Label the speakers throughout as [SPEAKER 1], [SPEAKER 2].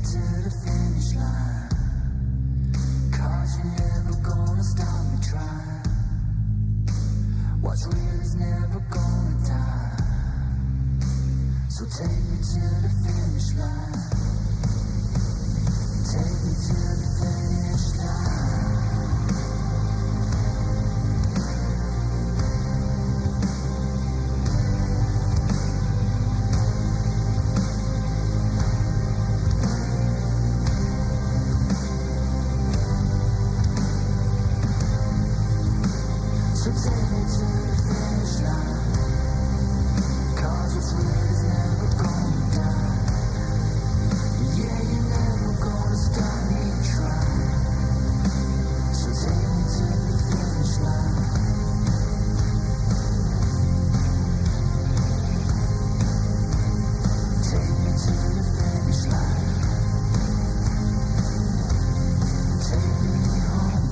[SPEAKER 1] to the finish line. Cause you're never gonna stop me trying. What's real is never gonna die. So take me to the finish line. Take me to the finish line. So take me to the finish line. Cause what's real is never gonna die. Yeah, you're never gonna stop me trying. So take me to the finish line. Take me to the finish line. Take me home.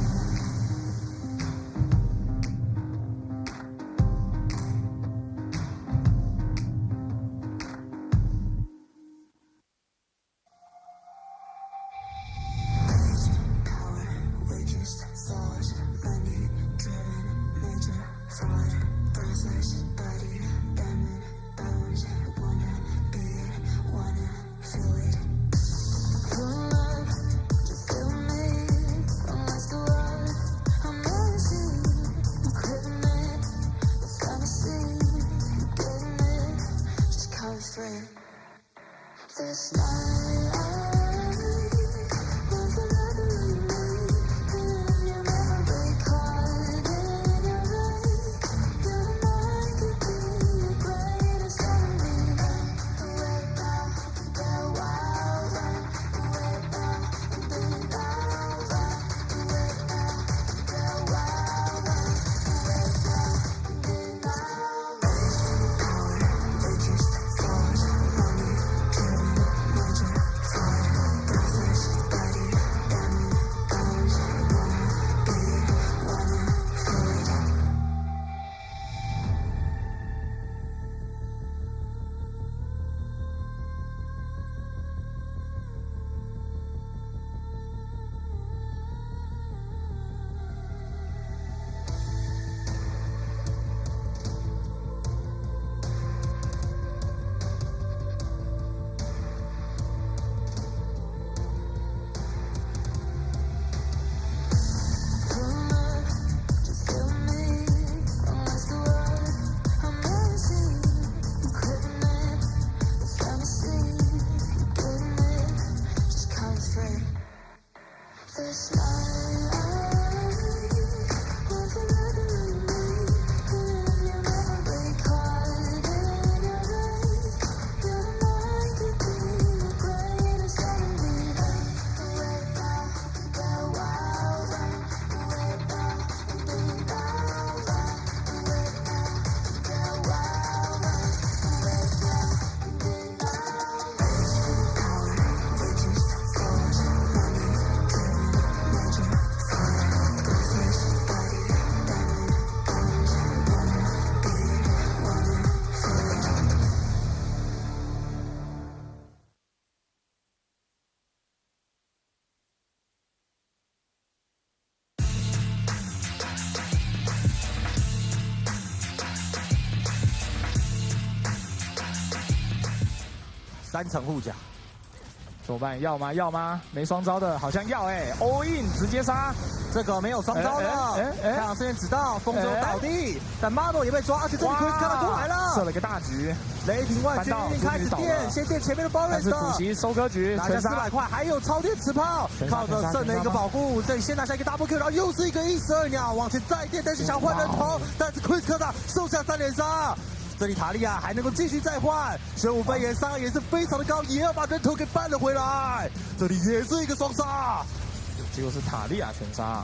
[SPEAKER 1] This night3
[SPEAKER 2] 层护甲，
[SPEAKER 3] 怎么办？要吗？要吗？没双招的，好像要all in 直接杀。
[SPEAKER 2] 这个没有双招了。太阳圣剑指到，风舟倒地，但 model 也被抓，而且这里 Chris 看到过来了，
[SPEAKER 3] 设了一个大局。
[SPEAKER 2] 雷霆万军开始电，先电前面的 Forest，
[SPEAKER 3] 但是主席收割局，
[SPEAKER 2] 拿下400块，还有超电磁炮，靠着圣的一个保护，这里先拿下一个 double kill， 然后又是一个112鸟往前再电，但是想换人头，但是 Chris 科长收下3连杀。这里塔利亚还能够继续再换，玄武飞岩杀也是非常的高，也要把人头给扳了回来。这里也是一个双杀，
[SPEAKER 3] 结果是塔利亚全杀。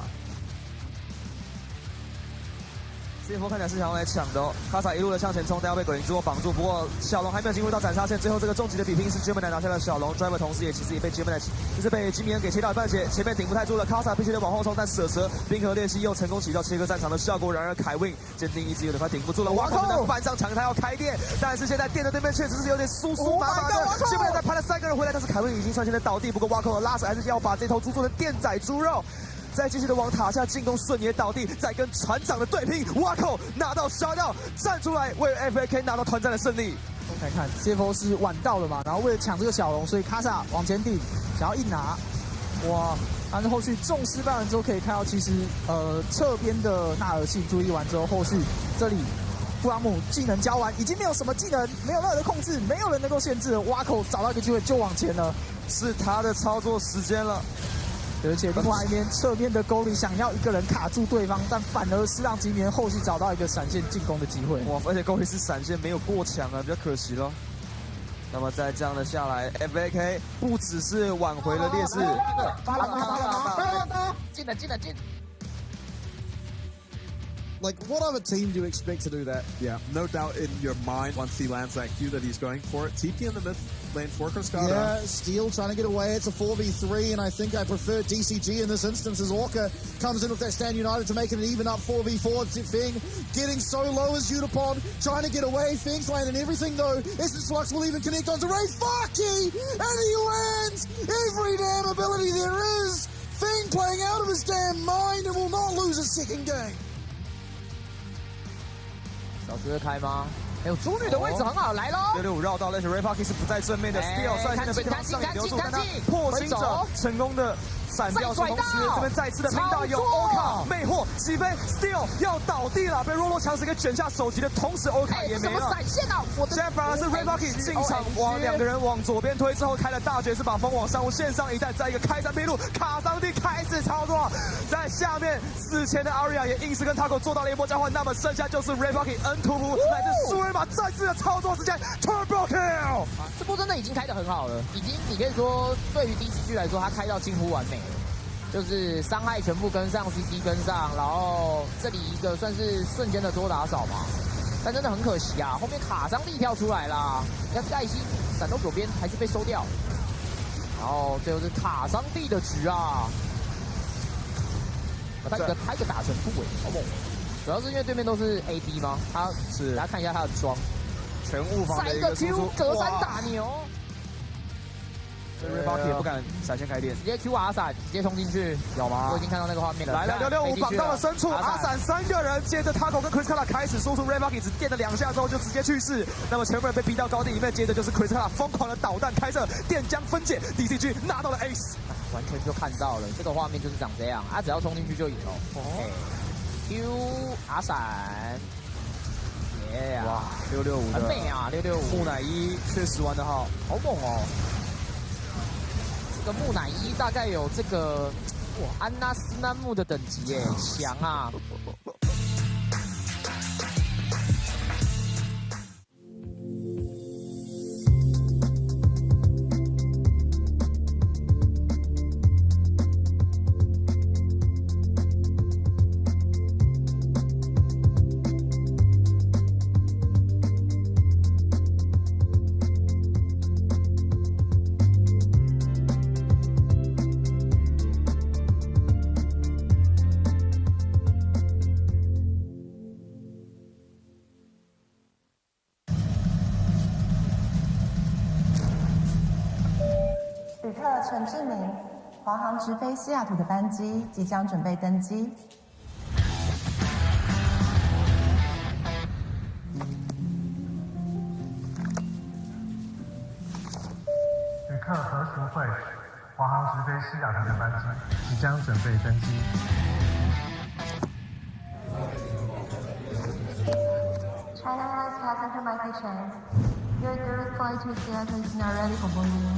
[SPEAKER 4] CFO 看起来是想要来抢的哦，卡萨一路的向前冲，但要被鬼灵之握绑住。不过小龙还没有进入到斩杀线，最后这个终极的比拼是 G1 拿下了小龙 ，Driver 同时其实也被 G1 就是被吉米恩给切到一半截，前面顶不太住了，卡萨必须得往后冲，但舍蛇冰河裂隙又成功起到切割战场的效果。然而凯文坚定意志有点快顶不住了，挖口能翻上墙，他要开电，但是现在电的对面确实是有点酥酥麻麻的。G1 在拍了3个人回来，但是凯文已经率先的倒地，不过挖口的拉扯还是要把这头猪做成电仔猪肉。再继续的往塔下进攻，顺也倒地，再跟船长的对拼，挖口拿到杀掉，站出来为 FAK 拿到团战的胜利。
[SPEAKER 3] 来看 CFO 是晚到了嘛，然后为了抢这个小龙，所以卡萨往前顶，想要硬拿，哇！但是后续重失败完之后，可以看到其实侧边的纳尔系注意完之后，后续这里布拉姆技能交完，已经没有什么技能，没有任何的控制，没有人能够限制，挖口找到一个机会就往前了，
[SPEAKER 4] 是他的操作时间了。
[SPEAKER 3] 而且另外一边侧面的沟里想要一个人卡住对方，但反而是让吉米恩后续找到一个闪现进攻的机会。
[SPEAKER 4] 哇！而且沟里是闪现没有过强啊，比较可惜了。那么再这样的下来 ，FAK 不只是挽回了劣势，
[SPEAKER 3] 进。
[SPEAKER 5] Like, what other team do you expect to do that? Yeah, no doubt in your mind once he lands that Q that he's going for it. TP in the mid lane for Cascada.
[SPEAKER 6] Yeah, Steel trying to get away. It's a 4v3, and I think I prefer DCG in this instance as Orca comes in with that Stand United to make it an even up 4v4. Feng getting so low as Unipod, trying to get away. Feng's landing everything though. Essence Flux will even connect onto Ray Fucky, and he lands every damn ability there is. Feng playing out of his damn mind and will not lose a second game.
[SPEAKER 3] 小猪会开吗？哎呦，猪女的位置很好，来喽
[SPEAKER 4] ！665绕到，但是 Ray Parky 是不在正面的 ，Steel 率先的被他上引留住，但他破行者成功的闪掉，同时这边再次的拼到有欧卡魅惑起飞 ，Steel 要倒地了，被 Rolo 强势给卷下首级的同时，欧卡也没了。
[SPEAKER 3] 闪现啊！
[SPEAKER 4] 现在反而是 Ray Parky 进场，往2个人往左边推之后开了大绝，是把风往上无线上一带，在一个开山劈路，卡桑蒂开始操作，在下面4前的 Aria 也硬是跟 Taco 做到了一波交换，那么剩下就是 Ray Parky N 屠夫来自苏瑞玛再次的操作时间 Turbo Kill，
[SPEAKER 3] 这波真的已经开得很好了，已经你可以说对于 DCG 来说，他开到近乎完美了。 就是伤害全部跟上 ，CC 跟上，然后这里一个算是瞬间的多打少嘛，但真的很可惜啊，后面卡桑利跳出来啦，要盖西闪到左边还是被收掉，然后最后是卡桑蒂的局啊，他一个打成负好猛，主要是因为对面都是 AD 吗？他是大家看一下他的装，
[SPEAKER 4] 全误防的一个输出，
[SPEAKER 3] 隔山打牛。
[SPEAKER 4] Ray Parky 也不敢闪现开电，
[SPEAKER 3] 直接 QR 闪，直接冲进去，有吗？我已经看到那个画面了。
[SPEAKER 4] 来了665绑到了深处，阿闪3个人，接着 Taco 跟 Cascada 开始输出 Ray Parky 只电了2下之后就直接去世，那么全部人被逼到高地里面，接着就是 Cascada 疯狂的导弹开射，电浆分解 ，DCG 拿到了 Ace，
[SPEAKER 3] 完全就看到了这个画面就是长这样，啊，只要冲进去就赢了。Q 阿闪，耶！
[SPEAKER 4] 哇，665
[SPEAKER 3] 很美啊，665
[SPEAKER 4] 木乃伊确实玩得好，
[SPEAKER 3] 好猛哦。 这个木乃伊大概有这个哇安娜斯南木的等级耶，强啊！
[SPEAKER 7] 旅客陈志明，华航直飞西雅图的班机即将准备登机。
[SPEAKER 8] 旅客何淑慧，华航直飞西雅图的班机即将准备登机。
[SPEAKER 7] China has passenger migration. Your direct flight to Seattle is now ready for boarding.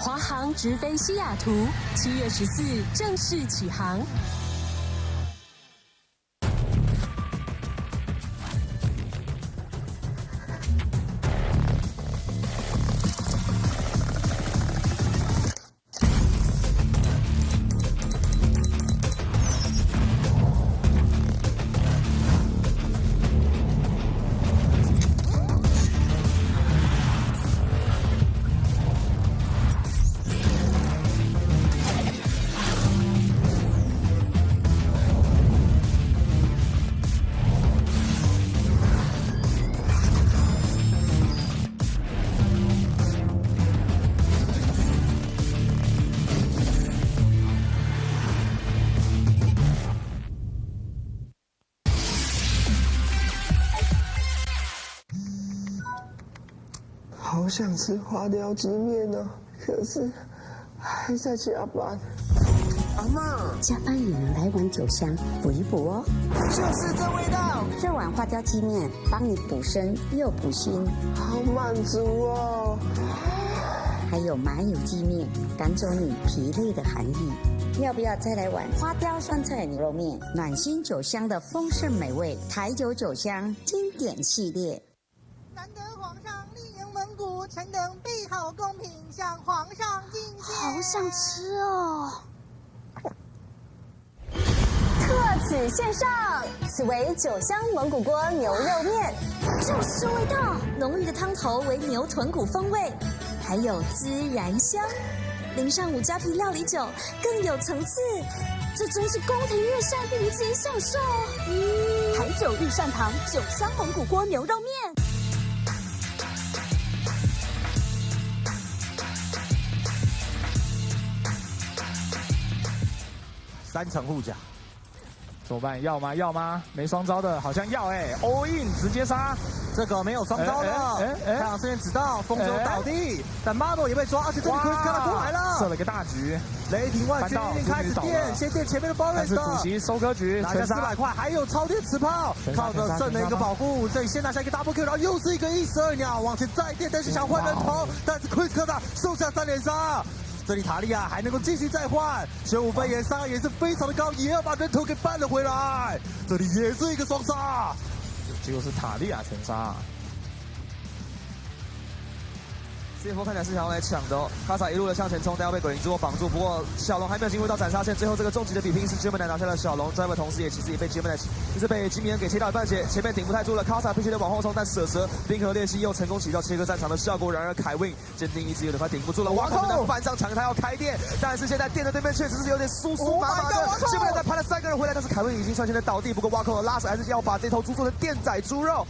[SPEAKER 9] 华航直飞西雅图，7月14正式起航。
[SPEAKER 1] 好想吃花雕鸡面哦，可是还在加班。
[SPEAKER 5] 阿妈，
[SPEAKER 10] 加班也能来碗酒香补一补哦。
[SPEAKER 5] 就是这味道。
[SPEAKER 10] 这碗花雕鸡面帮你补身又补心，
[SPEAKER 1] 好满足哦。
[SPEAKER 10] 还有麻油鸡面，赶走你疲累的寒意。要不要再来碗花雕酸菜牛肉面？暖心酒香的丰盛美味，台酒酒香经典系列。
[SPEAKER 11] 难得皇上莅迎蒙古，臣等备好贡品向皇上进献。
[SPEAKER 9] 好想吃哦！
[SPEAKER 12] 特此献上，此为酒香蒙古锅牛肉面，
[SPEAKER 9] 就是这味道，浓郁的汤头为牛臀骨风味，还有孜然香，淋上五加皮料理酒，更有层次。这真是宫廷御膳顶级享受。
[SPEAKER 12] 台酒御膳堂酒香蒙古锅牛肉面。
[SPEAKER 2] 3层护甲，
[SPEAKER 3] 怎么办？要吗？要吗？没双招的，好像要all in 直接杀。
[SPEAKER 2] 这个没有双招的，太阳之源只到风舟倒地，但 Model 也被抓，而且这里 Chris 看到过来了，
[SPEAKER 3] 设了个大局。
[SPEAKER 2] 雷霆万军开始垫，先垫前面的 Forest，
[SPEAKER 3] 是主席收割局，
[SPEAKER 2] 拿下400块，还有超电磁炮，靠着圣的一个保护，这里先拿下一个 double kill， 然后又是一个12鸟往前再垫，但是想换人头，但是 Chris 克达收下3连杀。这里塔利亚还能够继续再换，玄武飞檐伤害也是非常的高，也要把人头给扳了回来。这里也是一个双杀，
[SPEAKER 3] 结果是塔利亚全杀。
[SPEAKER 4] CFO 看起来是想要来抢的哦，卡萨一路的向前冲，但要被鬼灵之握绑住。不过小龙还没有进入到斩杀线，最后这个终极的比拼是 G1 拿下了小龙 ，Driver 同时也其实也被 G1 就是被吉米恩给切到一半截，前面顶不太住了，卡萨必须得往后冲，但舍蛇冰河裂隙又成功起到切割战场的效果。然而凯文坚定意志有点快顶不住了，挖口的翻上场，他要开店，但是现在店的对面确实是有点酥酥麻麻的。G1 再派了3个人回来，但是凯文已经率先的倒地，不过挖口的拉扯还是要把这头猪做成电仔猪肉。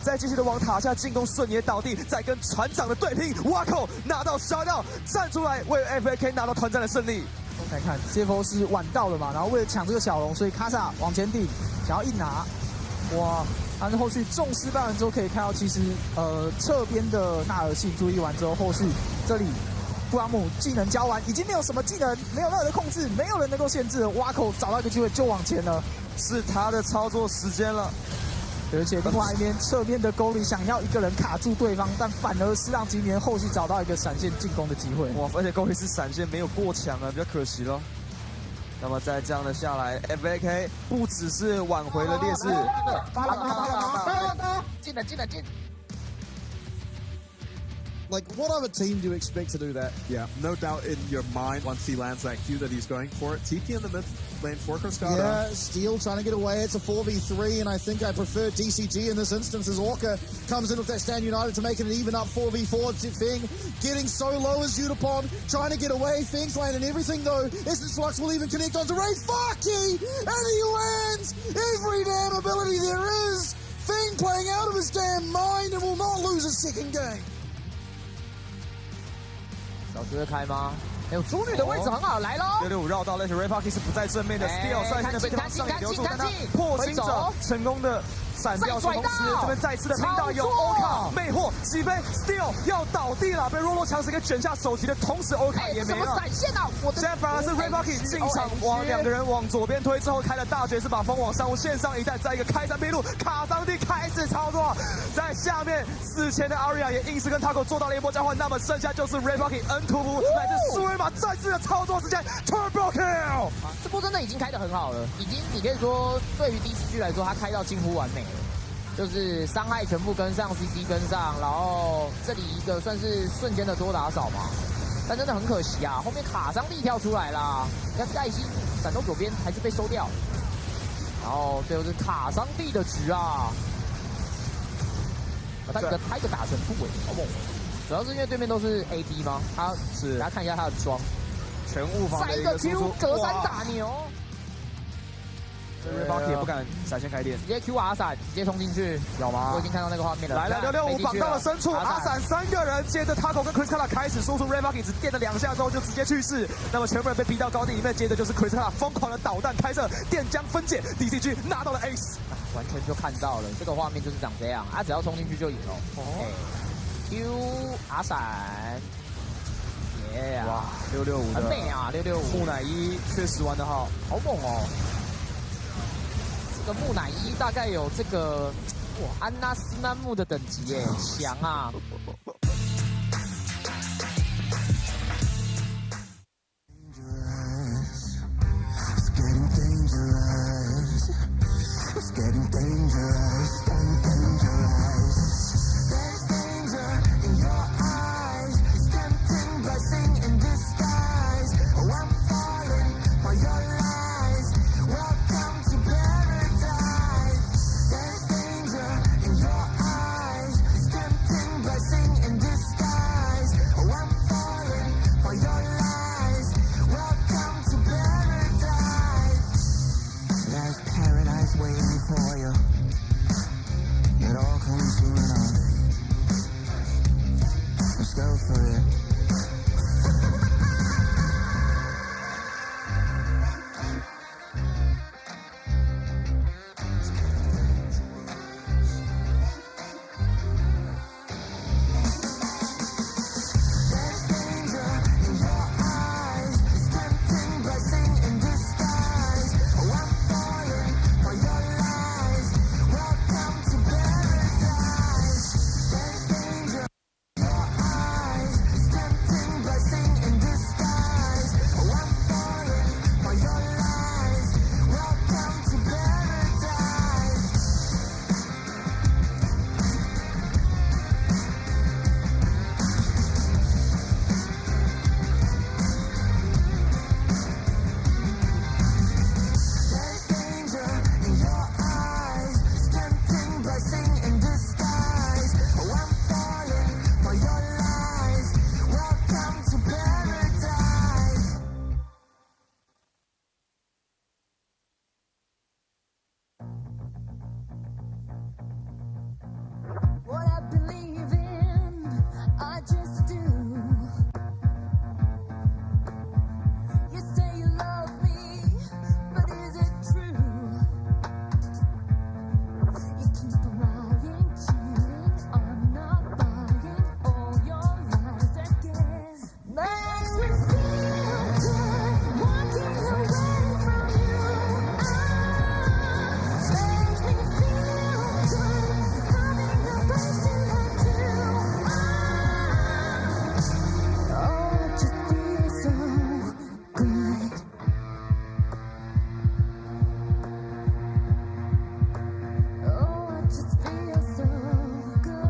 [SPEAKER 4] 再继续的往塔下进攻，顺也倒地，再跟船长的对拼，挖口拿到杀掉，站出来为 FAK 拿到团战的胜利。
[SPEAKER 13] 来看 CFO 是晚到了嘛，然后为了抢这个小龙，所以卡萨往前顶，想要硬拿。哇！但是后续重失败完之后，可以看到其实侧边的纳尔系注意完之后，后续这里布拉姆技能交完，已经没有什么技能，没有任何的控制，没有人能够限制。挖口找到一个机会就往前了，
[SPEAKER 4] 是他的操作时间了。
[SPEAKER 13] 而且另外一边侧面的沟里想要一个人卡住对方，但反而是让吉米恩后续找到一个闪现进攻的机会。
[SPEAKER 4] 哇！而且沟里是闪现没有过强啊，比较可惜了。那么再这样的下来 ，FAK 不只是挽回了劣势，
[SPEAKER 3] 进了。
[SPEAKER 5] Like, what other team do you expect to do that? Yeah, no doubt in your mind once he lands that Q that he's going for it. TP in the mid lane for Cristata.
[SPEAKER 6] Yeah, Steel trying to get away. It's a 4v3, and I think I prefer DCG in this instance as Orca comes in with that Stand United to make it an even up 4v4 thing. Getting so low as Udapon, trying to get away. Feng's landing everything though. Essence Flux will even connect onto Ray Farkey, and he lands every damn ability there is. Feng playing out of his damn mind and will not lose a second game.
[SPEAKER 3] 小猪会开吗？哎呦，猪女的位置很好，来喽
[SPEAKER 4] ！665绕到，但是 Ray Parky 是不在正面的 ，Steel 率先的被对方上引留住，但他破行者成功的闪掉出同时，这边再次的拼到有欧卡魅惑起飞 ，Steel 要倒地了，被若洛强势给卷下首级的同时，欧卡也没了。
[SPEAKER 3] 闪现啊！
[SPEAKER 4] 现在反而是 Ray Parky 进场往2个人往左边推之后开了大绝，是把风往上路线上一带，再一个开山披露，卡桑蒂开始操作，在下面4000的 Aria 也硬是跟 Taco 做到了一波交换，那么剩下就是 Ray Parky N 屠夫乃至苏瑞玛再次的操作时间 Turbo Kill，
[SPEAKER 3] 这波真的已经开得很好了，已经你可以说对于 DCG 来说，他开到近乎完美了。就是伤害全部跟上 ，CC 跟上，然后这里一个算是瞬间的多打少嘛，但真的很可惜啊，后面卡桑蒂跳出来啦，你看盖西闪到左边还是被收掉，然后最后是卡桑蒂的局啊，他一个打成不稳，好猛！主要是因为对面都是 AD 吗？他是大家看一下他的装，
[SPEAKER 4] 全误防的一个输出，
[SPEAKER 3] 隔山打牛。
[SPEAKER 4] Ray Parky 也不敢闪现开店，
[SPEAKER 3] 直接 QR 闪，直接冲进去，
[SPEAKER 4] 有吗？
[SPEAKER 3] 我已经看到那个画面了。
[SPEAKER 4] 来了665绑到了深处，阿闪3个人，接着 Taco 跟 Cristata 开始输出 ，Ray Parky 只电了2下之后就直接去世，那么全部人被逼到高地里面，接着就是 Cristata 疯狂的导弹开射，电浆分解 ，DCG 拿到了 Ace，
[SPEAKER 3] 完全就看到了这个画面就是长这样，他只要冲进去就赢了。Q 阿闪，耶、
[SPEAKER 4] 哇，665的
[SPEAKER 3] 很美啊，665。
[SPEAKER 4] 木乃伊确实玩得好，
[SPEAKER 3] 好猛哦！这个木乃伊大概有这个哇安娜斯曼木的等级耶，强啊！
[SPEAKER 1] Getting dangerous, getting dangerous. There's danger in your eyes, tempting blessing in disguise. Oh, I'm falling for your lies. Welcome to paradise. There's danger in your eyes, tempting blessing in disguise. Oh, I'm falling for your lies. Welcome to paradise. There's paradise waiting for you. It all comes soon enough. Let's go for it. There's danger in your eyes, tempting blessing in disguise. Oh, I'm falling for your lies. Welcome to paradise. There's danger in your eyes, tempting blessing in disguise. Oh, I'm falling for your lies. Welcome to paradise. There's danger in your eyes, tempting blessing in disguise. Oh, I'm falling for your lies. Welcome to paradise. What I believe in, I just do. You say you love me, but is it true? You keep lying, cheating, I'm not buying all your lies again. Makes me feel good, walking away from you. Makes me feel good, having the person I do. Oh, it just feels so good. Oh, I just feel so good.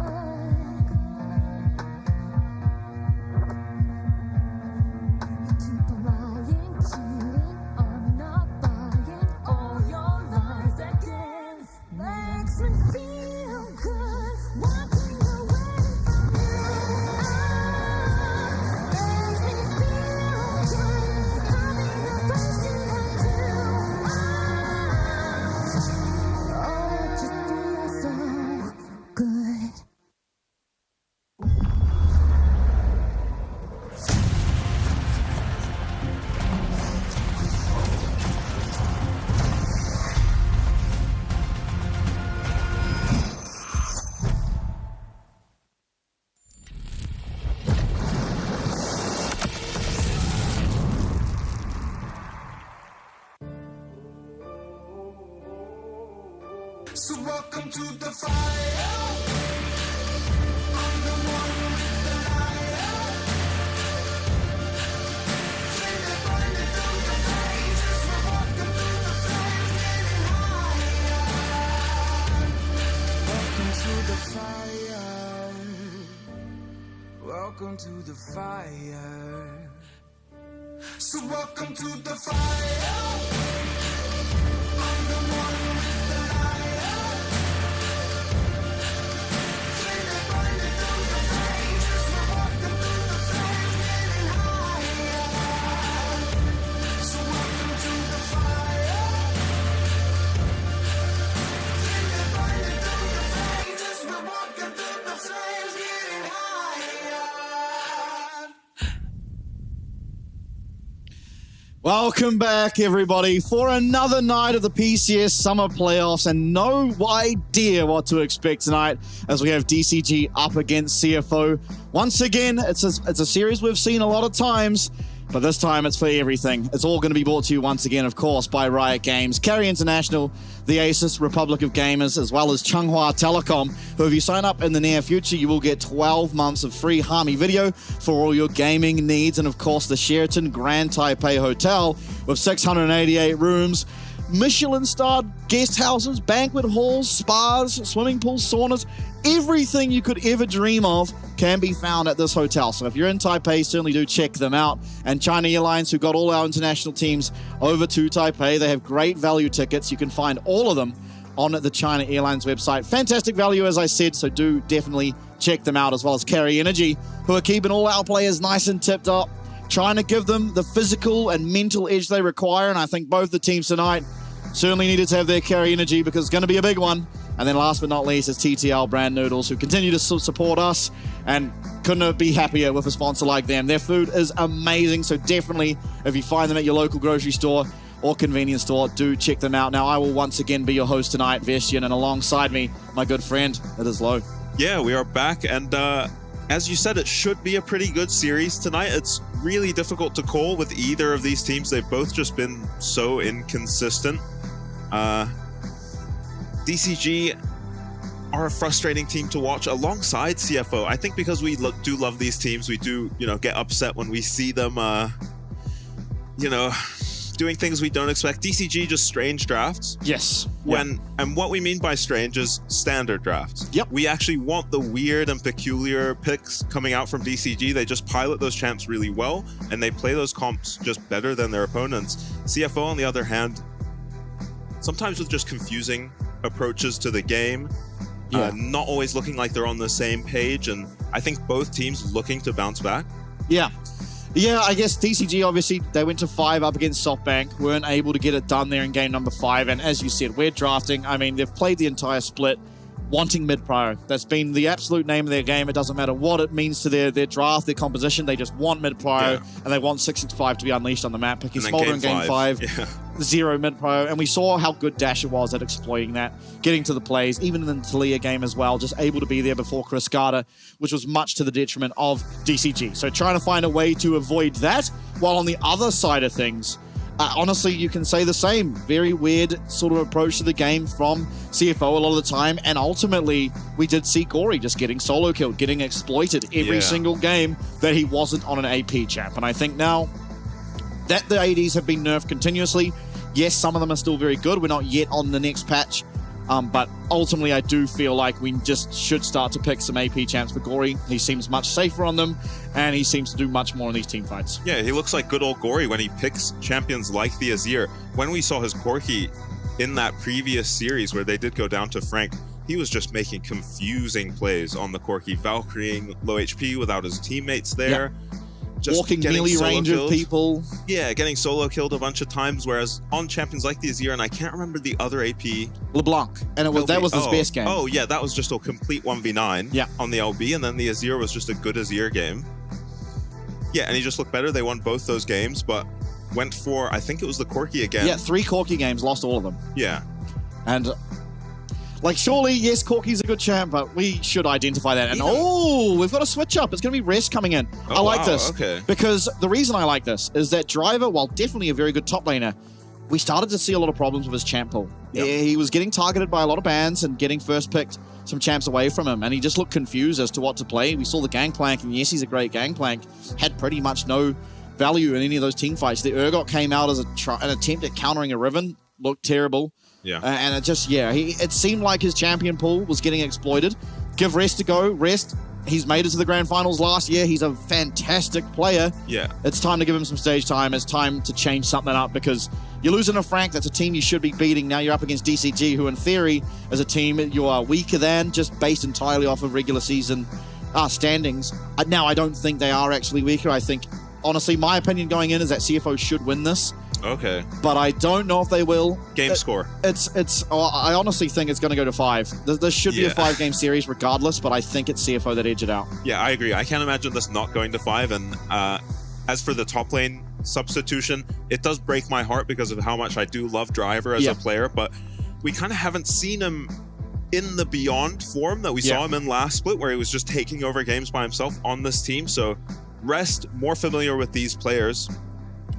[SPEAKER 1] You keep lying, cheating, I'm not buying all your lies again. Makes me feel good, walking away from you. Makes me feel good, having the person I do. Oh, it just feels so good. So welcome to the fire. I'm the one with the light. Feel it burning through your veins. So welcome to the flames, getting higher. Welcome to the fire. Welcome to the fire. So welcome to the fire. I'm the one with the light. Feel it burning through your veins. So welcome to the flames, getting higher. So welcome to the fire. Feel it burning through your veins. So welcome to the flames, getting higher.
[SPEAKER 6] Welcome back, everybody, for another night of the PCS Summer Playoffs, and no idea what to expect tonight as we have DCG up against CFO. Once again, it's a series we've seen a lot of times, but this time it's for everything. It's all going to be brought to you once again, of course, by Riot Games, Carry International, the Asus, Republic of Gamers, as well as Changhua Telecom, who if you sign up in the near future, you will get 12 months of free Hami video for all your gaming needs, and of course the Sheraton Grand Taipei Hotel with 688 rooms, Michelin-starred guest houses, banquet halls, spas, swimming pools, saunas, everything you could ever dream of can be found at this hotel. So if you're in Taipei, certainly do check them out. And China Airlines, who got all our international teams over to Taipei, they have great value tickets. You can find all of them on the China Airlines website. Fantastic value, as I said, so do definitely check them out, as well as Carry Energy, who are keeping all our players nice and tipped up, trying to give them the physical and mental edge they require. And I think both the teams tonight certainly needed to have their Carry Energy because it's going to be a big one. And then last but not least is TTL Brand Noodles, who continue to support us and couldn't be happier with a sponsor like them. Their food is amazing, so definitely if you find them at your local grocery store or convenience store, do check them out. Now, I will once again be your host tonight, Vestian, and alongside me, my good friend, it is Lo.
[SPEAKER 14] Yeah, we are back, and as you said, it should be a pretty good series tonight. It's really difficult to call with either of these teams. They've both just been so inconsistent. DCG are a frustrating team to watch alongside CFO. I think because we do love these teams, we do, get upset when we see them, doing things we don't expect. DCG just strange drafts.
[SPEAKER 6] Yes.
[SPEAKER 14] And what we mean by strange is standard drafts.
[SPEAKER 6] Yep.
[SPEAKER 14] We actually want the weird and peculiar picks coming out from DCG. They just pilot those champs really well, and they play those comps just better than their opponents. CFO, on the other hand, sometimes with just confusing approaches to the game, not always looking like they're on the same page, and I think both teams looking to bounce back.
[SPEAKER 6] Yeah, I guess DCG, obviously, they went to 5 up against SoftBank, weren't able to get it done there in game number 5, and as you said, we're drafting. I mean, they've played the entire split wanting mid-pro. That's been the absolute name of their game. It doesn't matter what it means to their draft, their composition, they just want mid-pro, and they want 665 to be unleashed on the map. Picking Smolder in game 5. 0 mid-pro, and we saw how good Dasher was at exploiting that, getting to the plays, even in the Talia game as well, just able to be there before Chris Carter, which was much to the detriment of DCG. So trying to find a way to avoid that, while on the other side of things, honestly, you can say the same. Very weird sort of approach to the game from CFO a lot of the time, and ultimately, we did see Gory just getting solo killed, getting exploited every single game that he wasn't on an AP champ. And I think now that the ADs have been nerfed continuously, yes, some of them are still very good. We're not yet on the next patch, but ultimately I do feel like we just should start to pick some AP champs for Gory. He seems much safer on them, and he seems to do much more in these team fights.
[SPEAKER 14] Yeah, he looks like good old Gory when he picks champions like the Azir. When we saw his Corki in that previous series where they did go down to Frank, he was just making confusing plays on the Corki, Valkyrying low HP without his teammates there. Just
[SPEAKER 6] walking melee range of people.
[SPEAKER 14] Yeah, getting solo killed a bunch of times, whereas on champions like the Azir, and I can't remember the other AP.
[SPEAKER 6] LeBlanc, and that was his best game.
[SPEAKER 14] Oh, yeah, that was just a complete 1v9 on the LB, and then the Azir was just a good Azir game. Yeah, and he just looked better. They won both those games, but went for, I think it was the Corki again.
[SPEAKER 6] Yeah, 3 Corki games, lost all of them.
[SPEAKER 14] Yeah.
[SPEAKER 6] And surely, yes, Corki's a good champ, but we should identify that. And we've got a switch up. It's going to be Rest coming in. I like this.
[SPEAKER 14] Okay.
[SPEAKER 6] Because the reason I like this is that Driver, while definitely a very good top laner, we started to see a lot of problems with his champ pool. Yep. He was getting targeted by a lot of bans and getting first picked some champs away from him, and he just looked confused as to what to play. We saw the Gangplank, and yes, he's a great Gangplank, had pretty much no value in any of those team fights. The Urgot came out as an attempt at countering a Riven, looked terrible.
[SPEAKER 14] Yeah.
[SPEAKER 6] And it just, it seemed like his champion pool was getting exploited. Give Rest a go. Rest, he's made it to the grand finals last year. He's a fantastic player.
[SPEAKER 14] Yeah.
[SPEAKER 6] It's time to give him some stage time. It's time to change something up because you're losing a Frank. That's a team you should be beating. Now you're up against DCG, who in theory is a team you are weaker than, just based entirely off of regular season standings. Now, I don't think they are actually weaker. I think, honestly, my opinion going in is that CFO should win this.
[SPEAKER 14] Okay.
[SPEAKER 6] But I don't know if they will.
[SPEAKER 14] Game score.
[SPEAKER 6] I honestly think it's going to go to 5. This should be a 5-game series regardless, but I think it's CFO that edge it out.
[SPEAKER 14] Yeah, I agree. I can't imagine this not going to 5. And as for the top lane, substitution. It does break my heart because of how much I do love Driver as a player, but we kind of haven't seen him in the Beyond form that we saw him in last split, where he was just taking over games by himself on this team. So Rest, more familiar with these players,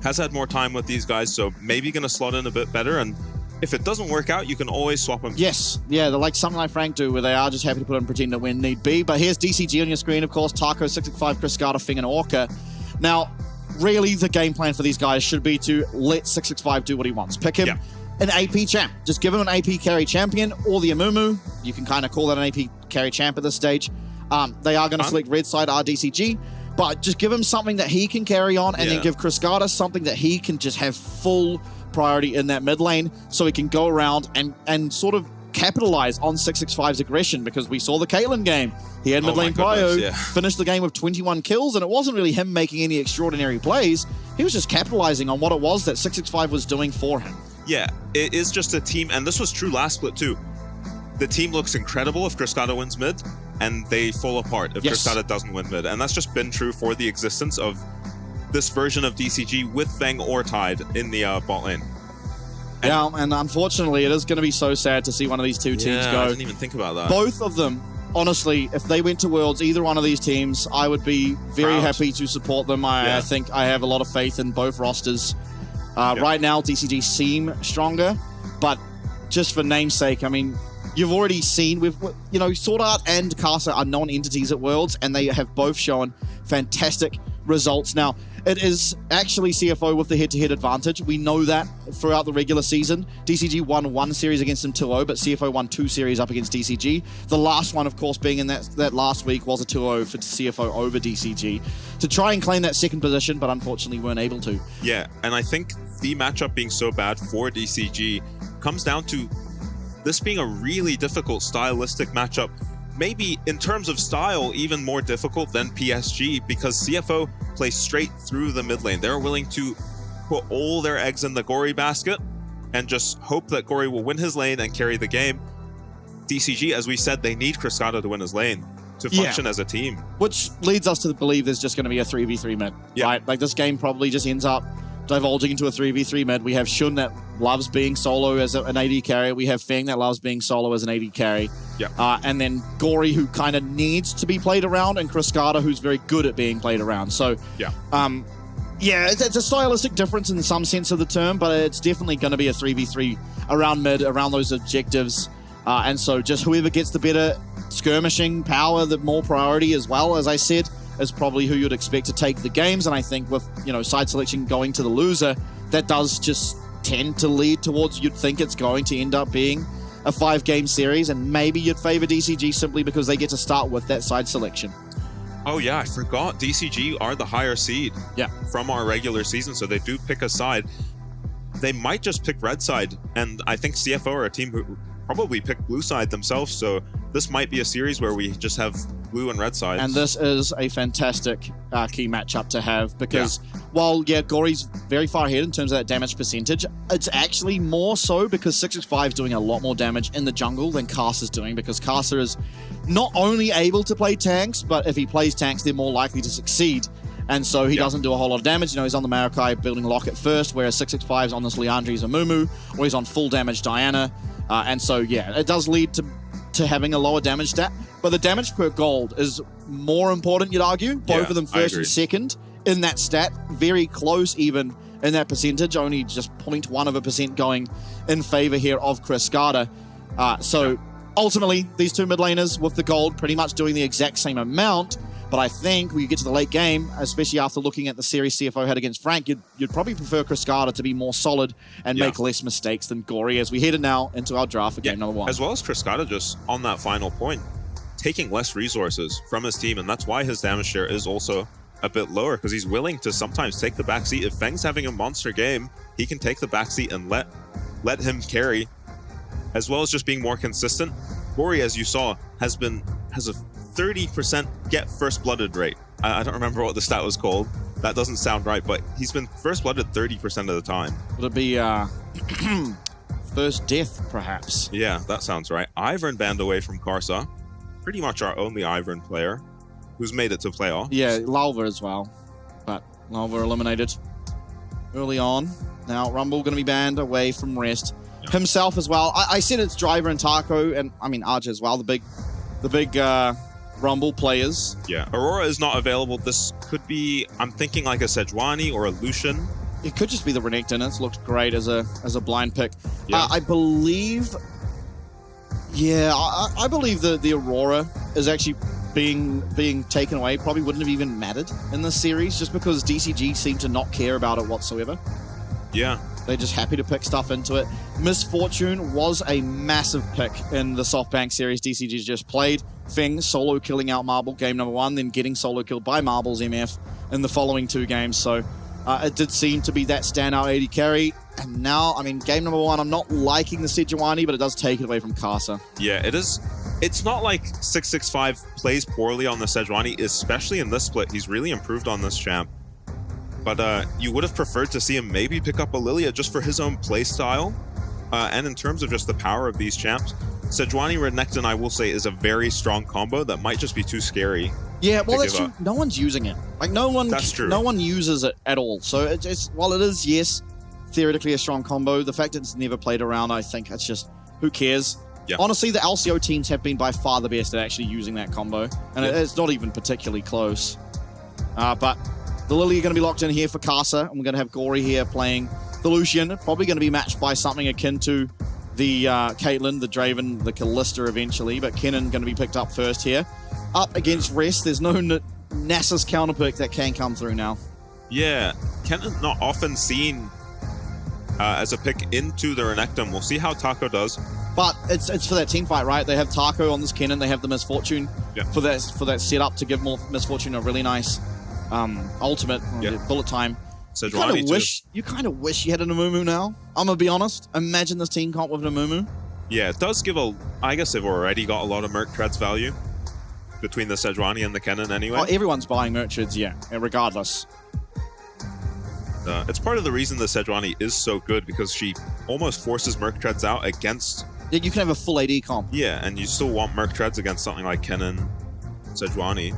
[SPEAKER 14] has had more time with these guys, so maybe going to slot in a bit better. And if it doesn't work out, you can always swap them.
[SPEAKER 6] Yes, yeah, they're like something like Frank do, where they are just happy to put on Pretender when need be. But here's DCG on your screen, of course, Taco, 665, Cascada, Fing, and Orca. Now, really, the game plan for these guys should be to let 665 do what he wants. Pick him an AP champ. Just give him an AP carry champion or the Amumu. You can kind of call that an AP carry champ at this stage. They are going to select red side RDCG, but just give him something that he can carry on, and then give Cascada something that he can just have full priority in that mid lane, so he can go around and sort of capitalize on 665's aggression, because we saw the Caitlyn game. He had mid lane prio, finished the game with 21 kills, and it wasn't really him making any extraordinary plays. He was just capitalizing on what it was that 665 was doing for him.
[SPEAKER 14] Yeah, it is just a team, and this was true last split too. The team looks incredible if Cascada wins mid, and they fall apart if Cascada doesn't win mid. And that's just been true for the existence of this version of DCG with Feng or Tide in the bot lane.
[SPEAKER 6] And unfortunately, it is going to be so sad to see one of these two teams go.
[SPEAKER 14] I didn't even think about that.
[SPEAKER 6] Both of them, honestly, if they went to Worlds, either one of these teams, I would be very happy to support them. I think I have a lot of faith in both rosters. Right now, DCG seem stronger, but just for namesake, I mean, you've already seen with, you know, Sword Art and Casa are known entities at Worlds, and they have both shown fantastic results. Now, it is actually CFO with the head-to-head advantage. We know that throughout the regular season. DCG won one series against them 2-0, but CFO won 2 series up against DCG. The last one, of course, being in that last week was a 2-0 for CFO over DCG to try and claim that second position, but unfortunately weren't able to.
[SPEAKER 14] Yeah, and I think the matchup being so bad for DCG comes down to this being a really difficult stylistic matchup. Maybe in terms of style, even more difficult than PSG, because CFO plays straight through the mid lane. They're willing to put all their eggs in the Gory basket and just hope that Gory will win his lane and carry the game. DCG, as we said, they need Cascada to win his lane to function as a team.
[SPEAKER 6] Which leads us to believe there's just going to be a 3v3 mid, right? Like, this game probably just ends up divulging into a 3v3 mid. We have Shun that loves being solo as an AD carry. We have Feng that loves being solo as an AD carry. And then Gory, who kind of needs to be played around, and Cascada, who's very good at being played around. So, it's a stylistic difference in some sense of the term, but it's definitely going to be a 3v3 around mid, around those objectives. And so just whoever gets the better skirmishing power, the more priority as well, as I said, is probably who you'd expect to take the games. And I think with, you know, side selection going to the loser, that does just tend to lead towards, you'd think it's going to end up being a 5-game series, and maybe you'd favor DCG simply because they get to start with that side selection.
[SPEAKER 14] Oh yeah, I forgot. DCG are the higher seed from our regular season, so they do pick a side. They might just pick red side, and I think CFO are a team who probably pick blue side themselves, so this might be a series where we just have blue and red sides.
[SPEAKER 6] And this is a fantastic key matchup to have, because while, Gory's very far ahead in terms of that damage percentage, it's actually more so because 665 is doing a lot more damage in the jungle than Casa is doing, because Casa is not only able to play tanks, but if he plays tanks, they're more likely to succeed. And so he doesn't do a whole lot of damage. You know, he's on the Maokai building Locket first, whereas 665 is on this Leandri's Amumu, or he's on full damage Diana. And so, it does lead to having a lower damage stat. But the damage per gold is more important, you'd argue. Both of them first and second in that stat. Very close even in that percentage. Only just 0.1% going in favor here of Cascada. Ultimately, these two mid laners with the gold pretty much doing the exact same amount. But I think when you get to the late game, especially after looking at the series CFO had against Frank, you'd probably prefer Cascada to be more solid and make less mistakes than Gory, as we head now into our draft for game number 1.
[SPEAKER 14] As well as Cascada, just on that final point, taking less resources from his team, and that's why his damage share is also a bit lower, because he's willing to sometimes take the backseat. If Feng's having a monster game, he can take the backseat and let him carry, as well as just being more consistent. Gory, as you saw, has a 30% get first blooded rate. I don't remember what the stat was called. That doesn't sound right, but he's been first blooded 30% of the time.
[SPEAKER 6] Would it be first death, perhaps?
[SPEAKER 14] Yeah, that sounds right. Ivern banned away from Karsa. Pretty much our only Ivern player who's made it to playoffs.
[SPEAKER 6] Yeah, Lalva as well, but Lalva eliminated. early on. Now, Rumble going to be banned away from Rest. Himself as well. I said it's Driver and Taco, and I mean Arja as well, the big Rumble players.
[SPEAKER 14] Yeah, Aurora is not available. This could be, I'm thinking like a Sejuani or a Lucian.
[SPEAKER 6] It could just be the Renekton. It's looked great as a blind pick.
[SPEAKER 14] Yeah.
[SPEAKER 6] I believe, I believe the Aurora is actually being taken away. Probably wouldn't have even mattered in this series just because DCG seem to not care about it whatsoever.
[SPEAKER 14] Yeah.
[SPEAKER 6] They're just happy to pick stuff into it. Misfortune was a massive pick in the SoftBank series DCG just played. Feng solo killing out Marble game number 1, then getting solo killed by Marble's MF in the following 2 games. So it did seem to be that standout AD carry. And now, I mean, game number 1, I'm not liking the Sejuani, but it does take it away from Casa.
[SPEAKER 14] Yeah, it is. It's not like 665 plays poorly on the Sejuani, especially in this split. He's really improved on this champ. But you would have preferred to see him maybe pick up a Lilia just for his own play style. And in terms of just the power of these champs, Sejuani Renekton, I will say, is a very strong combo that might just be too scary.
[SPEAKER 6] Yeah, well, that's true. No one's using it. Like,
[SPEAKER 14] That's true.
[SPEAKER 6] No one uses it at all. So it's while it is, yes, theoretically a strong combo, the fact that it's never played around, I think it's just, who cares?
[SPEAKER 14] Yeah.
[SPEAKER 6] Honestly, the LCO teams have been by far the best at actually using that combo. And it's not even particularly close. But the Lily are going to be locked in here for Casa, and we're going to have Gory here playing the Lucian. Probably going to be matched by something akin to the Caitlyn, the Draven, the Callista eventually, but Kennen going to be picked up first here. Up against Rest, there's no Nasus counterpick that can come through now.
[SPEAKER 14] Yeah, Kennen not often seen as a pick into the Renekton. We'll see how Taco does.
[SPEAKER 6] But it's for that team fight, right? They have Taco on this Kennen, they have the Misfortune for that setup to give more Misfortune a really nice ultimate bullet time. You kind of wish you had an Amumu now. I'm gonna be honest. Imagine this team comp with an Amumu.
[SPEAKER 14] Yeah, it does give I guess they've already got a lot of Merc Treads value between the Sejuani and the Kennen anyway.
[SPEAKER 6] Oh, everyone's buying Merc Treads, yeah, regardless.
[SPEAKER 14] It's part of the reason the Sejuani is so good, because she almost forces Merc Treads out against...
[SPEAKER 6] Yeah, you can have a full AD comp.
[SPEAKER 14] Yeah, and you still want Merc Treads against something like Kennen, Sejuani.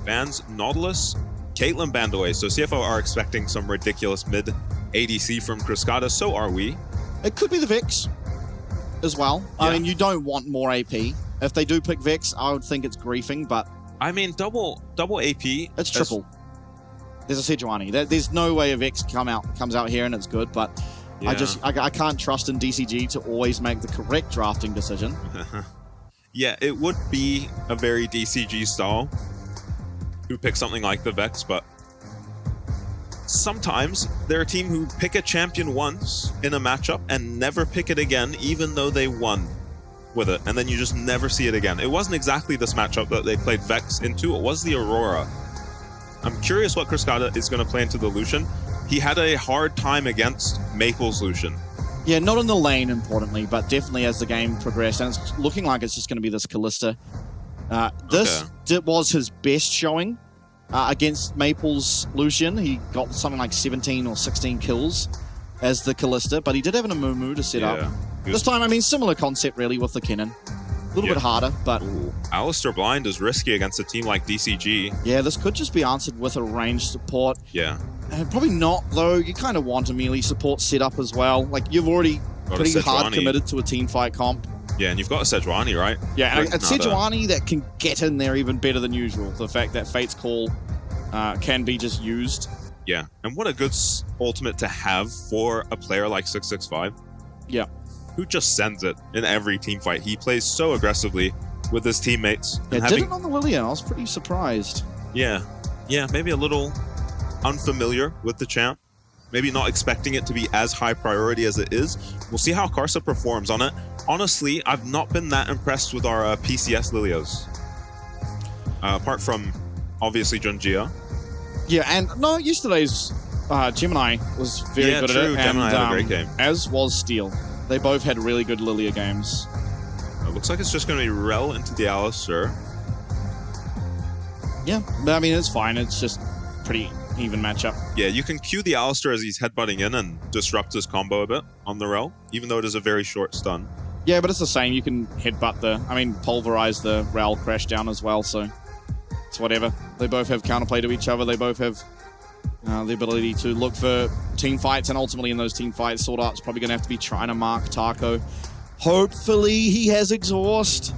[SPEAKER 14] Bans Nautilus, Caitlyn banned away, so CFO are expecting some ridiculous mid ADC from Cryscata, so are we.
[SPEAKER 6] It could be the Vex as well.
[SPEAKER 14] Yeah.
[SPEAKER 6] I mean, you don't want more AP. If they do pick Vex, I would think it's griefing, but...
[SPEAKER 14] I mean, double AP...
[SPEAKER 6] It's triple. There's a Sejuani. There's no way a Vex comes out here and it's good, but
[SPEAKER 14] yeah.
[SPEAKER 6] I can't trust in DCG to always make the correct drafting decision.
[SPEAKER 14] Yeah, it would be a very DCG style who pick something like the Vex, but sometimes they're a team who pick a champion once in a matchup and never pick it again, even though they won with it, and then you just never see it again. It wasn't exactly this matchup that they played Vex into, it was the Aurora. I'm curious what Cryscata is going to play into the Lucian. He had a hard time against Maple's Lucian.
[SPEAKER 6] Yeah, not in the lane, importantly, but definitely as the game progressed, and it's looking like it's just going to be this Callista. This was his best showing against Maple's Lucian. He got something like 17 or 16 kills as the Callista, but he did have an Amumu to set up. This time, I mean, similar concept really with the Kennen. A little bit harder, but...
[SPEAKER 14] Alistair Blind is risky against a team like DCG.
[SPEAKER 6] Yeah, this could just be answered with a ranged support.
[SPEAKER 14] Yeah.
[SPEAKER 6] Probably not, though. You kind of want a melee support setup as well. Like, you've already pretty hard committed to a team fight comp.
[SPEAKER 14] Yeah, and you've got a Sejuani, right?
[SPEAKER 6] Yeah, and a Sejuani that can get in there even better than usual. The fact that Fate's Call can be just used.
[SPEAKER 14] Yeah, and what a good ultimate to have for a player like 665.
[SPEAKER 6] Yeah.
[SPEAKER 14] Who just sends it in every team fight. He plays so aggressively with his teammates.
[SPEAKER 6] Yeah, did it on the Lillian. I was pretty surprised.
[SPEAKER 14] Yeah, maybe a little unfamiliar with the champ. Maybe not expecting it to be as high priority as it is. We'll see how Karsa performs on it. Honestly, I've not been that impressed with our PCS Lilias. Apart from, obviously, Junjia.
[SPEAKER 6] Yeah, and no, yesterday's Gemini was very good at it.
[SPEAKER 14] Gemini had a great game.
[SPEAKER 6] As was Steel. They both had really good Lilia games.
[SPEAKER 14] It looks like it's just going to be Rel into the Alistair.
[SPEAKER 6] Yeah, I mean, it's fine. It's just pretty even matchup.
[SPEAKER 14] Yeah, you can cue the Alistair as he's headbutting in and disrupt his combo a bit on the Rel, even though it is a very short stun.
[SPEAKER 6] Yeah, but it's the same. You can headbutt pulverize the Rel crash down as well, so it's whatever. They both have counterplay to each other. They both have
[SPEAKER 15] the ability to look for team fights, and ultimately in those team fights, Sword Art's probably going to have to be trying to mark Taco. Hopefully he has exhaust.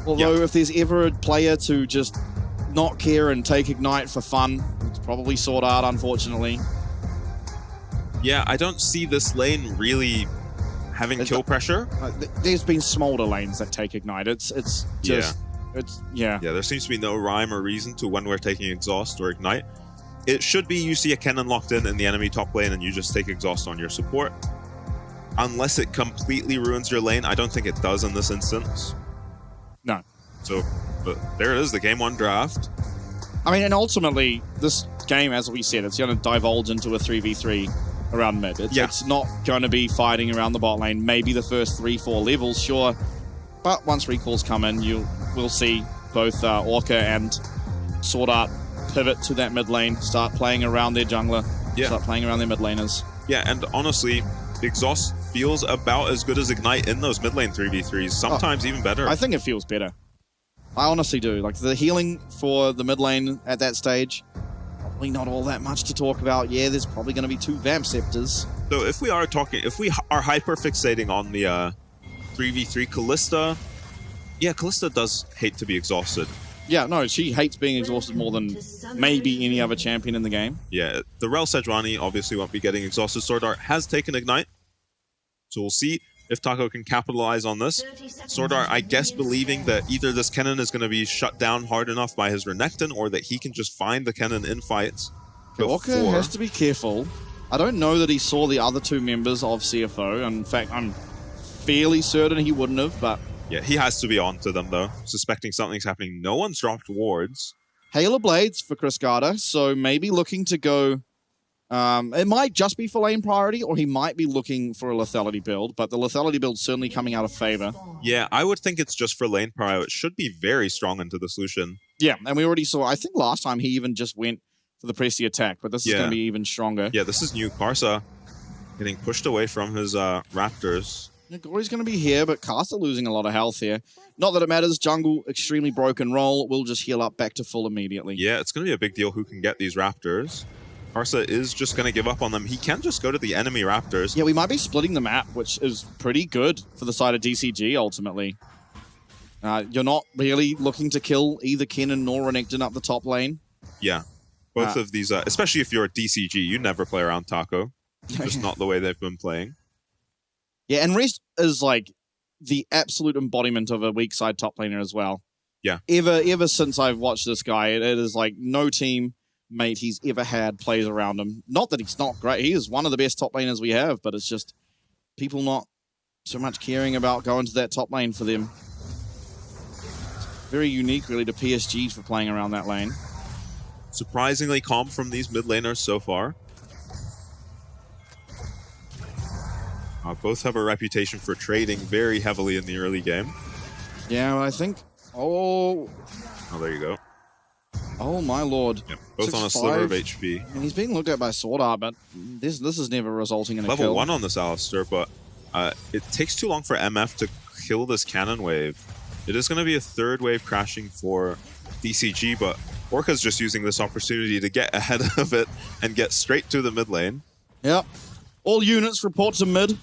[SPEAKER 15] Although if there's ever a player to just not care and take Ignite for fun, it's probably Sword Art, unfortunately.
[SPEAKER 14] Yeah, I don't see this lane really having kill pressure.
[SPEAKER 15] There's been Smolder lanes that take Ignite. It's just... Yeah,
[SPEAKER 14] there seems to be no rhyme or reason to when we're taking exhaust or ignite. It should be you see a cannon locked in the enemy top lane and you just take exhaust on your support. Unless it completely ruins your lane, I don't think it does in this instance.
[SPEAKER 15] No.
[SPEAKER 14] So, but there it is, the game 1 draft.
[SPEAKER 15] I mean, and ultimately, this game, as we said, it's going to divulge into a 3v3 around mid. It's not going to be fighting around the bot lane. Maybe the first 3-4 levels, sure. But once recalls come in, we'll see both Orca and Sword Art pivot to that mid lane, start playing around their jungler, start playing around their mid laners.
[SPEAKER 14] Yeah, and honestly, exhaust feels about as good as ignite in those mid lane 3v3s, sometimes even better.
[SPEAKER 15] I think it feels better. I honestly do. Like, the healing for the mid lane at that stage, probably not all that much to talk about. Yeah, there's probably going to be 2 Vamp Scepters.
[SPEAKER 14] So if we are hyper fixating on the 3v3 Kalista, Kalista does hate to be exhausted.
[SPEAKER 15] Yeah, no, she hates being exhausted more than maybe any other champion in the game.
[SPEAKER 14] Yeah, the Rel Sejuani obviously won't be getting exhausted. Sword Art has taken Ignite, so we'll see if Taco can capitalize on this. Sword Art, I guess, believing that either this Kennen is going to be shut down hard enough by his Renekton, or that he can just find the Kennen in fights.
[SPEAKER 15] Orca has to be careful. I don't know that he saw the other 2 members of CFO. In fact, I'm fairly certain he wouldn't have, but...
[SPEAKER 14] Yeah, he has to be on to them, though, suspecting something's happening. No one's dropped wards.
[SPEAKER 15] Halo Blades for Chris Carter, so maybe looking to go... it might just be for lane priority, or he might be looking for a lethality build, but the lethality build's certainly coming out of favor.
[SPEAKER 14] Yeah, I would think it's just for lane priority. It should be very strong into the solution.
[SPEAKER 15] Yeah, and we already saw, I think last time he even just went for the pressy attack, but this is going to be even stronger.
[SPEAKER 14] Yeah, this is new. Karsa getting pushed away from his Raptors.
[SPEAKER 15] Gory's going to be here, but Karsa losing a lot of health here. Not that it matters. Jungle, extremely broken roll. We'll just heal up back to full immediately.
[SPEAKER 14] Yeah, it's going to be a big deal who can get these Raptors. Karsa is just going to give up on them. He can just go to the enemy Raptors.
[SPEAKER 15] Yeah, we might be splitting the map, which is pretty good for the side of DCG, ultimately. You're not really looking to kill either Kennen nor Renekton up the top lane.
[SPEAKER 14] Yeah. Both of these, especially if you're a DCG, you never play around Taco. Just not the way they've been playing.
[SPEAKER 15] Yeah, and Rest is like the absolute embodiment of a weak side top laner as well.
[SPEAKER 14] Yeah.
[SPEAKER 15] Ever since I've watched this guy, it is like no teammate he's ever had plays around him. Not that he's not great. He is one of the best top laners we have, but it's just people not so much caring about going to that top lane for them. It's very unique, really, to PSG for playing around that lane.
[SPEAKER 14] Surprisingly calm from these mid laners so far. Both have a reputation for trading very heavily in the early game.
[SPEAKER 15] Yeah, I think... Oh,
[SPEAKER 14] there you go.
[SPEAKER 15] Oh, my lord.
[SPEAKER 14] Yep, both on a sliver of HP.
[SPEAKER 15] And he's being looked at by Sword Art, but this is never resulting in a kill.
[SPEAKER 14] Level 1 on this Alistar, but it takes too long for MF to kill this cannon wave. It is going to be a 3rd wave crashing for DCG, but Orca's just using this opportunity to get ahead of it and get straight to the mid lane.
[SPEAKER 15] Yep. All units report to mid.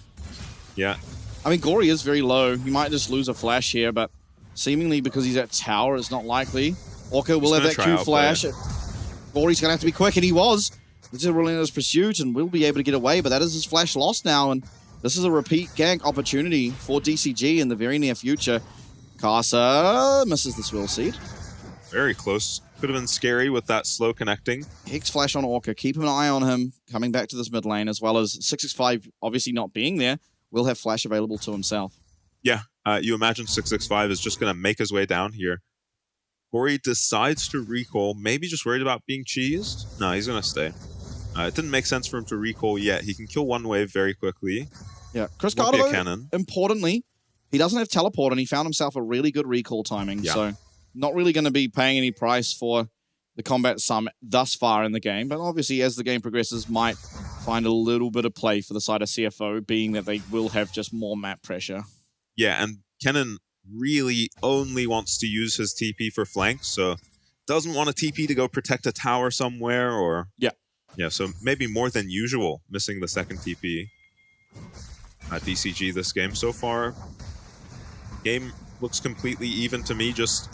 [SPEAKER 14] Yeah.
[SPEAKER 15] I mean, Gory is very low. He might just lose a flash here, but seemingly because he's at tower, it's not likely. Orca will have that Q flash. Gory's going to have to be quick, and he was. This is a relentless pursuit, and will be able to get away, but that is his flash lost now, and this is a repeat gank opportunity for DCG in the very near future. Karsa misses the Swill Seed.
[SPEAKER 14] Very close. Could have been scary with that slow connecting.
[SPEAKER 15] Hex flash on Orca. Keep an eye on him coming back to this mid lane, as well as 665 obviously not being there. Will have flash available to himself.
[SPEAKER 14] Yeah, you imagine 665 is just going to make his way down here. Gory decides to recall, maybe just worried about being cheesed. No, he's going to stay. It didn't make sense for him to recall yet. He can kill one wave very quickly.
[SPEAKER 15] Yeah, Chris Carter, importantly, he doesn't have teleport, and he found himself a really good recall timing. Yeah. So not really going to be paying any price for the combat sum thus far in the game, but obviously as the game progresses might find a little bit of play for the side of CFO, being that they will have just more map pressure.
[SPEAKER 14] Yeah, and Kennen really only wants to use his TP for flanks, so doesn't want a TP to go protect a tower somewhere, or...
[SPEAKER 15] Yeah.
[SPEAKER 14] Yeah, so maybe more than usual, missing the second TP at DCG this game. So far, game looks completely even to me. Just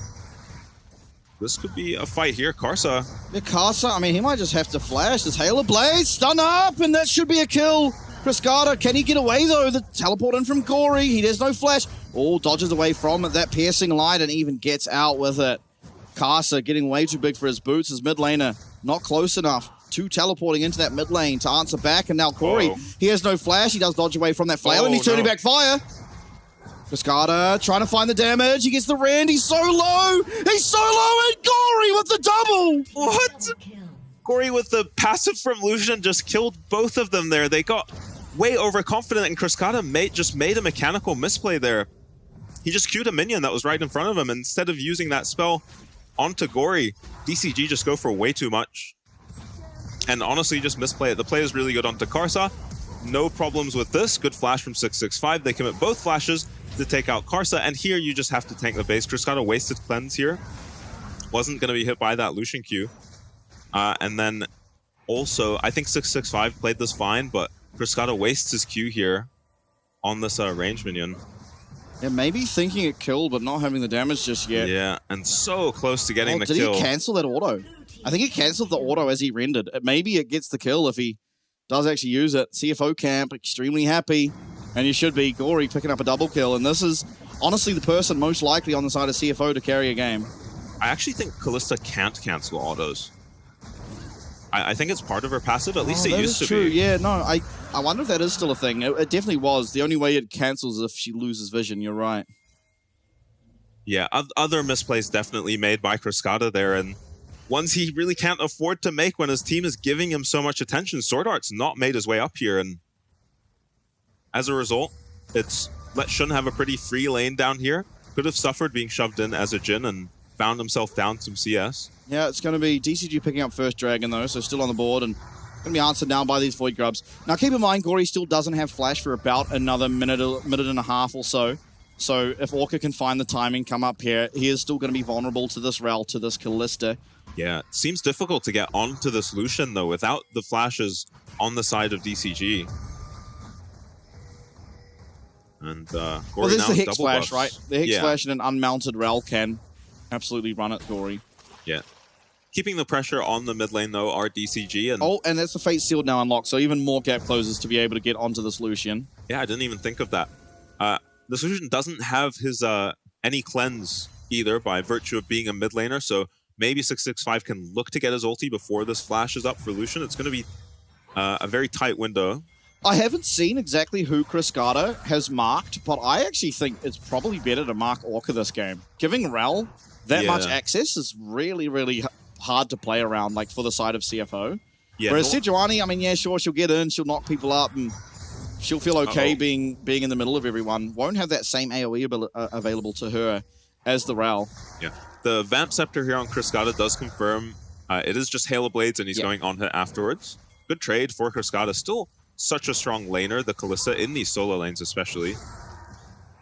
[SPEAKER 14] this could be a fight here. Karsa.
[SPEAKER 15] Yeah, Karsa, I mean, he might just have to flash. This Halo Blade, stun up, and that should be a kill. Cryscada, can he get away though? The teleport in from Gory, he has no flash. Oh, dodges away from it, that piercing light, and even gets out with it. Karsa getting way too big for his boots. His mid laner not close enough. Two teleporting into that mid lane to answer back, and now Gory, he has no flash. He does dodge away from that flail, and he's turning back fire. Cryscada trying to find the damage. He gets the rend. He's so low. He's so low, and Gory with the double.
[SPEAKER 14] What? Gory with the passive from Lucian just killed both of them there. They got way overconfident, and Cryscada just made a mechanical misplay there. He just queued a minion that was right in front of him. Instead of using that spell onto Gory, DCG just go for way too much. And honestly, just misplay it. The play is really good onto Karsa. No problems with this. Good flash from 665. They commit both flashes to take out Karsa. And here you just have to tank the base. Cryscada wasted cleanse here. Wasn't going to be hit by that Lucian Q. And then also, I think 665 played this fine, but Cryscada wastes his Q here on this range minion.
[SPEAKER 15] Yeah, maybe thinking it killed, but not having the damage just yet.
[SPEAKER 14] Yeah, and so close to getting the kill.
[SPEAKER 15] Did he cancel that auto? I think he cancelled the auto as he rendered. Maybe it gets the kill if he does actually use it. CFO camp, extremely happy. And you should be. Gory picking up a double kill. And this is honestly the person most likely on the side of CFO to carry a game.
[SPEAKER 14] I actually think Kalista can't cancel autos. I think it's part of her passive. At least it used to
[SPEAKER 15] be.
[SPEAKER 14] Yeah,
[SPEAKER 15] no, I wonder if that is still a thing. It definitely was. The only way it cancels is if she loses vision. You're right.
[SPEAKER 14] Yeah, other misplays definitely made by Cryscada there, and ones he really can't afford to make when his team is giving him so much attention. Sword Art's not made his way up here, and as a result, it's let Shun have a pretty free lane down here. Could have suffered being shoved in as a Jhin and found himself down some CS.
[SPEAKER 15] Yeah, it's going to be DCG picking up first Dragon, though, so still on the board, and going to be answered now by these Void Grubs. Now, keep in mind, Gory still doesn't have Flash for about another minute and a half or so. So if Orca can find the timing, come up here, he is still going to be vulnerable to this Rel, to this Kalista.
[SPEAKER 14] Yeah, it seems difficult to get onto this Lucian, though, without the flashes on the side of DCG. And Gory
[SPEAKER 15] well, there's
[SPEAKER 14] now
[SPEAKER 15] the Hex
[SPEAKER 14] double
[SPEAKER 15] Flash,
[SPEAKER 14] buffs.
[SPEAKER 15] right? The Hex Flash and an unmounted Rel can absolutely run at Gory.
[SPEAKER 14] Yeah. Keeping the pressure on the mid lane, though, are DCG. And
[SPEAKER 15] oh, and that's the Fate Sealed now unlocked, so even more gap closes to be able to get onto this Lucian.
[SPEAKER 14] Yeah, I didn't even think of that. This Lucian doesn't have his any cleanse either by virtue of being a mid laner, so maybe 665 can look to get his ulti before this flash is up for Lucian. It's going to be a very tight window.
[SPEAKER 15] I haven't seen exactly who Cryscada has marked, but I actually think it's probably better to mark Orca this game. Giving Rel that much access is really, really hard to play around, like for the side of CFO.
[SPEAKER 14] Yeah,
[SPEAKER 15] whereas Sejuani, I mean, yeah, sure, she'll get in, she'll knock people up, and she'll feel okay being in the middle of everyone. Won't have that same AoE available to her as the Rel.
[SPEAKER 14] Yeah. The Vamp Scepter here on Cryscada does confirm it is just Halo Blades, and he's going on to afterwards. Good trade for Cryscada. Still such a strong laner, the Kalista, in these solo lanes especially.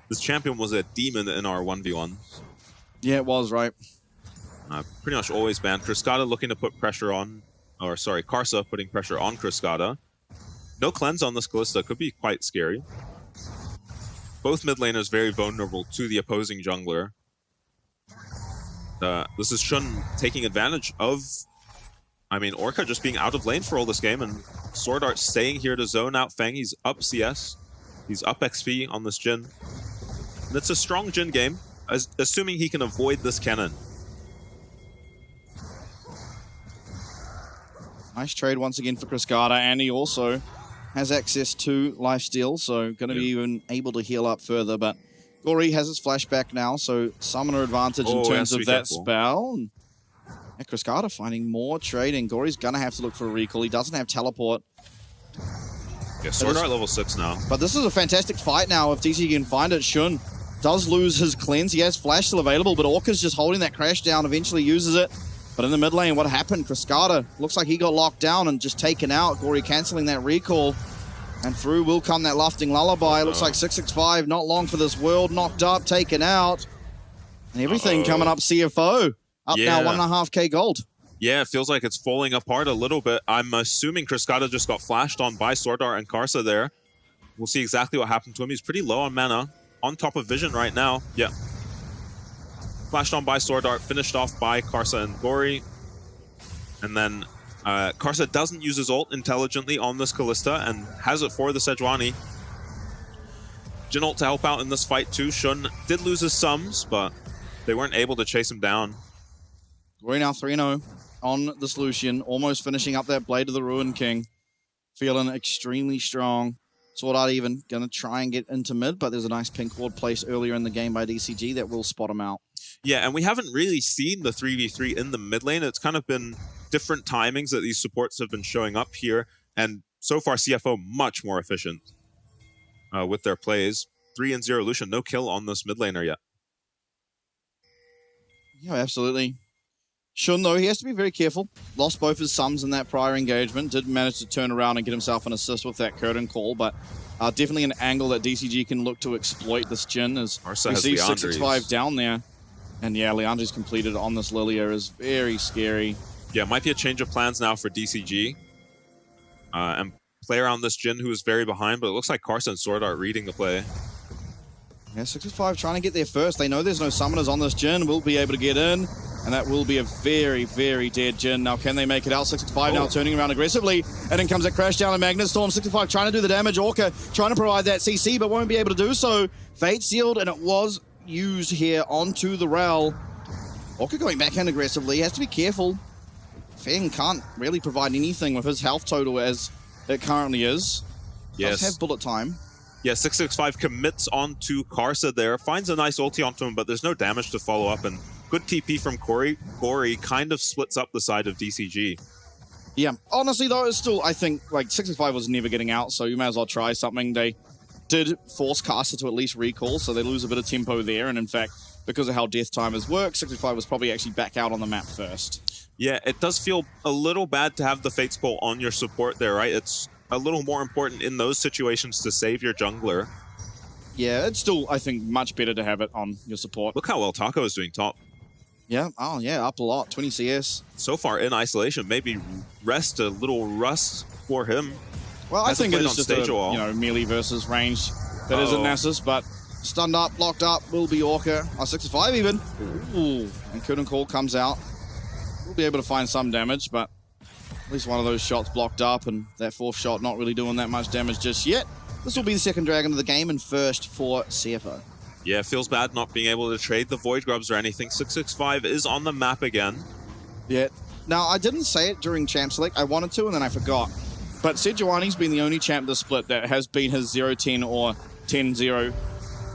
[SPEAKER 14] This champion was a demon in our 1v1s.
[SPEAKER 15] Yeah, it was, right?
[SPEAKER 14] Pretty much always banned. Cryscada looking to put pressure on, or sorry, Karsa putting pressure on Cryscada. No cleanse on this Kalista could be quite scary. Both mid laners very vulnerable to the opposing jungler. This is Shun taking advantage of, I mean, Orca just being out of lane for all this game, and Sword Art staying here to zone out Feng. He's up CS. He's up XP on this Jhin. And it's a strong Jhin game, assuming he can avoid this cannon.
[SPEAKER 15] Nice trade once again for Cryscada, and he also has access to lifesteal, so going to be even able to heal up further, but Gory has his flashback now, so summoner advantage in terms of that spell. And Cryscada finding more trading. Gory's going to have to look for a recall. He doesn't have teleport.
[SPEAKER 14] Yeah, Sword Art level 6 now.
[SPEAKER 15] But this is a fantastic fight now if DC can find it. Shun does lose his cleanse. He has flash still available, but Orca's just holding that crash down, eventually uses it. But in the mid lane, what happened? Cryscada looks like he got locked down and just taken out. Gory cancelling that recall. And through will come that Lofting Lullaby. It looks like 665, not long for this world. Knocked up, taken out. And everything coming up CFO. Up now 1.5k gold.
[SPEAKER 14] Yeah, it feels like it's falling apart a little bit. I'm assuming Cascada just got flashed on by Sword Art and Karsa there. We'll see exactly what happened to him. He's pretty low on mana, on top of Vision right now. Yeah. Flashed on by Sword Art, finished off by Karsa and Gory. And then Karsa doesn't use his ult intelligently on this Kalista and has it for the Sejuani. Jin ult to help out in this fight too. Shun did lose his sums, but they weren't able to chase him down.
[SPEAKER 15] We're now 3-0 on this Lucian, almost finishing up that Blade of the Ruin King. Feeling extremely strong. Sword Art even going to try and get into mid, but there's a nice pink ward placed earlier in the game by DCG that will spot him out.
[SPEAKER 14] Yeah, and we haven't really seen the 3v3 in the mid lane. It's kind of been different timings that these supports have been showing up here, and so far CFO much more efficient with their plays. 3-0 Lucian, no kill on this mid laner yet.
[SPEAKER 15] Yeah, absolutely. Shun, though, he has to be very careful. Lost both his sums in that prior engagement. Did manage to turn around and get himself an assist with that curtain call, but definitely an angle that DCG can look to exploit this Jin as we see 665 down there. And yeah, Leandri's completed on this Lilia is very scary.
[SPEAKER 14] Yeah, might be a change of plans now for DCG. And play around this Jin who is very behind, but it looks like Karsa and Sword Art reading the play.
[SPEAKER 15] Yeah, 665 trying to get there first. They know there's no summoners on this Jin. Will be able to get in. And that will be a very, very dead Jin. Now, can they make it out? 665 now turning around aggressively. And then comes that crash down in Magnet Storm. 665 trying to do the damage. Orca trying to provide that CC, but won't be able to do so. Fate sealed, and it was used here onto the Rel. Orca going backhand aggressively. Has to be careful. Feng can't really provide anything with his health total as it currently is.
[SPEAKER 14] Yes.
[SPEAKER 15] Does have bullet time.
[SPEAKER 14] Yeah, 665 commits onto Karsa there. Finds a nice ulti onto him, but there's no damage to follow up. And good TP from Gory kind of splits up the side of DCG.
[SPEAKER 15] Yeah, honestly though, it's still, I think, like 665 was never getting out, so you may as well try something. They did force Karsa to at least recall, so they lose a bit of tempo there. And in fact, because of how death timers work, 665 was probably actually back out on the map first.
[SPEAKER 14] Yeah, it does feel a little bad to have the Fate's Pull on your support there, right? It's a little more important in those situations to save your jungler.
[SPEAKER 15] Yeah, it's still, I think, much better to have it on your support.
[SPEAKER 14] Look how well Taco is doing top.
[SPEAKER 15] Yeah, oh yeah, up a lot, 20 CS.
[SPEAKER 14] So far in isolation, maybe rest a little rust for him.
[SPEAKER 15] Well, I think it is just a melee versus range that isn't Nasus, but stunned up, locked up, will be Orca. 65 even. Ooh, and Curtain Call comes out. We'll be able to find some damage, but at least one of those shots blocked up, and that fourth shot not really doing that much damage just yet. This will be the second Dragon of the game and first for CFO.
[SPEAKER 14] Yeah, it feels bad not being able to trade the Void Grubs or anything. 665 is on the map again.
[SPEAKER 15] Yeah. Now, I didn't say it during Champ Select. I wanted to, and then I forgot. But Sejuani's been the only champ this split that has been his 0-10 or 10-0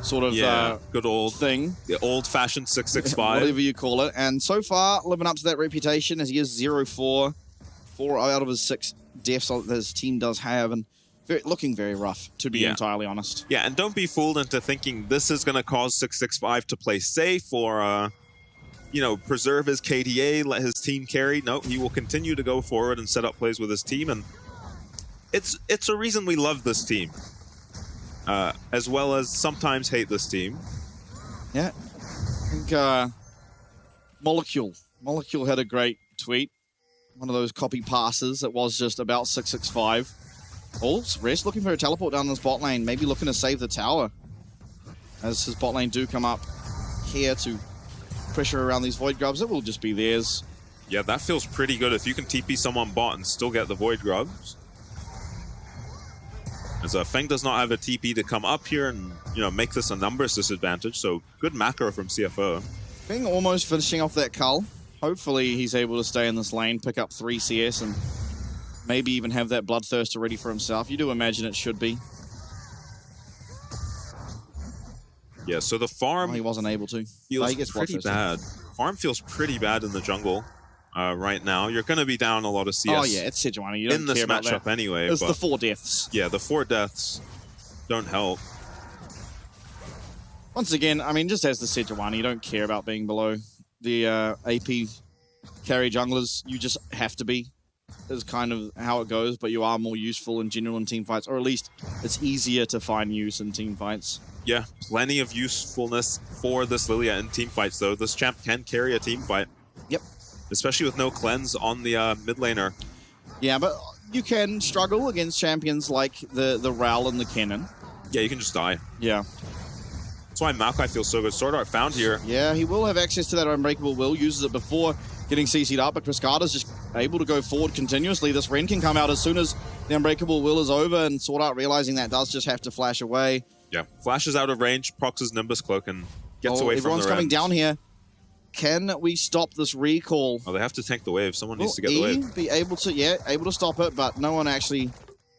[SPEAKER 15] sort of
[SPEAKER 14] good old
[SPEAKER 15] thing.
[SPEAKER 14] The old-fashioned 665.
[SPEAKER 15] Whatever you call it. And so far, living up to that reputation as he is 0-4. 4 out of his 6 deaths that his team does have. And looking very rough, to be entirely honest.
[SPEAKER 14] Yeah, and don't be fooled into thinking this is going to cause 665 to play safe or, you know, preserve his KDA, let his team carry. No, he will continue to go forward and set up plays with his team, and it's a reason we love this team, as well as sometimes hate this team.
[SPEAKER 15] Yeah, I think Molecule had a great tweet. One of those copy passes that was just about 665. Oh, Rest looking for a teleport down this bot lane, maybe looking to save the tower. As his bot lane do come up here to pressure around these Void Grubs, it will just be theirs.
[SPEAKER 14] Yeah, that feels pretty good if you can TP someone bot and still get the Void Grubs. As Feng does not have a TP to come up here and, you know, make this a numbers disadvantage, so good macro from CFO.
[SPEAKER 15] Feng almost finishing off that cull. Hopefully he's able to stay in this lane, pick up 3 CS, and maybe even have that Bloodthirster ready for himself. You do imagine it should be.
[SPEAKER 14] Yeah, so the farm...
[SPEAKER 15] Well, he wasn't able to.
[SPEAKER 14] Feels pretty bad. Farm feels pretty bad in the jungle right now. You're going to be down a lot of CS.
[SPEAKER 15] Oh yeah, it's Sejuani. You don't
[SPEAKER 14] in this
[SPEAKER 15] care about
[SPEAKER 14] matchup
[SPEAKER 15] that.
[SPEAKER 14] anyway.
[SPEAKER 15] It's
[SPEAKER 14] but
[SPEAKER 15] the 4 deaths.
[SPEAKER 14] Yeah, the 4 deaths don't help.
[SPEAKER 15] Once again, I mean, just as the Sejuani, you don't care about being below the AP carry junglers. You just have to be. Is kind of how it goes, but you are more useful in general in team fights, or at least it's easier to find use in team fights.
[SPEAKER 14] Yeah, plenty of usefulness for this Lilia in team fights, though. This champ can carry a team fight.
[SPEAKER 15] Yep.
[SPEAKER 14] especially with no cleanse on the mid laner.
[SPEAKER 15] Yeah, but you can struggle against champions like the Ral and the Kennen.
[SPEAKER 14] Yeah, you can just die.
[SPEAKER 15] Yeah.
[SPEAKER 14] That's why Maokai feels so good. Sword Art found here.
[SPEAKER 15] Yeah, he will have access to that Unbreakable Will, uses it before getting CC'd up, but Cascada's just able to go forward continuously. This Ren can come out as soon as the Unbreakable Will is over, and Sword Art realizing that does just have to flash away.
[SPEAKER 14] Yeah, flashes out of range, procs his Nimbus Cloak, and gets away from the
[SPEAKER 15] Everyone's coming down here. Can we stop this recall?
[SPEAKER 14] Oh, they have to tank the wave. Someone needs to get the wave.
[SPEAKER 15] Be able to, yeah, able to stop it, but no one actually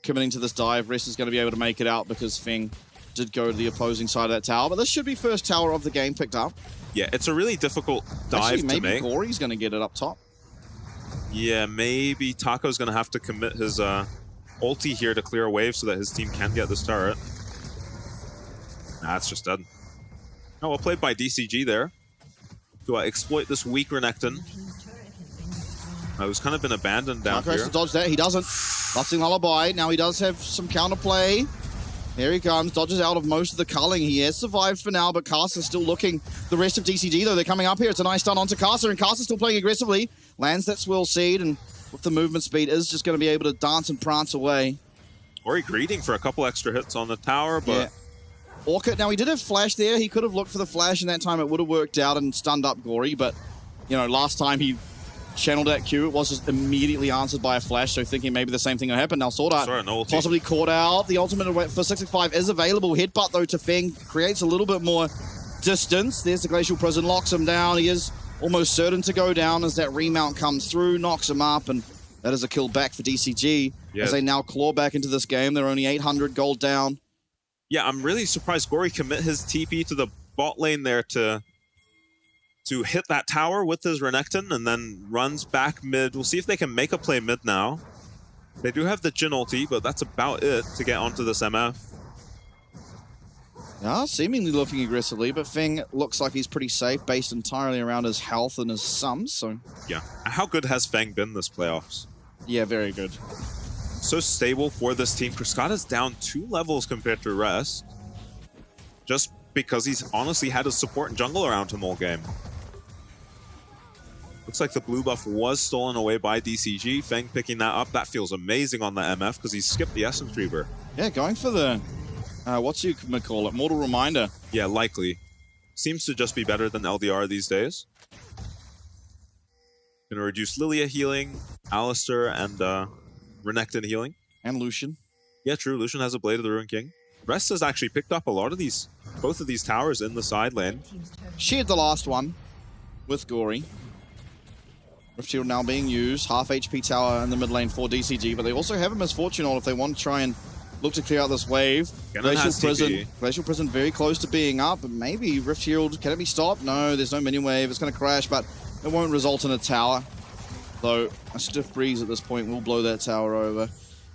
[SPEAKER 15] committing to this dive. Rest is going to be able to make it out because Feng did go to the opposing side of that tower, but this should be first tower of the game picked up.
[SPEAKER 14] Yeah, it's a really difficult dive
[SPEAKER 15] actually,
[SPEAKER 14] to
[SPEAKER 15] maybe
[SPEAKER 14] make.
[SPEAKER 15] Gory's going to get it up top.
[SPEAKER 14] Yeah, maybe Taco's going to have to commit his ulti here to clear a wave so that his team can get this turret. Nah, it's just dead. Oh, well played by DCG there to exploit this weak Renekton. Who's kind of been abandoned down
[SPEAKER 15] Taco
[SPEAKER 14] here.
[SPEAKER 15] has to dodge that. He doesn't. Lusting Lullaby. Now he does have some counterplay. Here he comes. Dodges out of most of the culling. He has survived for now, but Caster's still looking. The rest of DCG, though, they're coming up here. It's a nice stun onto Caster, and Caster's still playing aggressively. Lands that Swirl Seed, and with the movement speed, is just going to be able to dance and prance away.
[SPEAKER 14] Ori greeting for a couple extra hits on the tower, but...
[SPEAKER 15] Yeah. Orca, now he did have flash there. He could have looked for the flash, and that time it would have worked out and stunned up Gory, but, you know, last time he channeled that Q, it was just immediately answered by a flash, so thinking maybe the same thing will happen. Now Sword Art possibly caught out. The ultimate for 665 is available. Headbutt, though, to Feng creates a little bit more distance. There's the Glacial Prison, locks him down. He is almost certain to go down as that remount comes through, knocks him up, and that is a kill back for DCG as they now claw back into this game. They're only 800 gold down.
[SPEAKER 14] Yeah, I'm really surprised Gory commit his TP to the bot lane there to hit that tower with his Renekton and then runs back mid. We'll see if they can make a play mid now. They do have the Jhin ulti, but that's about it to get onto this MF.
[SPEAKER 15] Yeah, seemingly looking aggressively, but Feng looks like he's pretty safe based entirely around his health and his sums, so...
[SPEAKER 14] Yeah. How good has Feng been this playoffs?
[SPEAKER 15] Yeah, very good.
[SPEAKER 14] So stable for this team. Cascada's down 2 levels compared to Rest. Just because he's honestly had his support and jungle around him all game. Looks like the blue buff was stolen away by DCG. Feng picking that up. That feels amazing on the MF because he skipped the Essence Reaver.
[SPEAKER 15] Yeah, going for the... what's you call it? Mortal Reminder.
[SPEAKER 14] Yeah, likely. Seems to just be better than LDR these days. Gonna reduce Lilia healing, Alistar, and Renekton healing.
[SPEAKER 15] And Lucian.
[SPEAKER 14] Yeah, true. Lucian has a Blade of the Ruin King. Rest has actually picked up a lot of these, both of these towers in the side lane.
[SPEAKER 15] Shared the last one with Gory. Rift Shield now being used. Half HP tower in the mid lane for DCG, but they also have a Misfortune on if they want to try and look to clear out this wave. Glacial Prison very close to being up, but maybe Rift Shield, can it be stopped? No, there's no minion wave. It's going to crash, but it won't result in a tower. Though a stiff breeze at this point will blow that tower over.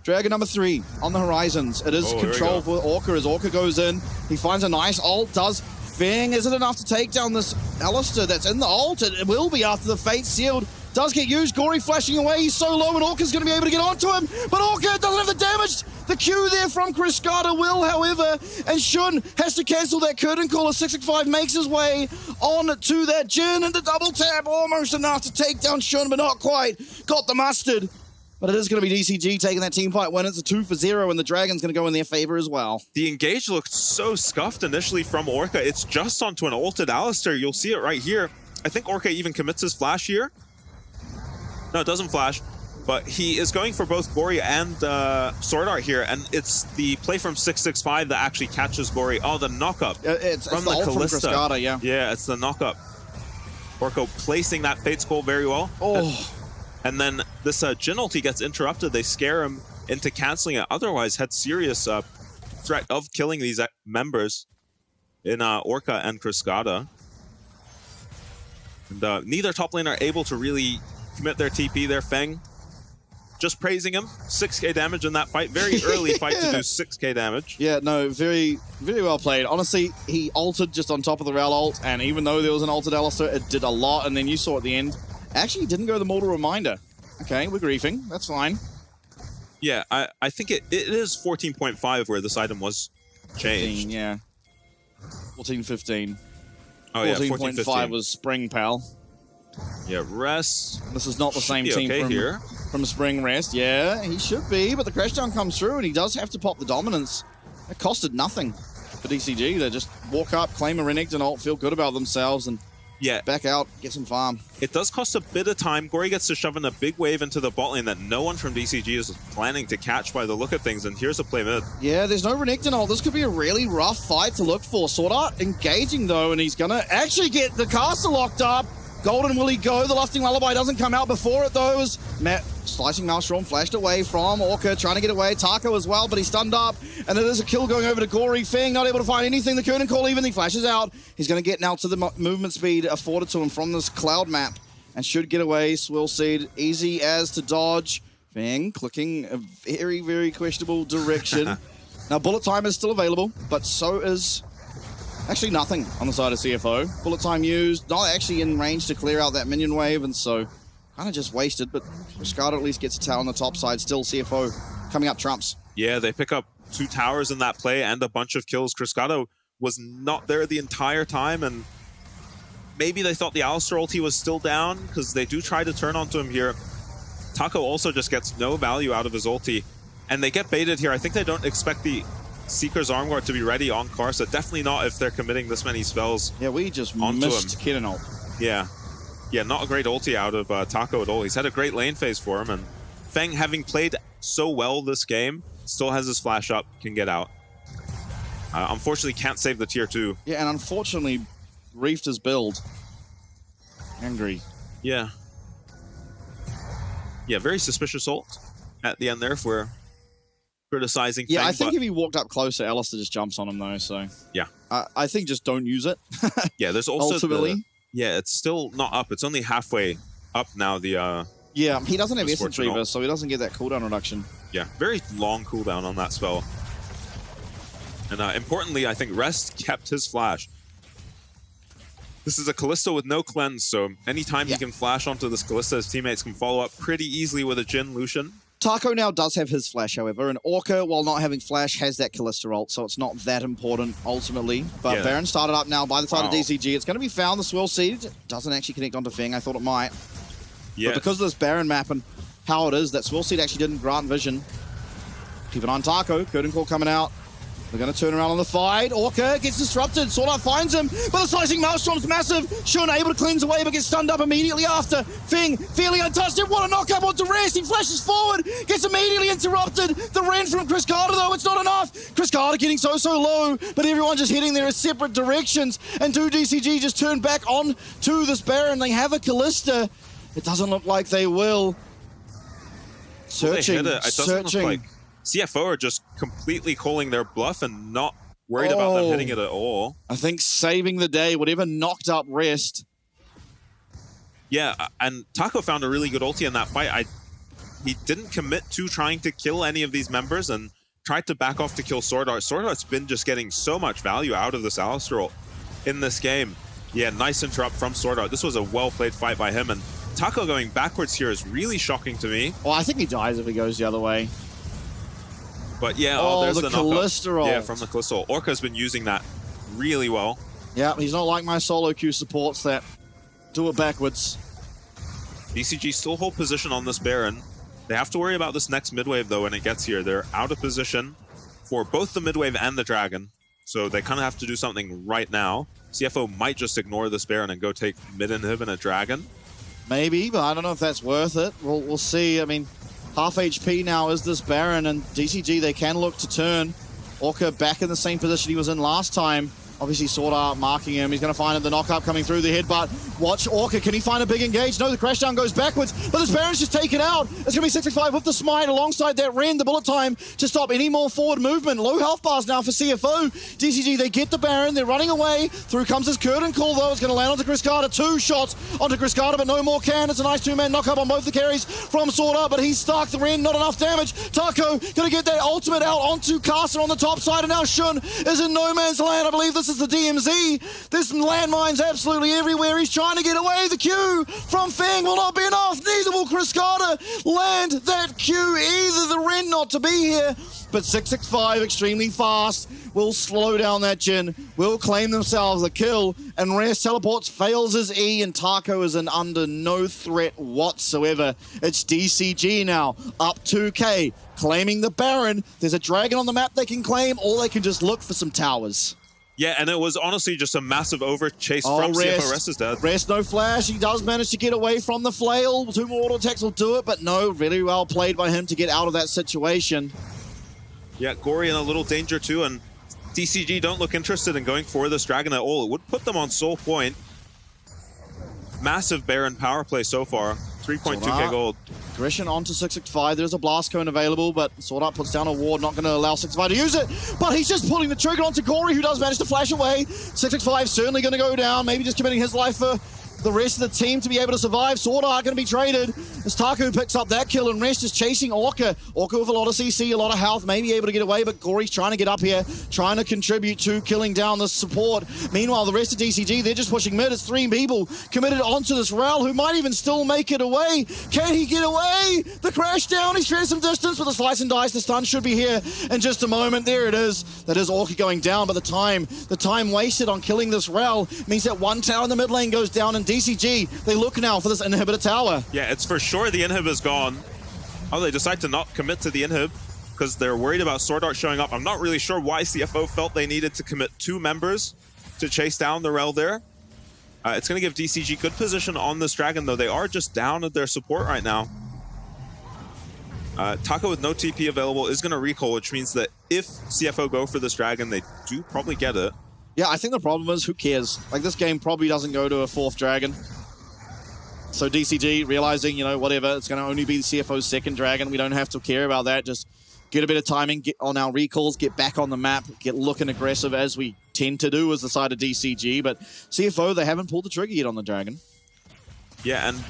[SPEAKER 15] Dragon number 3 on the horizons. It is control for Orca as Orca goes in. He finds a nice ult, does Feng. Is it enough to take down this Alistar that's in the ult? It will be after the Fate Sealed does get used. Gory flashing away. He's so low and Orca's going to be able to get onto him. But Orca doesn't have the damage. The Q there from Cascada will, however, and Shun has to cancel that curtain call as 665 makes his way on to that Jhin, and the double tap almost enough to take down Shun, but not quite. Got the mustard. But it is going to be DCG taking that team fight when it's a 2-0, and the Dragon's going to go in their favor as well.
[SPEAKER 14] The engage looked so scuffed initially from Orca. It's just onto an ulted Alistar. You'll see it right here. I think Orca even commits his flash here. No, it doesn't flash. But he is going for both Gory and Sword Art here, and it's the play from 665 that actually catches Gory. Oh, the knock-up
[SPEAKER 15] it's the ult from Cascada, yeah.
[SPEAKER 14] Yeah, it's the knock-up. Orca placing that Fate Skull very well.
[SPEAKER 15] Oh.
[SPEAKER 14] And then this Jhin ulti gets interrupted. They scare him into canceling it. Otherwise, had serious threat of killing these members in Orca and Cascada. And neither top lane are able to really commit their TP there. Feng just praising him. 6k damage in that fight. Very early fight to do 6k damage.
[SPEAKER 15] Yeah, no, very, very well played. Honestly, he ulted just on top of the Ral ult, and even though there was an ulted Alistar, it did a lot, and then you saw at the end, actually didn't go the Mortal Reminder. Okay, we're griefing. That's fine.
[SPEAKER 14] Yeah, I think it is 14.5 where this item was changed.
[SPEAKER 15] 15, yeah. 14, 15.
[SPEAKER 14] Oh, yeah,
[SPEAKER 15] 14.5 was Spring, pal.
[SPEAKER 14] Yeah, Rest.
[SPEAKER 15] This is not the same team
[SPEAKER 14] here.
[SPEAKER 15] From Spring Rest. Yeah, he should be, but the Crashdown comes through and he does have to pop the dominance. It costed nothing for DCG. They just walk up, claim a Renekton ult, feel good about themselves, and back out, get some farm.
[SPEAKER 14] It does cost a bit of time. Gory gets to shove in a big wave into the bot lane that no one from DCG is planning to catch by the look of things, and here's a play mid.
[SPEAKER 15] Yeah, there's no Renekton ult. This could be a really rough fight to look for. Sword Art engaging though, and he's gonna actually get the caster locked up. Golden, will he go? The Lusting Lullaby doesn't come out before it though. As Slicing Maelstrom flashed away from Orca, trying to get away. Taco as well, but he's stunned up. And it is a kill going over to Gory. Feng not able to find anything. The Curtain Call even, he flashes out. He's going to get now to the movement speed afforded to him from this cloud map and should get away. Swill Seed, easy as to dodge. Feng clicking a very, very questionable direction. Now, bullet time is still available, but so is actually nothing on the side of CFO. Bullet time used, not actually in range to clear out that minion wave, and so kind of just wasted, but Riscado at least gets a tower on the top side. Still CFO coming up trumps.
[SPEAKER 14] Yeah, they pick up 2 towers in that play and a bunch of kills. Riscado was not there the entire time, and maybe they thought the Alistar ulti was still down, because they do try to turn onto him here. Taco also just gets no value out of his ulti, and they get baited here. I think they don't expect the Seeker's Armguard to be ready on Karsa. Definitely not if they're committing this many spells.
[SPEAKER 15] Yeah, we just missed Kitten ult.
[SPEAKER 14] Yeah. Yeah, not a great ulti out of Taco at all. He's had a great lane phase for him, and Feng, having played so well this game, still has his flash up, can get out. Unfortunately, can't save the tier 2.
[SPEAKER 15] Yeah, and unfortunately, reefed his build. Angry.
[SPEAKER 14] Yeah. Yeah, very suspicious ult at the end there if we're criticizing
[SPEAKER 15] Yeah,
[SPEAKER 14] Feng,
[SPEAKER 15] I think if he walked up closer, Alistar just jumps on him though, so...
[SPEAKER 14] Yeah.
[SPEAKER 15] I think just don't use it.
[SPEAKER 14] Yeah, there's also
[SPEAKER 15] ultimately.
[SPEAKER 14] Yeah, it's still not up. It's only halfway up now, the...
[SPEAKER 15] yeah, he doesn't have Essence Reaver, so he doesn't get that cooldown reduction.
[SPEAKER 14] Yeah, very long cooldown on that spell. And importantly, I think Rest kept his flash. This is a Kalista with no cleanse, so anytime he can flash onto this Kalista, his teammates can follow up pretty easily with a Jhin Lucian.
[SPEAKER 15] Taco now does have his flash, however, and Orca, while not having flash, has that Kalista ult, so it's not that important ultimately. But Baron started up now by the side of DCG. It's going to be found. The Swirl Seed doesn't actually connect onto Feng. I thought it might.
[SPEAKER 14] Yeah.
[SPEAKER 15] But because of this Baron map and how it is, that Swirl Seed actually didn't grant vision. Keep an eye on Taco. Curtain Call coming out. They're going to turn around on the fight. Orca gets disrupted. Sword Art finds him, but the Slicing Maelstrom's massive. Shun able to cleanse away, but gets stunned up immediately after. Feng fairly untouched. What a knockup onto Rest. He flashes forward, gets immediately interrupted. The Ren from Chris Carter, though, it's not enough. Chris Carter getting so low, but everyone just heading there in separate directions. And do DCG just turn back on to this Baron? They have a Kalista. It doesn't look like they will. Searching,
[SPEAKER 14] It doesn't look like CFO are just completely calling their bluff and not worried about them hitting it at all.
[SPEAKER 15] I think saving the day, whatever knocked up Rest.
[SPEAKER 14] Yeah, and Taco found a really good ulti in that fight. He didn't commit to trying to kill any of these members and tried to back off to kill Sword Art. Sword Art's been just getting so much value out of this Alistar ult in this game. Yeah, nice interrupt from Sword Art. This was a well-played fight by him, and Taco going backwards here is really shocking to me.
[SPEAKER 15] Well, I think he dies if he goes the other way.
[SPEAKER 14] But yeah, there's the
[SPEAKER 15] Kalista ult.
[SPEAKER 14] Yeah, from the Kalista ult. Orca's been using that really well.
[SPEAKER 15] Yeah, he's not like my solo queue supports that do it backwards.
[SPEAKER 14] DCG still hold position on this Baron. They have to worry about this next mid wave though when it gets here. They're out of position for both the mid wave and the Dragon. So they kind of have to do something right now. CFO might just ignore this Baron and go take mid inhib and a Dragon.
[SPEAKER 15] Maybe, but I don't know if that's worth it. We'll see. I mean, half HP now is this Baron, and DCG, they can look to turn. Orca back in the same position he was in last time. Obviously, Sword Art marking him. He's going to find the knockup coming through the headbutt. Watch Orca. Can he find a big engage? No, the crashdown goes backwards, but this Baron's just taken out. It's going to be 65 with the smite alongside that Ren. The bullet time to stop any more forward movement. Low health bars now for CFO. DCG, they get the Baron. They're running away. Through comes his Curtain Call, though. It's going to land onto Chris Carter. 2 shots onto Chris Carter, but no more can. It's a nice 2-man knockup on both the carries from Sword Art, but he's stuck. The Ren, not enough damage. Taco going to get that ultimate out onto Caster on the top side, and now Shun is in no man's land. I believe this is the DMZ. This landmine's absolutely everywhere. He's trying to get away. The Q from Feng will not be enough. Neither will Chris Carter land that Q either. The Ren not to be here.
[SPEAKER 16] but 665 extremely fast, will slow down that Jhin, will claim themselves a kill, and Rest teleports, fails his E, and Taco is under no threat whatsoever. It's DCG now, up 2k, claiming the Baron. There's a dragon on the map they can claim, or they can just look for some towers.
[SPEAKER 14] Yeah, and it was honestly just a massive overchase from CFO. Rest is dead.
[SPEAKER 16] Rest, no flash. He does manage to get away from the flail. 2 more auto attacks will do it, but no, really well played by him to get out of that situation.
[SPEAKER 14] Yeah, Gory in a little danger too, and DCG don't look interested in going for this dragon at all. It would put them on soul point. Massive Baron power play so far. 3.2k gold.
[SPEAKER 16] Aggression onto 665. There's a blast cone available, but Sword Art puts down a ward, not going to allow 665 to use it. But he's just pulling the trigger onto Gory, who does manage to flash away. 665 certainly going to go down, maybe just committing his life for the rest of the team to be able to survive. Sword Art going to be traded as Taku picks up that kill, and Rest is chasing Orca. Orca with a lot of CC, a lot of health, maybe able to get away, but Gory's trying to get up here, trying to contribute to killing down the support. Meanwhile, the rest of DCG, they're just pushing mid. It's 3 people committed onto this Rel, who might even still make it away. Can he get away? The crash down, he's traded some distance, but the slice and dice, the stun should be here in just a moment. There it is. That is Orca going down, but the time wasted on killing this Rel means that 1 tower in the mid lane goes down, and DCG, they look now for this inhibitor tower.
[SPEAKER 14] Yeah, it's for sure the inhib is gone. Oh, they decide to not commit to the inhib because they're worried about Sword Art showing up. I'm not really sure why CFO felt they needed to commit 2 members to chase down the Rel there. It's going to give DCG good position on this dragon, though. They are just down at their support right now. Taco with no TP available is going to recall, which means that if CFO go for this dragon, they do probably get it.
[SPEAKER 16] Yeah, I think the problem is, who cares? Like, this game probably doesn't go to a 4th dragon. So DCG realizing, you know, whatever, it's going to only be the CFO's 2nd dragon. We don't have to care about that. Just get a bit of timing, get on our recalls, get back on the map, get looking aggressive as we tend to do as the side of DCG. But CFO, they haven't pulled the trigger yet on the dragon.
[SPEAKER 14] Yeah, and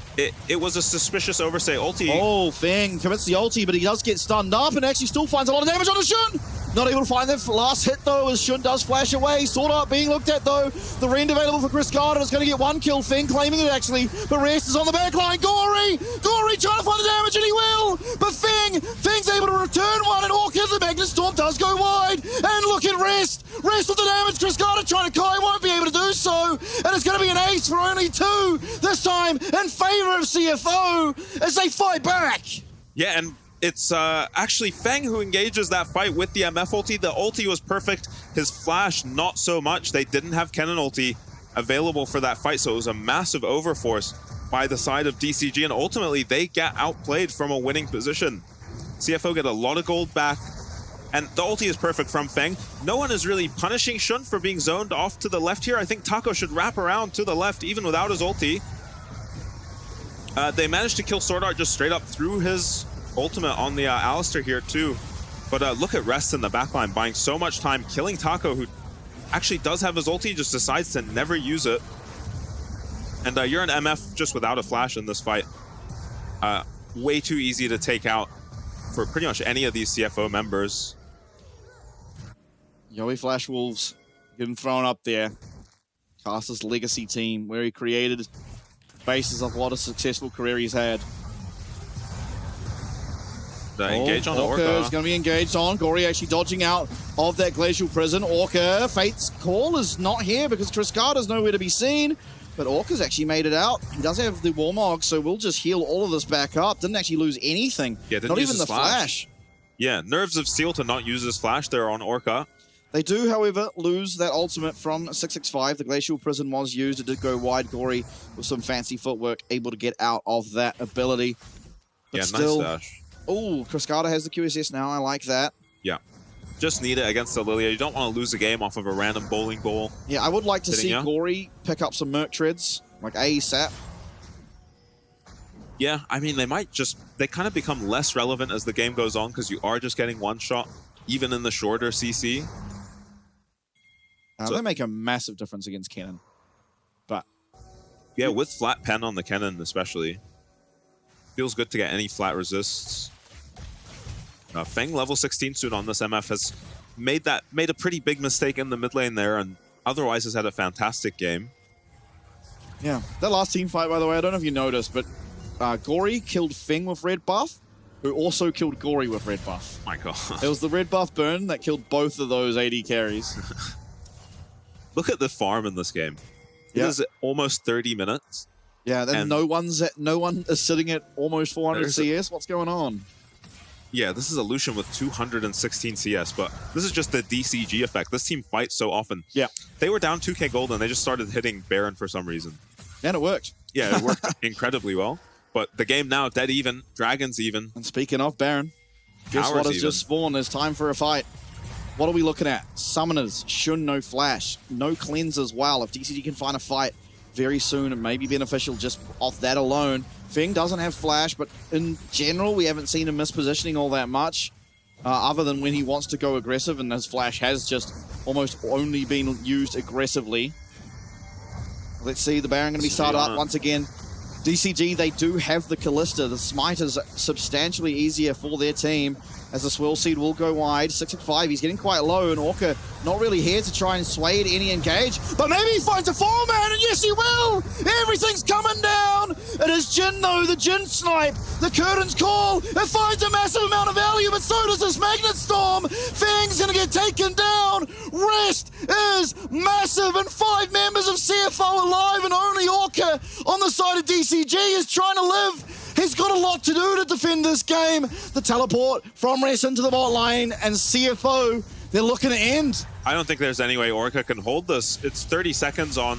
[SPEAKER 14] it was a suspicious overstay ulti.
[SPEAKER 16] Oh, Feng commits the ulti, but he does get stunned up and actually still finds a lot of damage on the Shun. Not able to find that last hit, though, as Shun does flash away. Sword Art being looked at, though. The rend available for Chris Carter is going to get 1 kill. Feng claiming it, actually. But Rest is on the back line. Gory trying to find the damage, and he will. But Feng's able to return one, and Orchid, the Magnet Storm does go wide. And look at Rest with the damage. Chris Carter trying to Kai, won't be able to do so. And it's going to be an ace for only 2 this time in favor of CFO as they fight back.
[SPEAKER 14] Yeah, and it's actually Feng who engages that fight with the MF ulti. The ulti was perfect. His flash, not so much. They didn't have Kennen ulti available for that fight, so it was a massive overforce by the side of DCG, and ultimately they get outplayed from a winning position. CFO get a lot of gold back, and the ulti is perfect from Feng. No one is really punishing Shun for being zoned off to the left here. I think Taco should wrap around to the left even without his ulti. They managed to kill Sword Art just straight up through his ultimate on the Alistar here too. But look at Rest in the backline buying so much time, killing Taco, who actually does have his ulti, just decides to never use it. And you're an MF just without a flash in this fight. Way too easy to take out for pretty much any of these CFO members.
[SPEAKER 16] Yowie Flash Wolves getting thrown up there. Caster's legacy team, where he created basis of what a successful career he's had.
[SPEAKER 14] Engage on
[SPEAKER 16] Orca is going to be engaged on. Gory actually dodging out of that glacial prison. Orca, Fate's call is not here because Chris Carter's nowhere to be seen. But Orca's actually made it out. He does have the Warmog, so we'll just heal all of this back up. Didn't actually lose anything.
[SPEAKER 14] Yeah,
[SPEAKER 16] not even the flash.
[SPEAKER 14] Yeah, Nerves of Steel to not use his flash there on Orca.
[SPEAKER 16] They do, however, lose that ultimate from 665. The glacial prison was used. It did go wide. Gory with some fancy footwork, able to get out of that ability. But
[SPEAKER 14] yeah,
[SPEAKER 16] still,
[SPEAKER 14] nice dash.
[SPEAKER 16] Oh, Chris Carter has the QSS now. I like that.
[SPEAKER 14] Yeah. Just need it against the Lilia. You don't want to lose a game off of a random bowling ball.
[SPEAKER 16] Yeah, I would like to see Gory pick up some Merc treads, like ASAP.
[SPEAKER 14] Yeah, I mean, they kind of become less relevant as the game goes on because you are just getting one shot, even in the shorter CC.
[SPEAKER 16] They make a massive difference against Kennen. But
[SPEAKER 14] yeah, with flat pen on the Kennen especially. Feels good to get any flat resists. Feng level 16 suit on this MF has made a pretty big mistake in the mid lane there, and otherwise has had a fantastic game.
[SPEAKER 16] Yeah, that last team fight, by the way, I don't know if you noticed, but Gory killed Feng with red buff, who also killed Gory with red buff.
[SPEAKER 14] My God.
[SPEAKER 16] It was the red buff burn that killed both of those AD carries.
[SPEAKER 14] Look at the farm in this game.
[SPEAKER 16] Yeah.
[SPEAKER 14] It is almost 30 minutes.
[SPEAKER 16] Yeah, then no one is sitting at almost 400 CS. What's going on?
[SPEAKER 14] Yeah, this is a Lucian with 216 CS, but this is just the DCG effect. This team fights so often.
[SPEAKER 16] Yeah.
[SPEAKER 14] They were down 2k gold and they just started hitting Baron for some reason.
[SPEAKER 16] And it worked.
[SPEAKER 14] Yeah, it worked incredibly well. But the game now, dead even, Dragon's even.
[SPEAKER 16] And speaking of Baron, guess what has just spawned? There's time for a fight. What are we looking at? Summoners, Shun, no flash, no cleanse as well. If DCG can find a fight very soon, it may be beneficial just off that alone. Feng doesn't have flash, but in general, we haven't seen him mispositioning all that much, other than when he wants to go aggressive, and his flash has just almost only been used aggressively. Let's see, the Baron going to be started up once again. DCG, they do have the Callista. The Smite is substantially easier for their team, as the Swirl Seed will go wide. 6-5, he's getting quite low, and Orca not really here to try and sway at any engage, but maybe he finds a 4-man, and yes, he will! Everything's coming down! It is Jin, though, the Jin snipe, the Curtain's call, it finds a massive amount of value, but so does this Magnet Storm! Fang's gonna get taken down! Rest is massive, and 5 members of CFO alive, and only Orca on the side of DCG is trying to live. He's got a lot to do to defend this game. The teleport from Rest into the bot lane, and CFO, they're looking to end.
[SPEAKER 14] I don't think there's any way Orca can hold this. It's 30 seconds on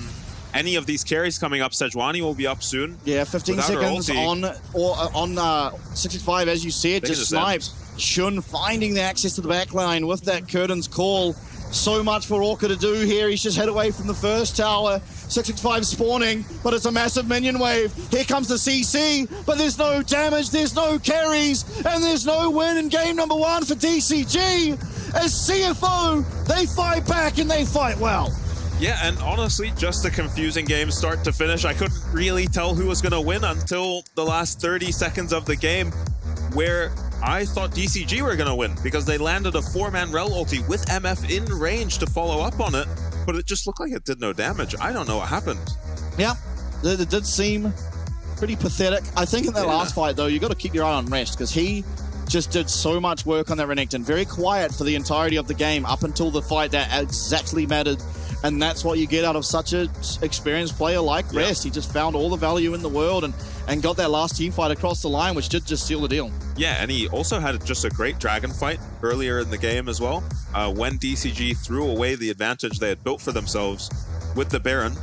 [SPEAKER 14] any of these carries coming up. Sejuani will be up soon.
[SPEAKER 16] Yeah, 15 seconds on 6-5, as you said, just sniped. Shun finding the access to the backline with that Curtain's call. So much for Orca to do here. He's just head away from the first tower. 6-5 spawning, but it's a massive minion wave. Here comes the CC, but there's no damage, there's no carries, and there's no win in game number 1 for DCG. As CFO, they fight back and they fight well.
[SPEAKER 14] Yeah, and honestly, just a confusing game start to finish. I couldn't really tell who was going to win until the last 30 seconds of the game, where I thought DCG were going to win because they landed a 4-man Rel ulti with MF in range to follow up on it, but it just looked like it did no damage. I don't know what happened.
[SPEAKER 16] Yeah, it did seem pretty pathetic. I think in that last fight, though, you got to keep your eye on Rest because he just did so much work on that Renekton. Very quiet for the entirety of the game up until the fight that exactly mattered. And that's what you get out of such an experienced player like Rest. He just found all the value in the world and got that last team fight across the line, which did just seal the deal.
[SPEAKER 14] Yeah, and he also had just a great dragon fight earlier in the game as well. When DCG threw away the advantage they had built for themselves with the Baron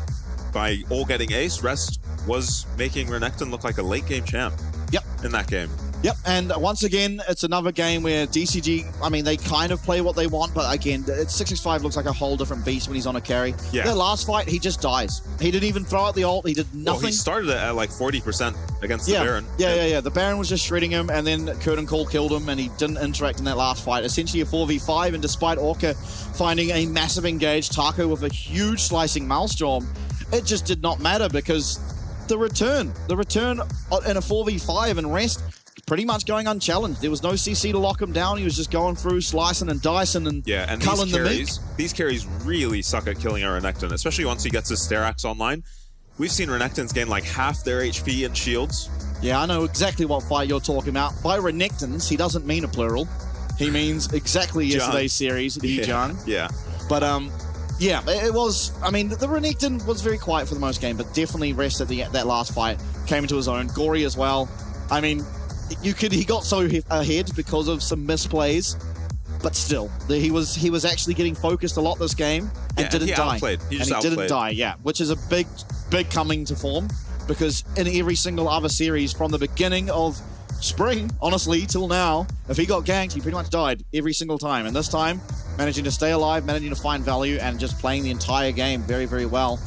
[SPEAKER 14] by all getting ace, Rest was making Renekton look like a late game champ.
[SPEAKER 16] Yep.
[SPEAKER 14] In that game.
[SPEAKER 16] Yep, and once again, it's another game where DCG, I mean, they kind of play what they want, but again, 6-5 looks like a whole different beast when he's on a carry.
[SPEAKER 14] Yeah.
[SPEAKER 16] The last fight, he just dies. He didn't even throw out the ult, he did nothing.
[SPEAKER 14] Well, he started it at like 40% against the Baron.
[SPEAKER 16] Yeah. The Baron was just shredding him, and then Curtain Call killed him, and he didn't interact in that last fight. Essentially a 4v5, and despite Orca finding a massive engage, Taco with a huge slicing Maelstrom, it just did not matter because the return in a 4v5 and Rest pretty much going unchallenged. There was no CC to lock him down. He was just going through, slicing and dicing and culling the meat.
[SPEAKER 14] These carries really suck at killing a Renekton, especially once he gets his Sterax online. We've seen Renektons gain like half their HP in shields.
[SPEAKER 16] Yeah, I know exactly what fight you're talking about. By Renektons, he doesn't mean a plural. He means exactly yesterday's series, Jung.
[SPEAKER 14] Yeah.
[SPEAKER 16] But, yeah, it was, I mean, the Renekton was very quiet for the most game, but definitely Rest at that last fight. Came into his own. Gory as well. I mean, he got so ahead because of some misplays, but still, he was actually getting focused a lot this game and didn't die.
[SPEAKER 14] He
[SPEAKER 16] didn't die, yeah, which is a big coming to form because in every single other series from the beginning of spring, honestly, till now, if he got ganked, he pretty much died every single time. And this time, managing to stay alive, managing to find value, and just playing the entire game very, very well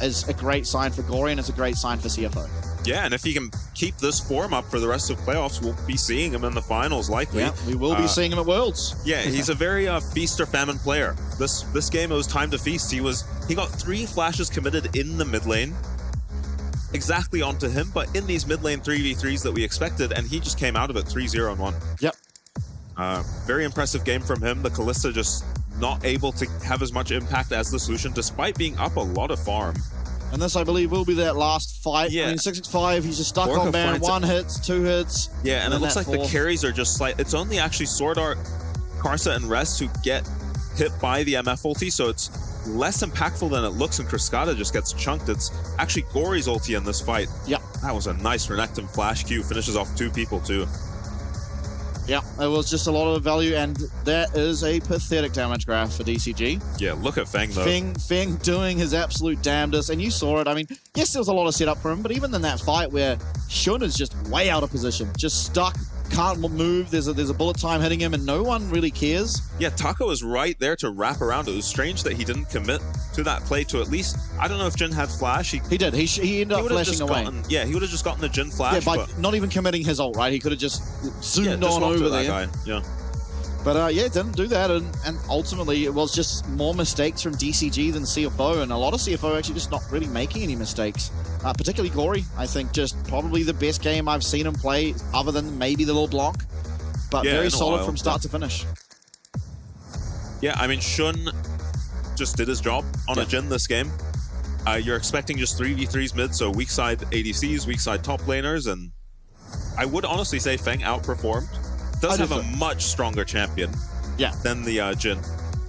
[SPEAKER 16] is a great sign for Gory, and it's a great sign for CFO.
[SPEAKER 14] Yeah, and if he can keep this form up for the rest of playoffs, we'll be seeing him in the finals, likely.
[SPEAKER 16] Yeah, we will be seeing him at Worlds.
[SPEAKER 14] Yeah, he's a very feast or famine player. This game, it was time to feast. He got 3 flashes committed in the mid lane, exactly onto him, but in these mid lane 3v3s that we expected, and he just came out of it 3-0-1.
[SPEAKER 16] Yep.
[SPEAKER 14] Very impressive game from him. The Callista just not able to have as much impact as the solution, despite being up a lot of farm.
[SPEAKER 16] And this, I believe, will be that last fight.
[SPEAKER 14] Yeah.
[SPEAKER 16] I mean, 665, he's just stuck
[SPEAKER 14] Orca
[SPEAKER 16] on Baron.
[SPEAKER 14] finds
[SPEAKER 16] 1 hit, 2 hits.
[SPEAKER 14] Yeah, and it looks like the
[SPEAKER 16] fourth.
[SPEAKER 14] carries are just it's only actually Sword Art, Karsa, and Rest who get hit by the MF ulti, so it's less impactful than it looks, and Cascada just gets chunked. It's actually Gory's ulti in this fight.
[SPEAKER 16] Yeah.
[SPEAKER 14] That was a nice Renekton flash Q, finishes off 2 people too.
[SPEAKER 16] Yeah, it was just a lot of value, and that is a pathetic damage graph for DCG.
[SPEAKER 14] Yeah, look at Feng though.
[SPEAKER 16] Feng doing his absolute damnedest, and you saw it. I mean, yes, there was a lot of setup for him, but even in that fight where Shun is just way out of position, just stuck, can't move, there's a bullet time hitting him, and no one really cares.
[SPEAKER 14] Yeah, Taco was right there to wrap around. It was strange that he didn't commit to that play to at least, I don't know if Jin had flash. He
[SPEAKER 16] did. He ended up flashing away.
[SPEAKER 14] He would have just gotten the Jin flash.
[SPEAKER 16] Yeah, by not even committing his ult, right? He could have just zoomed on over there.
[SPEAKER 14] Guy. Yeah.
[SPEAKER 16] But yeah, didn't do that, and ultimately it was just more mistakes from DCG than CFO, and a lot of CFO actually just not really making any mistakes. Particularly Gory, I think just probably the best game I've seen him play, other than maybe the little block, but
[SPEAKER 14] yeah,
[SPEAKER 16] very solid from start to finish.
[SPEAKER 14] Yeah, I mean, Shun just did his job on a Jin this game. You're expecting just 3v3s mid, so weak side ADCs, weak side top laners, and I would honestly say Feng outperformed. Does have a much stronger champion than the Jin,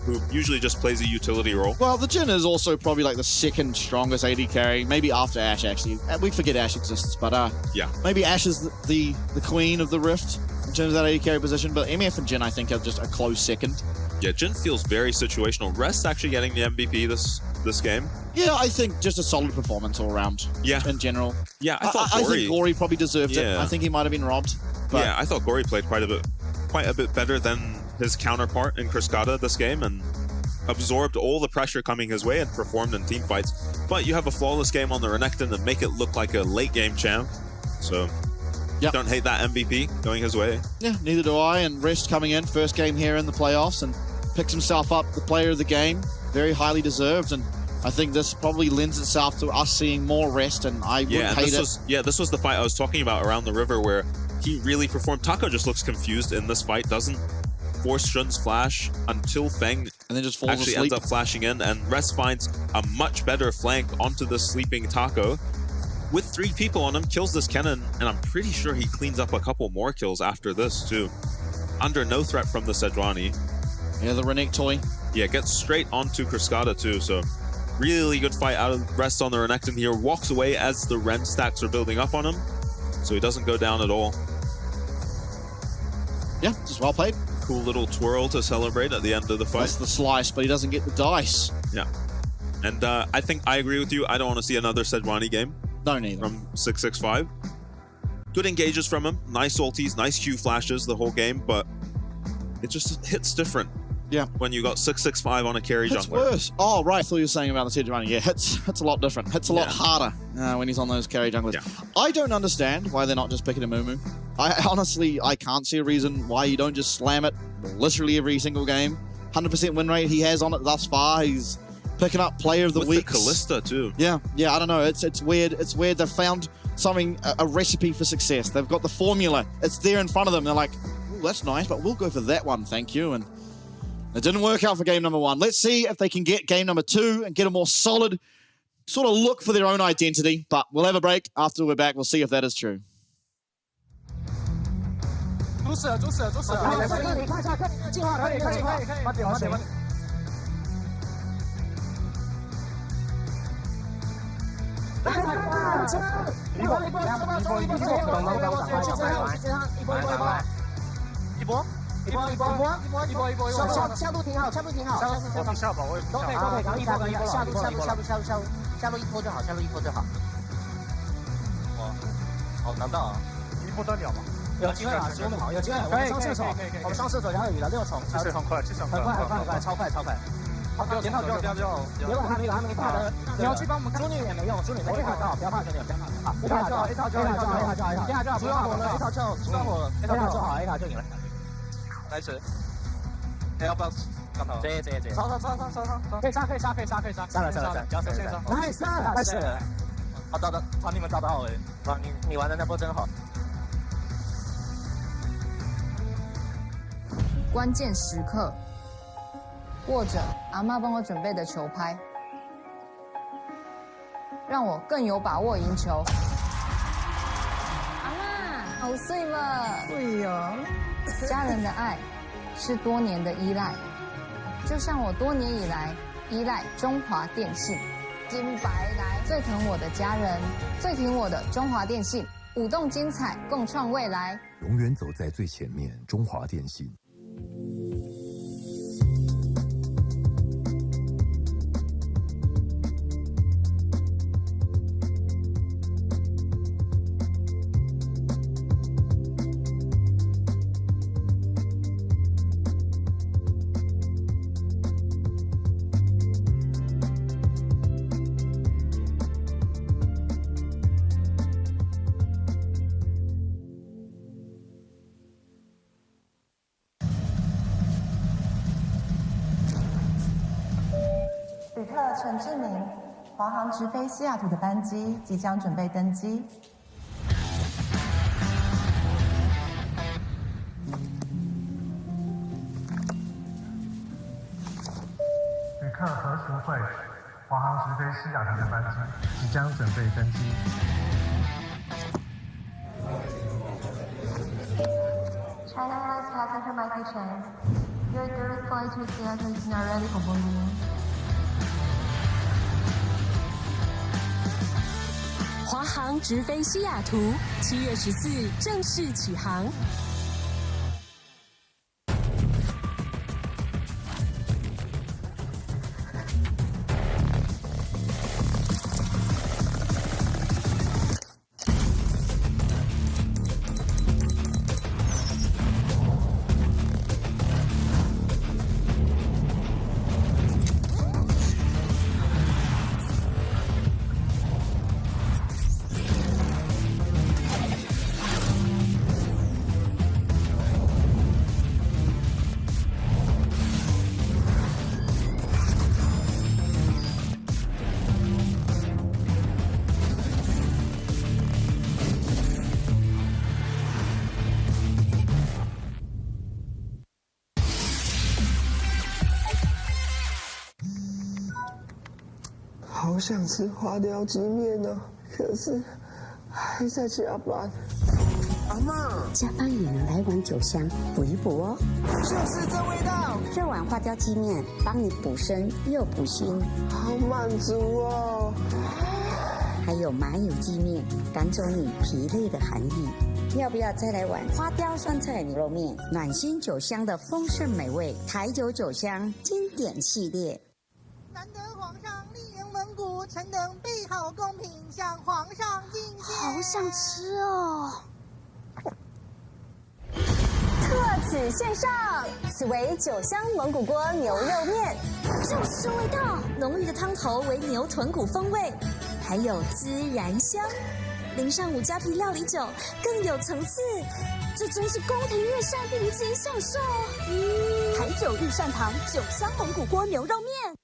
[SPEAKER 14] who usually just plays a utility role.
[SPEAKER 16] Well, the Jin is also probably like the second strongest AD carry, maybe after Ashe actually. We forget Ashe exists, but
[SPEAKER 14] yeah,
[SPEAKER 16] maybe Ashe is the queen of the Rift in terms of that AD carry position, but MF and Jin I think are just a close second.
[SPEAKER 14] Yeah, Jin feels very situational. Rest actually getting the MVP this game.
[SPEAKER 16] Yeah, I think just a solid performance all around.
[SPEAKER 14] Yeah,
[SPEAKER 16] in general.
[SPEAKER 14] Yeah,
[SPEAKER 16] I think Gory probably deserved it. I think he might have been robbed. But
[SPEAKER 14] yeah, I thought Gory played quite a bit better than his counterpart in Cascada this game, and absorbed all the pressure coming his way and performed in team fights. But you have a flawless game on the Renekton and make it look like a late game champ. So don't hate that MVP going his way.
[SPEAKER 16] Yeah, neither do I. And Rest coming in, first game here in the playoffs, and picks himself up the player of the game. Very highly deserved, and I think this probably lends itself to us seeing more Rest, and I would hate it.
[SPEAKER 14] This was the fight I was talking about around the river where he really performed. Taco just looks confused in this fight, doesn't force Shun's flash until Feng
[SPEAKER 16] and then just falls
[SPEAKER 14] actually
[SPEAKER 16] asleep.
[SPEAKER 14] ends up flashing in, and Rest finds a much better flank onto the sleeping Taco. With 3 people on him, kills this Kennen, and I'm pretty sure he cleans up a couple more kills after this too. Under no threat from the Sejuani.
[SPEAKER 16] Yeah, the Renekton toy.
[SPEAKER 14] Yeah, gets straight onto Cascada too, so really good fight out of Rest on the Renekton here. Walks away as the Ren stacks are building up on him, so he doesn't go down at all.
[SPEAKER 16] Yeah, just well played.
[SPEAKER 14] Cool little twirl to celebrate at the end of the fight.
[SPEAKER 16] That's the slice, but he doesn't get the dice.
[SPEAKER 14] Yeah. And I think I agree with you. I don't want to see another Sejuani game.
[SPEAKER 16] No, neither.
[SPEAKER 14] From 665. Good engages from him. Nice ultis, nice Q flashes the whole game, but it just hits different.
[SPEAKER 16] Yeah.
[SPEAKER 14] When you got 665 on a carry
[SPEAKER 16] It's
[SPEAKER 14] jungler.
[SPEAKER 16] worse. Oh, right. I thought you were saying about the Sejuani. Yeah, hits a lot different. Hits a lot harder when he's on those carry junglers.
[SPEAKER 14] Yeah.
[SPEAKER 16] I don't understand why they're not just picking a Mumu. I can't see a reason why you don't just slam it literally every single game. 100% win rate he has on it thus far. He's picking up player of the week.
[SPEAKER 14] With the Callista too.
[SPEAKER 16] Yeah, I don't know. It's weird. It's weird. They've found something, a recipe for success. They've got the formula. It's there in front of them. They're like, ooh, that's nice, but we'll go for that one, thank you. And it didn't work out for game number 1. Let's see if they can get game number 2 and get a more solid sort of look for their own identity. But we'll have a break. After we're back, we'll see if that is true.
[SPEAKER 13] 阻死了！进化可以，慢点。一波，下路挺好，下路吧，我也都可以，下路一波就好。哇，好难到啊！一波断掉嘛。有机会啊，15秒，有机会。可以，我们上射手然后有了6重，7重快，超快。别跑，还没怕的。你要去帮我们，猪女也没用，猪女没怕到，不要怕兄弟，不要怕。一塔就好，不要火了，一塔就好，A 塔就赢了。来吃，要不要刚好？这，超，可以杀，杀了，加速线上，nice，好打的，你们打得好哎，哇，你玩的那波真好。
[SPEAKER 17] 关键时刻，握着阿嬷帮我准备的球拍。让我更有把握赢球。
[SPEAKER 12] 阿嬷，好睡吗？
[SPEAKER 17] 对呀，家人的爱是多年的依赖，就像我多年以来依赖中华电信。金白来，最疼我的家人，最挺我的中华电信，舞动精彩，共创未来，
[SPEAKER 18] 永远走在最前面。中华电信。
[SPEAKER 7] 旅客陈志明，华航直飞西雅图的班机即将准备登机。
[SPEAKER 8] 旅客何淑慧，华航直飞西雅图的班机即将准备登机。
[SPEAKER 7] China Airlines passenger Michael Chen, your direct flight to Seattle is now ready for boarding.
[SPEAKER 9] 华航直飞西雅图，7月14正式起航。
[SPEAKER 19] 好想吃花雕鸡面哦，可是还在加班。
[SPEAKER 10] 阿嬷，加班也能来碗酒香补一补哦。
[SPEAKER 19] 就是这味道，
[SPEAKER 10] 这碗花雕鸡面帮你补身又补心，
[SPEAKER 19] 好满足哦。
[SPEAKER 10] 还有麻油鸡面，赶走你疲累的寒意。要不要再来碗花雕酸菜牛肉面？暖心酒香的丰盛美味，台酒酒香经典系列。
[SPEAKER 11] 难得皇上莅临蒙古，臣等备好贡品向皇上进献。
[SPEAKER 9] 好想吃哦！
[SPEAKER 12] 特此献上，此为酒香蒙古锅牛肉面，
[SPEAKER 9] 就是这味道，浓郁的汤头为牛豚骨风味，还有孜然香，淋上五加皮料理酒，更有层次。这真是宫廷御膳顶级享受。台酒御膳堂酒香蒙古锅牛肉面。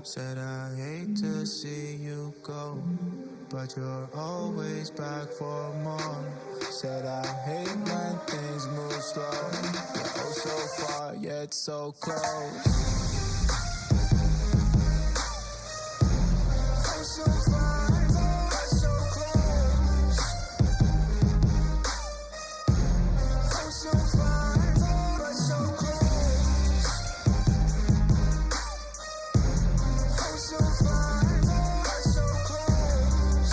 [SPEAKER 1] Said I hate to see you go, but you're always back for more. Said I hate when things move slow. You're oh so far yet so close. Oh so far but so close. Oh so far but so close. Oh so far but so close.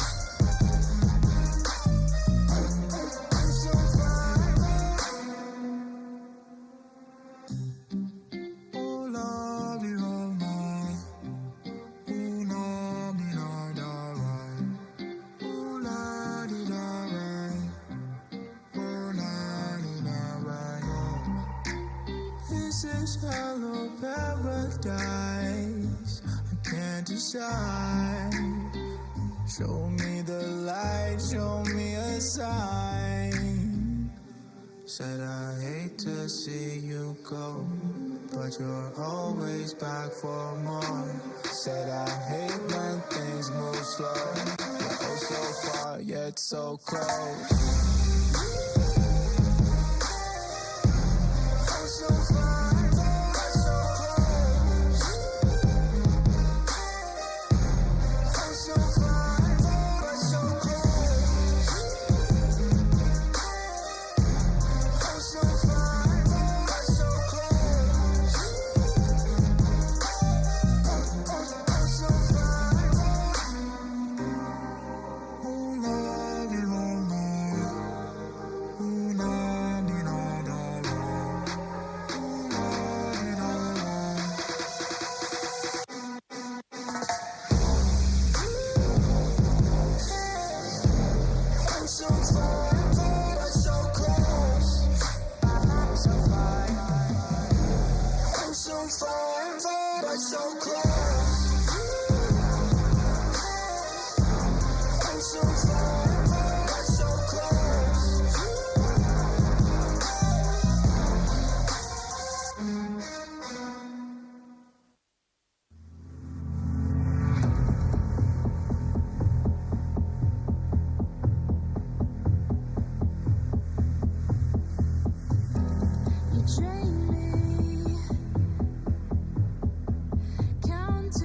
[SPEAKER 1] Oh so far. Oh lordy, oh no. Oh no, me no da right. Oh la di da right. Oh la di da right. Oh. This is hello paradise. I can't decide. Show me the light, show me a sign. Said I hate to see you go, but you're always back for more. Said I hate when things move slow. You're oh so far yet so close. Oh so far but so close. Oh so far but so close. Oh so far but so close. Oh so far. Oh lordy, oh no. Oh lordy, no, no, no. Oh lordy, no, no. I'm so far but so close. I'm so far. I'm so far but so close. I'm so far but so close. You drain me, counting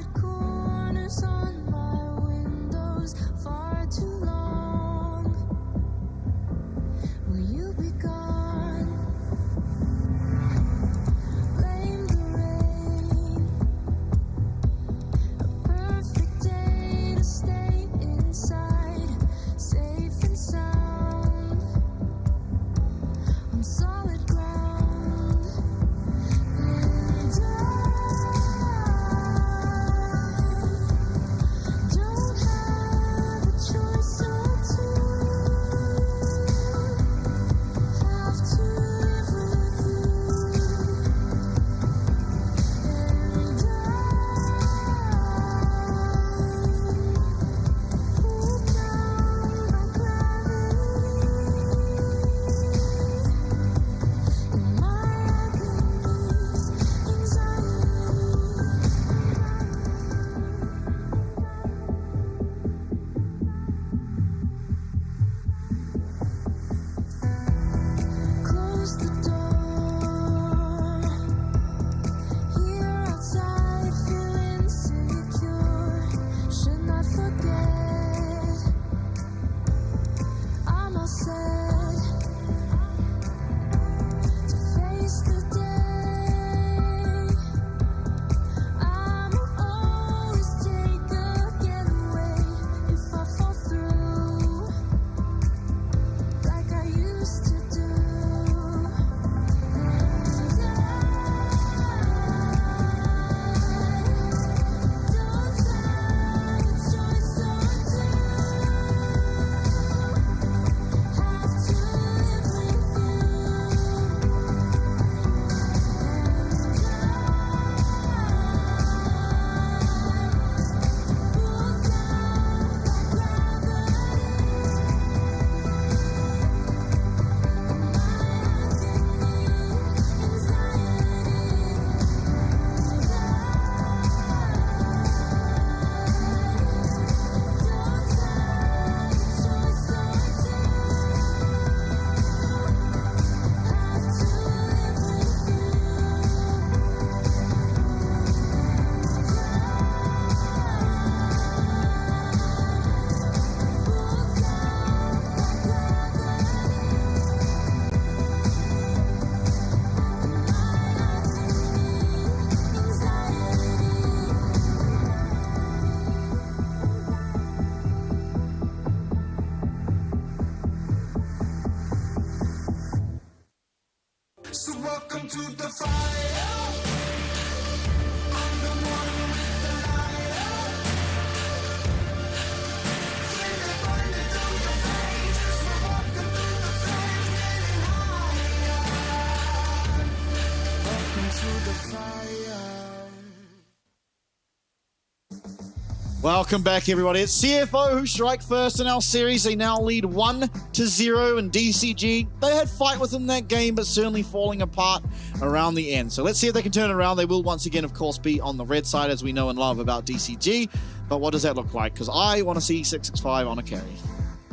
[SPEAKER 16] Welcome back, everybody. It's CFO who strike first in our series. They now lead 1-0, and DCG, they had fight within that game, but certainly falling apart around the end. So let's see if they can turn it around. They will once again, of course, be on the red side, as we know and love about DCG. But what does that look like? Because I want to see 665 on a carry.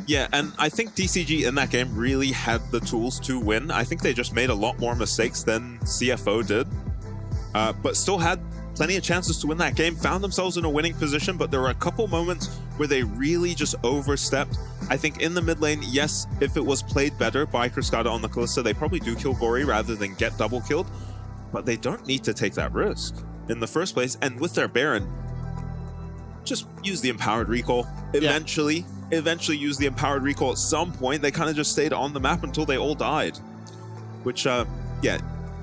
[SPEAKER 14] Yeah, and I think DCG in that game really had the tools to win. I think they just made a lot more mistakes than CFO did, but still had plenty of chances to win that game, found themselves in a winning position, but there were a couple moments where they really just overstepped. I think in the mid lane, yes, if it was played better by Cascada on the Kalista, they probably do kill Gory rather than get double killed, but they don't need to take that risk in the first place. And with their Baron, just use the empowered recall. Eventually use the empowered recall at some point. They kind of just stayed on the map until they all died, which, yeah,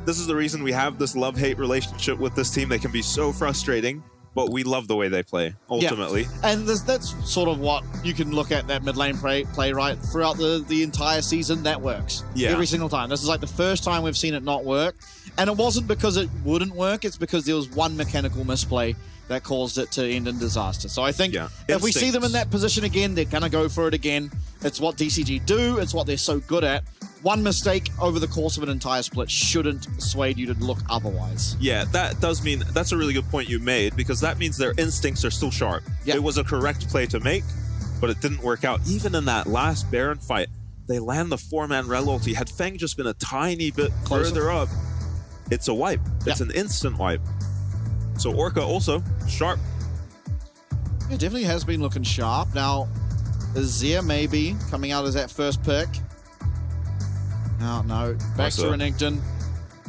[SPEAKER 14] this is the reason we have this love-hate relationship with this team. They can be so frustrating, but we love the way they play, ultimately.
[SPEAKER 16] Yeah. And that's sort of what you can look at that mid lane play right throughout the entire season. That works every single time. This is like the first time we've seen it not work. And it wasn't because it wouldn't work. It's because there was one mechanical misplay that caused it to end in disaster. So I think if we see them in that position again, they're going to go for it again. It's what DCG do. It's what they're so good at. One mistake over the course of an entire split shouldn't persuade you to look otherwise.
[SPEAKER 14] Yeah, that does mean, that's a really good point you made, because that means their instincts are still sharp. It was a correct play to make, but it didn't work out. Even in that last Baron fight, they land the 4-man red ulti. Had Feng just been a tiny bit further up, it's a wipe. It's an instant wipe. So Orca also sharp.
[SPEAKER 16] It definitely has been looking sharp. Now, Azir maybe coming out as that first pick. No, back to Renekton.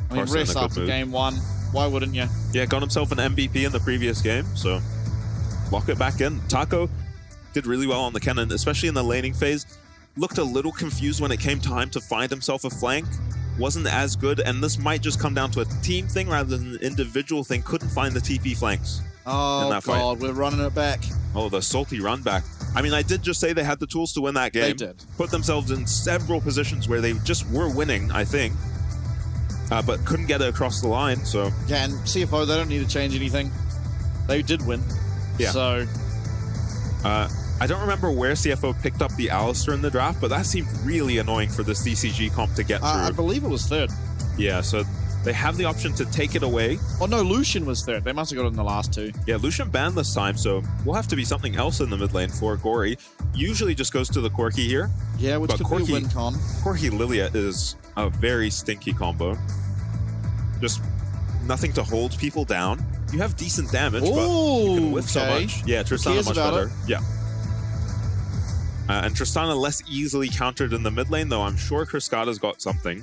[SPEAKER 16] I mean, rest after game one. Why wouldn't you?
[SPEAKER 14] Yeah, got himself an MVP in the previous game, so lock it back in. Taco did really well on the cannon, especially in the laning phase. Looked a little confused when it came time to find himself a flank. Wasn't as good, and this might just come down to a team thing rather than an individual thing. Couldn't find the TP flanks in that fight.
[SPEAKER 16] God, we're running it back.
[SPEAKER 14] Oh, the salty run back. I mean, I did just say they had the tools to win that game.
[SPEAKER 16] They did.
[SPEAKER 14] Put themselves in several positions where they just were winning, I think, but couldn't get it across the line, so...
[SPEAKER 16] Yeah, and CFO, they don't need to change anything. They did win.
[SPEAKER 14] Yeah.
[SPEAKER 16] So...
[SPEAKER 14] I don't remember where CFO picked up the Alistar in the draft, but that seemed really annoying for this DCG comp to get through.
[SPEAKER 16] I believe it was third.
[SPEAKER 14] Yeah, so they have the option to take it away.
[SPEAKER 16] Oh no, Lucian was third. They must have got it in the last two.
[SPEAKER 14] Yeah, Lucian banned this time, so we'll have to be something else in the mid lane for Gory. Usually just goes to the Corki here.
[SPEAKER 16] Yeah, which could be a win con.
[SPEAKER 14] Corki Lilia is a very stinky combo. Just nothing to hold people down. You have decent damage, but you can whiff so much. Yeah, Tristana much better. Yeah. And Tristana less easily countered in the mid lane, though I'm sure Cascada's got something.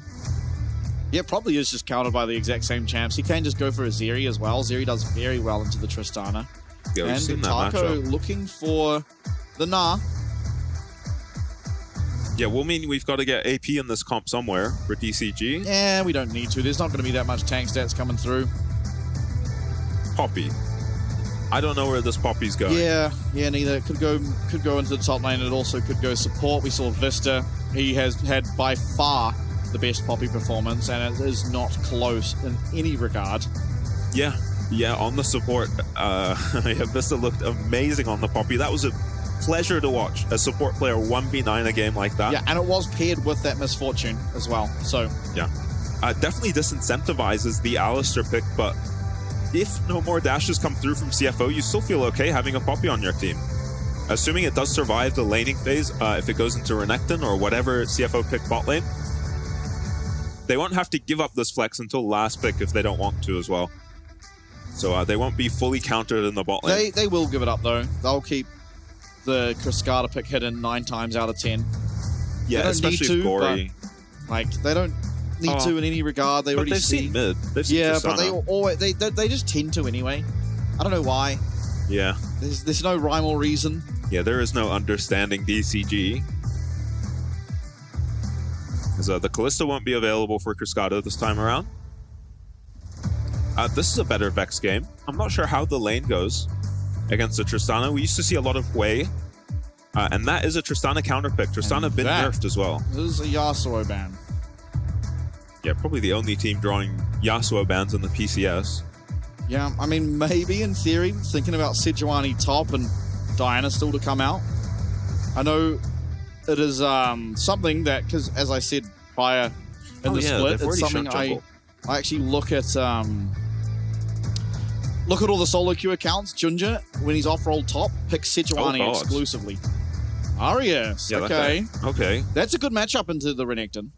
[SPEAKER 16] Yeah, probably is just countered by the exact same champs. He can just go for a Zeri as well. Zeri does very well into the Tristana.
[SPEAKER 14] Yeah, we've seen that
[SPEAKER 16] Taco
[SPEAKER 14] matchup.
[SPEAKER 16] looking for the Nah.
[SPEAKER 14] Yeah, we'll mean we've got to get AP in this comp somewhere for DCG.
[SPEAKER 16] Yeah, we don't need to. There's not going to be that much tank stats coming through.
[SPEAKER 14] Poppy. I don't know where this Poppy's going.
[SPEAKER 16] Yeah, neither. It could go into the top lane. It also could go support. We saw Vista. He has had by far the best Poppy performance, and it is not close in any regard.
[SPEAKER 14] Yeah, on the support. Vista looked amazing on the Poppy. That was a pleasure to watch a support player 1v9 a game like that.
[SPEAKER 16] Yeah, and it was paired with that Misfortune as well. So
[SPEAKER 14] yeah, definitely disincentivizes the Alistar pick, but if no more dashes come through from CFO, you still feel okay having a Poppy on your team. Assuming it does survive the laning phase, if it goes into Renekton or whatever CFO pick bot lane, they won't have to give up this flex until last pick if they don't want to as well. So they won't be fully countered in the bot lane.
[SPEAKER 16] They will give it up though. They'll keep the Cascada pick hidden 9 times out of 10.
[SPEAKER 14] Yeah, especially if Gory.
[SPEAKER 16] Like, they don't need to in any regard. They already see
[SPEAKER 14] mid. They've seen
[SPEAKER 16] yeah,
[SPEAKER 14] Tristana.
[SPEAKER 16] but they always they just tend to anyway. I don't know why.
[SPEAKER 14] Yeah.
[SPEAKER 16] There's no rhyme or reason.
[SPEAKER 14] Yeah, there is no understanding DCG. Because the Kalista won't be available for Cascada this time around. This is a better Vex game. I'm not sure how the lane goes against the Tristana. We used to see a lot of Hwei. And that is a Tristana counter pick. Tristana been nerfed as well.
[SPEAKER 16] This is a Yasuo ban.
[SPEAKER 14] Yeah, probably the only team drawing Yasuo bans in the PCS.
[SPEAKER 16] Yeah, I mean, maybe in theory, thinking about Sejuani top and Diana still to come out. I know it is something that, because as I said prior in the split, it's something I actually look at all the solo queue accounts. Junja, when he's off-roll top, picks Sejuani exclusively. Arias, okay.
[SPEAKER 14] Okay.
[SPEAKER 16] That's a good matchup into the Renekton.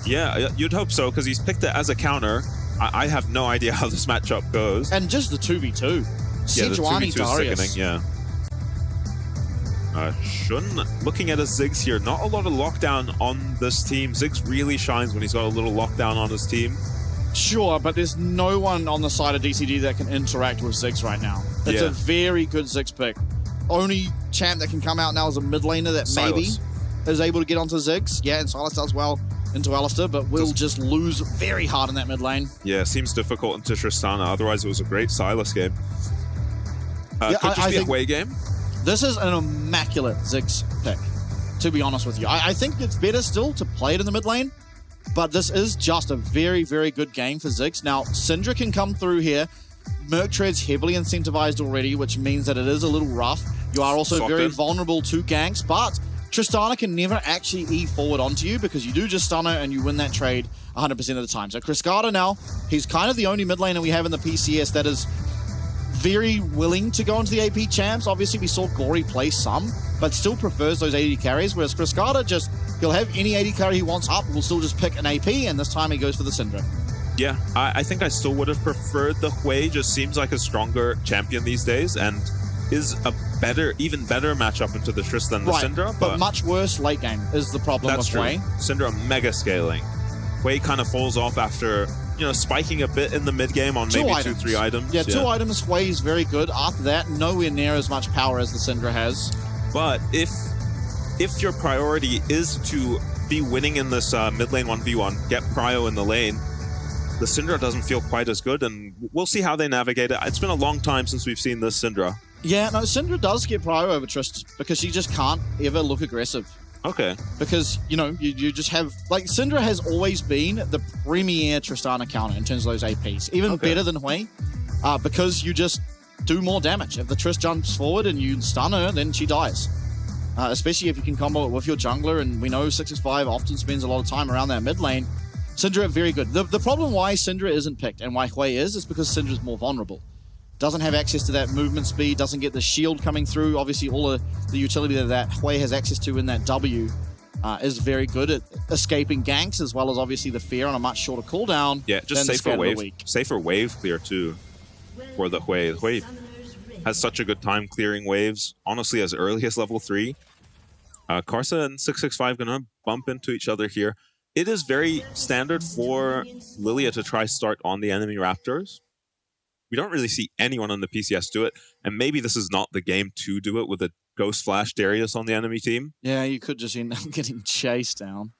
[SPEAKER 14] Yeah, you'd hope so, because he's picked it as a counter. I have no idea how this matchup goes.
[SPEAKER 16] And just the 2v2.
[SPEAKER 14] Yeah, the 2v2
[SPEAKER 16] Darius.
[SPEAKER 14] is sickening, yeah. Shun looking at his Ziggs here. Not a lot of lockdown on this team. Ziggs really shines when he's got a little lockdown on his team.
[SPEAKER 16] Sure, but there's no one on the side of DCG that can interact with Ziggs right now. It's a very good Ziggs pick. Only champ that can come out now is a mid laner that maybe is able to get onto Ziggs. Yeah, and Silas does well into Alistair, but will just lose very hard in that mid lane.
[SPEAKER 14] Yeah, seems difficult into Tristana. Otherwise, it was a great Silas game. Could just be a Hwei game.
[SPEAKER 16] This is an immaculate Ziggs pick, to be honest with you. I think it's better still to play it in the mid lane, but this is just a very, very good game for Ziggs. Now, Syndra can come through here. Merc Tread's heavily incentivized already, which means that it is a little rough. You are also very vulnerable to ganks, but Tristana can never actually E forward onto you because you do just stun her and you win that trade 100% of the time. So Cascada now, he's kind of the only mid laner we have in the PCS that is very willing to go into the AP champs. Obviously, we saw Gory play some, but still prefers those AD carries, whereas Cascada he'll have any AD carry he wants up, will still just pick an AP, and this time he goes for the Syndra.
[SPEAKER 14] Yeah, I think I still would have preferred the Hwei. Just seems like a stronger champion these days, and is a even better matchup into the Triss than the Syndra.
[SPEAKER 16] But much worse late game is the problem with Hwei.
[SPEAKER 14] Syndra mega scaling. Hwei kind of falls off after, spiking a bit in the mid game on maybe 2-3 items.
[SPEAKER 16] Yeah, 2 items. Hwei is very good. After that, nowhere near as much power as the Syndra has.
[SPEAKER 14] But if your priority is to be winning in this mid lane 1v1, get prio in the lane, the Syndra doesn't feel quite as good, and we'll see how they navigate it. It's been a long time since we've seen this Syndra.
[SPEAKER 16] Yeah, no, Syndra does get prio over Trist because she just can't ever look aggressive.
[SPEAKER 14] Okay.
[SPEAKER 16] Because, you just have... Syndra has always been the premier Tristana counter in terms of those APs. Even better than Hwei, because you just do more damage. If the Trist jumps forward and you stun her, then she dies. Especially if you can combo it with your jungler, and we know 665 often spends a lot of time around that mid lane. Syndra, very good. The problem why Syndra isn't picked and why Hwei is because Syndra's more vulnerable. Doesn't have access to that movement speed, doesn't get the shield coming through. Obviously, all of the utility that Hwei has access to in that W is very good at escaping ganks, as well as obviously the fear on a much shorter cooldown.
[SPEAKER 14] Yeah, just safer wave. Safer wave clear too for the Hwei. Hwei has such a good time clearing waves, honestly, as early as level 3. Karsa and 665 gonna bump into each other here. It is very standard for Lilia to try start on the enemy Raptors. We don't really see anyone on the PCS do it, and maybe this is not the game to do it with a Ghost Flash Darius on the enemy team.
[SPEAKER 16] Yeah, you could just end up getting chased down.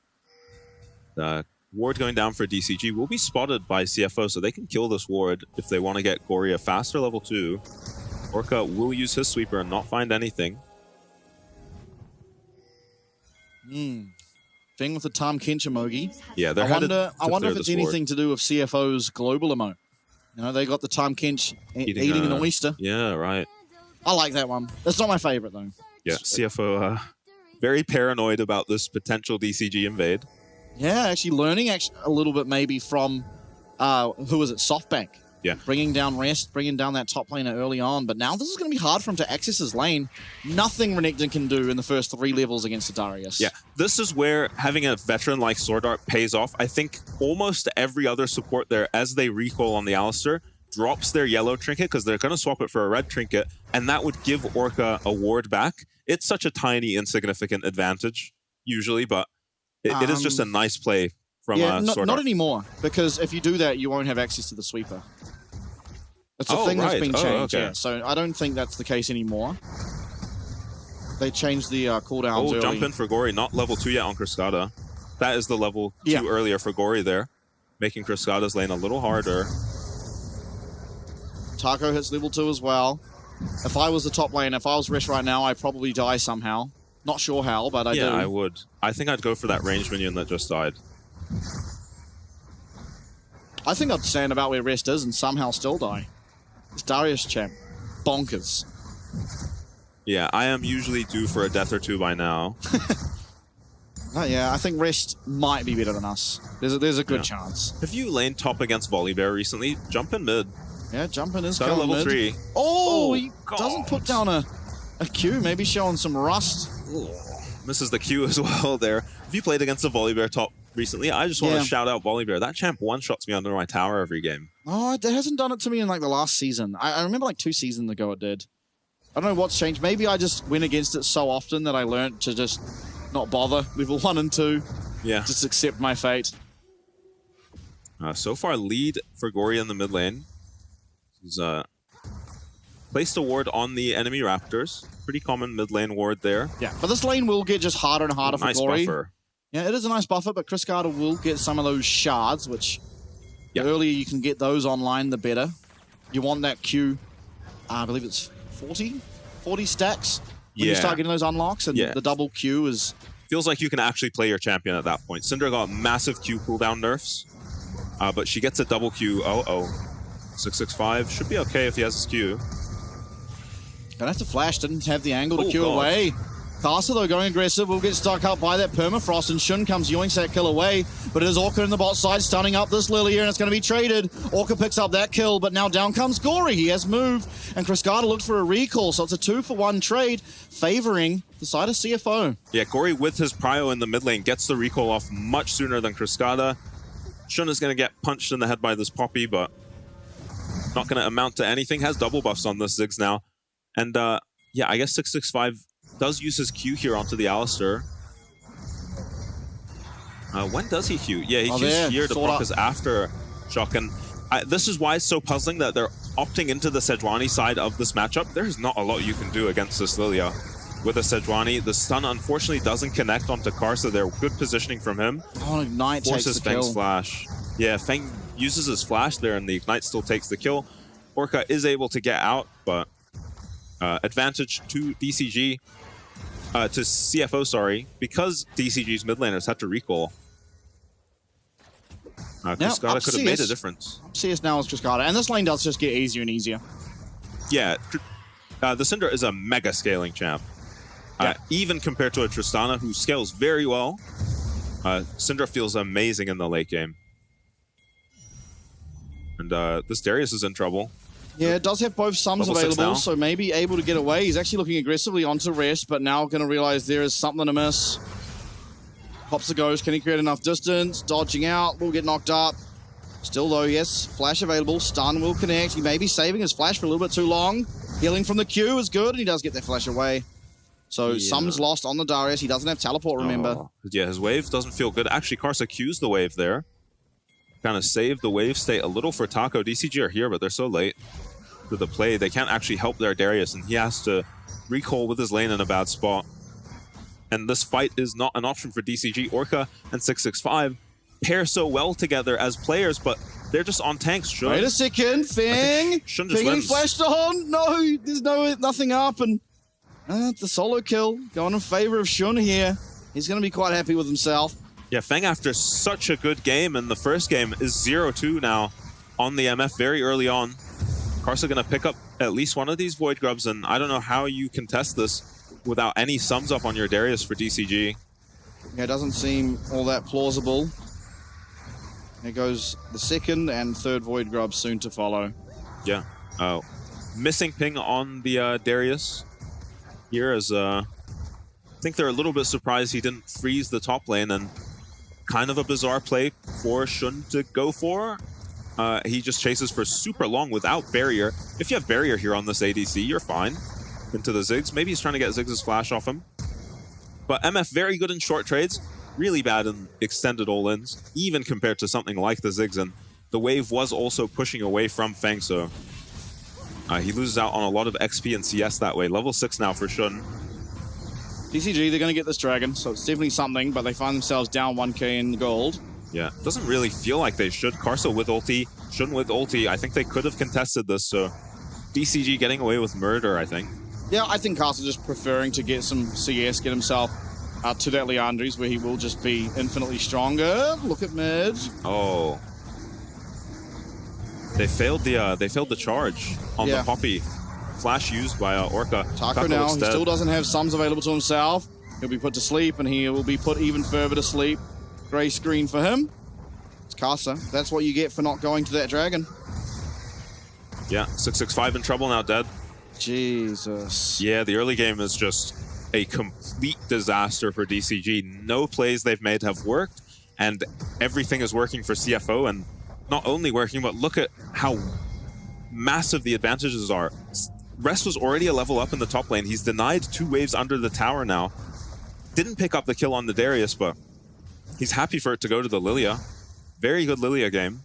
[SPEAKER 14] The ward going down for DCG will be spotted by CFO, so they can kill this ward if they want to get Gory a faster level 2. Orca will use his sweeper and not find anything.
[SPEAKER 16] Thing with the Tahm Kench emoji.
[SPEAKER 14] Yeah, they're
[SPEAKER 16] I wonder if it's anything to do with CFO's global emote. They got the Tahm Kench eating an oyster.
[SPEAKER 14] Yeah, right.
[SPEAKER 16] I like that one. That's not my favorite, though.
[SPEAKER 14] Yeah, CFO very paranoid about this potential DCG invade.
[SPEAKER 16] Yeah, actually learning a little bit maybe from, who was it, SoftBank.
[SPEAKER 14] Yeah.
[SPEAKER 16] Bringing down Rest, bringing down that top laner early on. But now this is going to be hard for him to access his lane. Nothing Renekton can do in the first 3 levels against the Darius.
[SPEAKER 14] Yeah, this is where having a veteran like Sword Art pays off. I think almost every other support there, as they recoil on the Alistair, drops their yellow trinket because they're going to swap it for a red trinket, and that would give Orca a ward back. It's such a tiny, insignificant advantage, usually, but it is just a nice play from Sword Art.
[SPEAKER 16] Not anymore, because if you do that, you won't have access to the sweeper. It's a thing that's been changed, yeah. So I don't think that's the case anymore. They changed the cooldowns early.
[SPEAKER 14] Jump in for Gory, not level 2 yet on Cascada. That is the level 2 earlier for Gory there, making Cascada's lane a little harder.
[SPEAKER 16] Taco hits level 2 as well. If I was the top lane, if I was Resh right now, I'd probably die somehow. Not sure how, but I do.
[SPEAKER 14] Yeah, I would. I think I'd go for that range minion that just died.
[SPEAKER 16] I think I'd stand about where Rest is and somehow still die. This Darius champ, bonkers.
[SPEAKER 14] Yeah, I am usually due for a death or two by now.
[SPEAKER 16] Yeah, I think Rest might be better than us. There's a good chance.
[SPEAKER 14] Have you laid top against Volibear recently? Jump in mid.
[SPEAKER 16] Yeah, jumping is
[SPEAKER 14] Start
[SPEAKER 16] killing
[SPEAKER 14] level
[SPEAKER 16] mid.
[SPEAKER 14] 3.
[SPEAKER 16] Oh, he doesn't put down a Q, maybe showing some rust.
[SPEAKER 14] Misses the Q as well there. Have you played against the Volibear top recently? I just want to shout out Volibear. That champ one-shots me under my tower every game.
[SPEAKER 16] Oh, it hasn't done it to me in like the last season. I remember like 2 seasons ago it did. I don't know what's changed. Maybe I just went against it so often that I learned to just not bother. Level 1 and 2.
[SPEAKER 14] Yeah.
[SPEAKER 16] Just accept my fate.
[SPEAKER 14] So far, lead for Gory in the mid lane. He's placed a ward on the enemy Raptors. Pretty common mid lane ward there.
[SPEAKER 16] Yeah, but this lane will get just harder and harder for Gory.
[SPEAKER 14] Buffer.
[SPEAKER 16] Yeah, it is a nice buffer, but Chris Carter will get some of those shards, which the earlier you can get those online, the better. You want that Q, I believe it's 40 stacks when you start getting those unlocks, and the double Q is...
[SPEAKER 14] Feels like you can actually play your champion at that point. Syndra got massive Q cooldown nerfs, but she gets a double Q. 665 should be okay if he has his Q.
[SPEAKER 16] Gonna have to flash, didn't have the angle to Q away. Castle, though, going aggressive, will get stuck up by that permafrost, and Shun comes yoinks that kill away, but it is Orca in the bot side, stunning up this Lilia, and it's going to be traded. Orca picks up that kill, but now down comes Gory. He has moved, and Criscata looked for a recall, so it's a 2-for-1 trade, favoring the side of CFO.
[SPEAKER 14] Yeah, Gory with his prio in the mid lane gets the recall off much sooner than Criscata. Shun is going to get punched in the head by this Poppy, but not going to amount to anything. Has double buffs on this Ziggs now. And yeah, I guess 665 does use his Q here onto the Alistar. When does he Q? Yeah, he Qs here to proc his after shock. And this is why it's so puzzling that they're opting into the Sejuani side of this matchup. There's not a lot you can do against this Lilia with a Sejuani. The stun unfortunately doesn't connect onto Karsa. They're good positioning from him.
[SPEAKER 16] Oh, Ignite
[SPEAKER 14] forces
[SPEAKER 16] takes the
[SPEAKER 14] Feng's
[SPEAKER 16] kill.
[SPEAKER 14] flash. Yeah, Feng uses his flash there, and the Ignite still takes the kill. Orca is able to get out, but advantage to DCG. To CFO, sorry, because DCG's mid laners had to recall. Criscata could have made a difference.
[SPEAKER 16] CS now is Criscata, and this lane does just get easier and easier.
[SPEAKER 14] Yeah, the Syndra is a mega scaling champ. Even compared to a Tristana, who scales very well, Syndra feels amazing in the late game. And this Darius is in trouble.
[SPEAKER 16] Yeah, it does have both sums available, so maybe able to get away. He's actually looking aggressively onto Rest, but now going to realize there is something amiss. Pops the ghost. Can he create enough distance? Dodging out. Will get knocked up. Still, though, yes, flash available. Stun will connect. He may be saving his flash for a little bit too long. Healing from the Q is good, and he does get that flash away. So sums lost on the Darius. He doesn't have teleport, remember.
[SPEAKER 14] Yeah, his wave doesn't feel good. Actually, Karsa Q's the wave there. Kind of saved the wave state a little for Taco. DCG are here, but they're so late to the play. They can't actually help their Darius, and he has to recall with his lane in a bad spot. And this fight is not an option for DCG. Orca and 665 pair so well together as players, but they're just on tanks.
[SPEAKER 16] Wait a second, Feng.
[SPEAKER 14] Feng
[SPEAKER 16] getting flashed on. No, there's nothing up, and the solo kill going in favor of Shun here. He's going to be quite happy with himself.
[SPEAKER 14] Yeah, Feng, after such a good game in the first game, is 0-2 now on the MF very early on. Karsa going to pick up at least one of these Void Grubs, and I don't know how you contest this without any sums up on your Darius for DCG.
[SPEAKER 16] Yeah, it doesn't seem all that plausible. Here goes the second and third Void Grub soon to follow.
[SPEAKER 14] Yeah. Missing ping on the Darius here, as I think they're a little bit surprised he didn't freeze the top lane, and kind of a bizarre play for Shun to go for. He just chases for super long without barrier. If you have barrier here on this ADC, you're fine. Into the Ziggs. Maybe he's trying to get Ziggs' flash off him. But MF very good in short trades. Really bad in extended all-ins, even compared to something like the Ziggs. And the wave was also pushing away from Feng, so he loses out on a lot of XP and CS that way. Level 6 now for Shun.
[SPEAKER 16] DCG, they're going to get this dragon, so it's definitely something, but they find themselves down 1k in gold.
[SPEAKER 14] Yeah, doesn't really feel like they should. Karsa with ulti, Shun with ulti. I think they could have contested this, so DCG getting away with murder, I think.
[SPEAKER 16] Yeah, I think Karsa just preferring to get some CS, get himself to that Leandries, where he will just be infinitely stronger. Look at mid.
[SPEAKER 14] Oh. They failed the charge on the Poppy. Flash used by Orca.
[SPEAKER 16] Taco now, he still doesn't have sums available to himself. He'll be put to sleep, and he will be put even further to sleep. Gray screen for him. It's Casa. That's what you get for not going to that dragon.
[SPEAKER 14] Yeah, 665 in trouble now, dead.
[SPEAKER 16] Jesus.
[SPEAKER 14] Yeah, the early game is just a complete disaster for DCG. No plays they've made have worked, and everything is working for CFO, and not only working, but look at how massive the advantages are. Rest was already a level up in the top lane. He's denied 2 waves under the tower now. Didn't pick up the kill on the Darius, but he's happy for it to go to the Lilia. Very good Lilia game.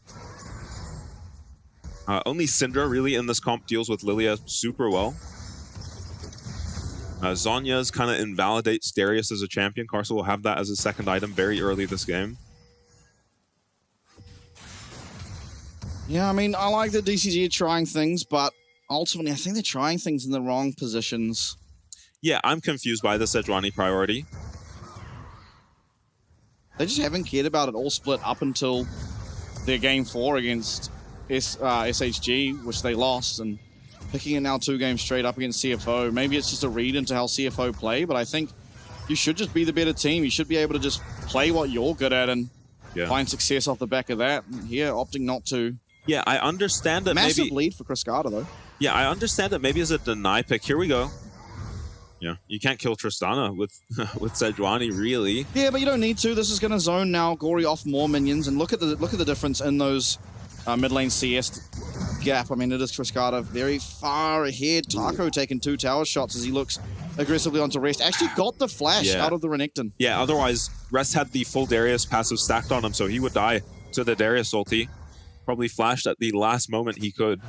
[SPEAKER 14] Only Syndra really in this comp deals with Lilia super well. Zhonya's kind of invalidates Darius as a champion. Carso will have that as a second item very early this game.
[SPEAKER 16] Yeah, I mean, I like that DCG are trying things, but ultimately, I think they're trying things in the wrong positions.
[SPEAKER 14] Yeah, I'm confused by the Sejuani priority.
[SPEAKER 16] They just haven't cared about it all split up until their game 4 against SHG, which they lost, and picking it now 2 games straight up against CFO. Maybe it's just a read into how CFO play, but I think you should just be the better team. You should be able to just play what you're good at and find success off the back of that. And here, opting not to.
[SPEAKER 14] Yeah, I understand that
[SPEAKER 16] Massive lead for Cascada, though.
[SPEAKER 14] Yeah, I understand that maybe as a deny pick. Here we go. Yeah, you can't kill Tristana with Sejuani, really.
[SPEAKER 16] Yeah, but you don't need to. This is going to zone now Gory off more minions, and look at the difference in those mid lane CS gap. I mean, it is Cascada very far ahead. Taco taking 2 tower shots as he looks aggressively onto Rest. Actually got the flash out of the Renekton.
[SPEAKER 14] Yeah, otherwise Rest had the full Darius passive stacked on him, so he would die to the Darius ulti. Probably flashed at the last moment he could